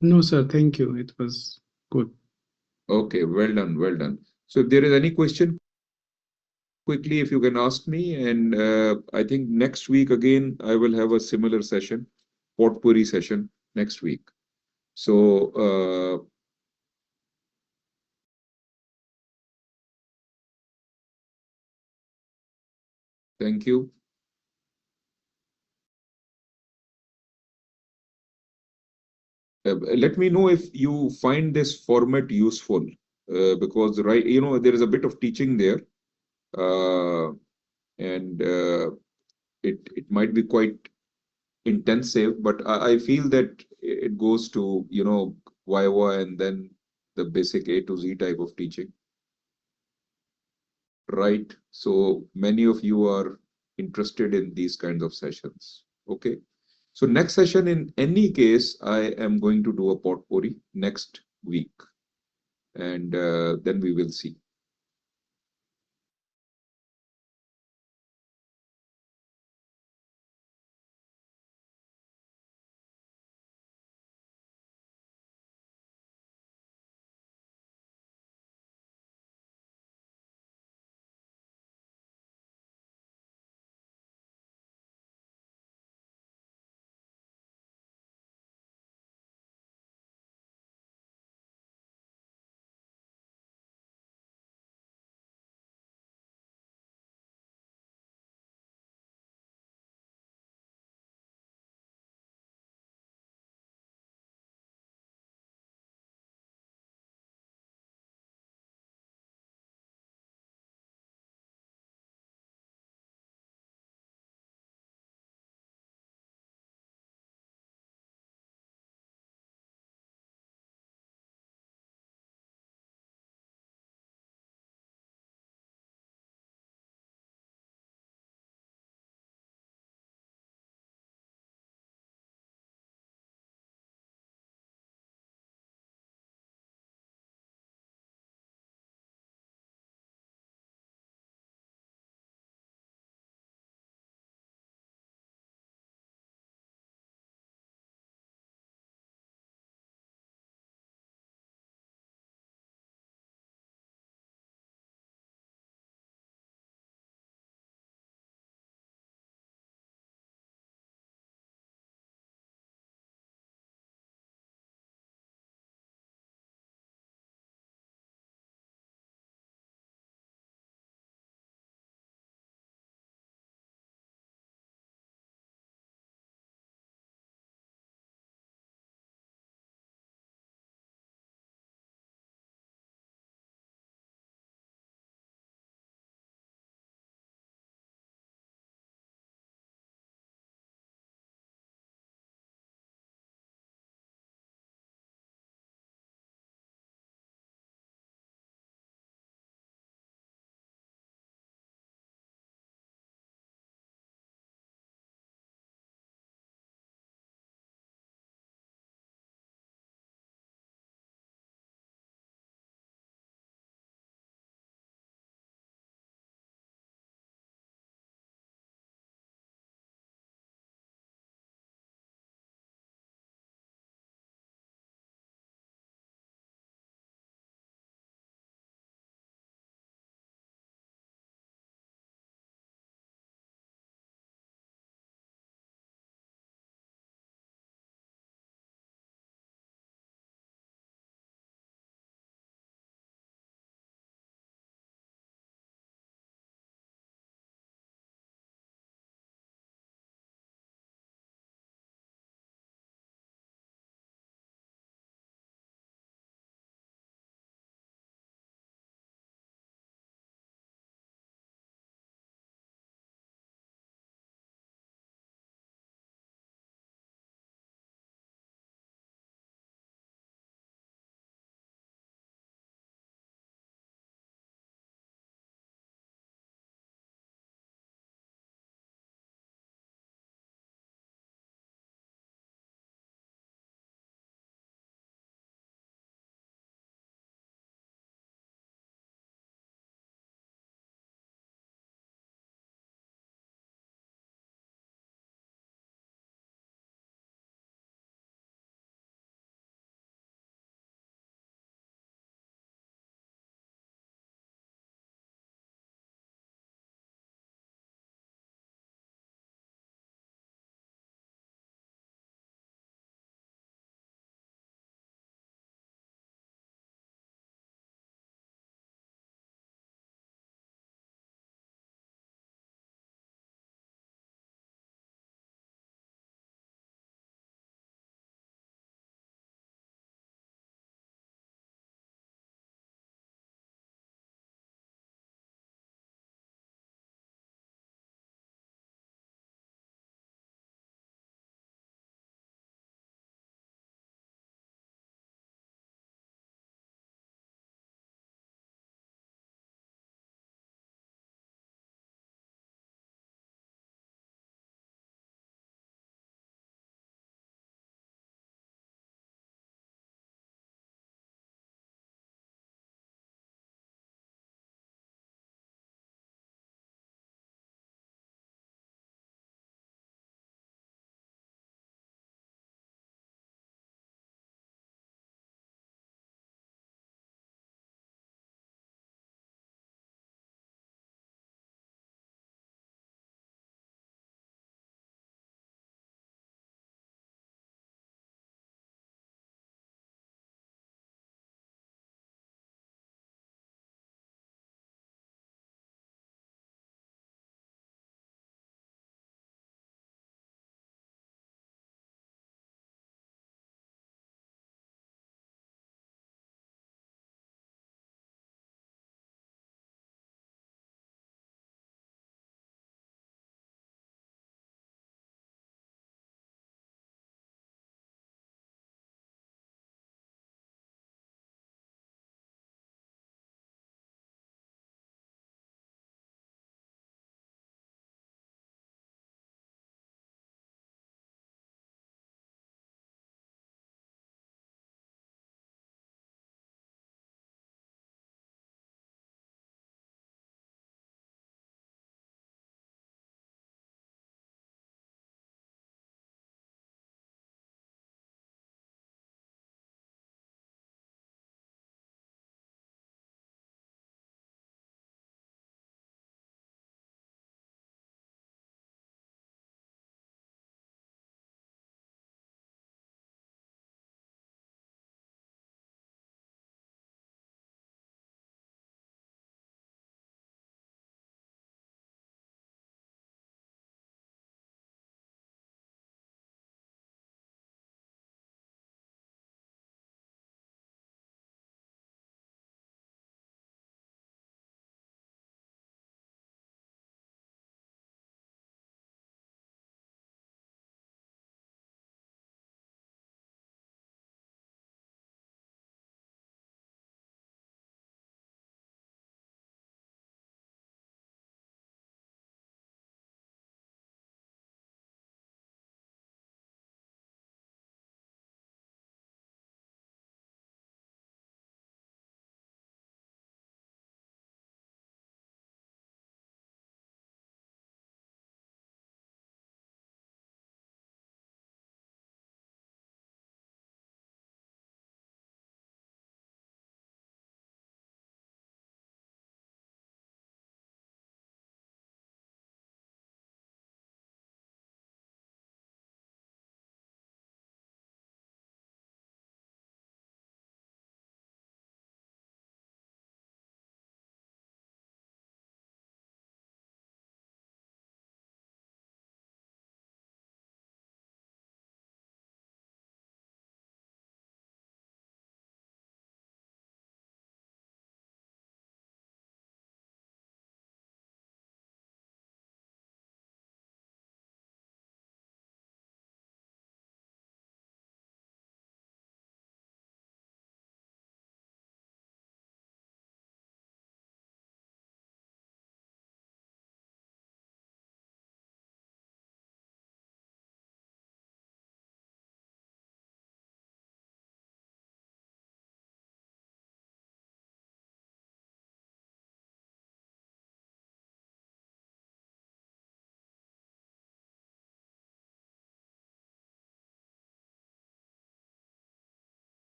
No, sir. Thank you. It was good. Okay, well done, well done. So if there is any question, quickly, if you can ask me, and I think next week again, I will have a similar session, potpourri session next week. So thank you. Let me know if you find this format useful, because there is a bit of teaching there. and it might be quite intensive, but I feel that it goes to, you know, Viva and then the basic A to Z type of teaching, right? So many of you are interested in these kinds of sessions. Okay. So next session, in any case, I am going to do a potpourri next week, and then we will see.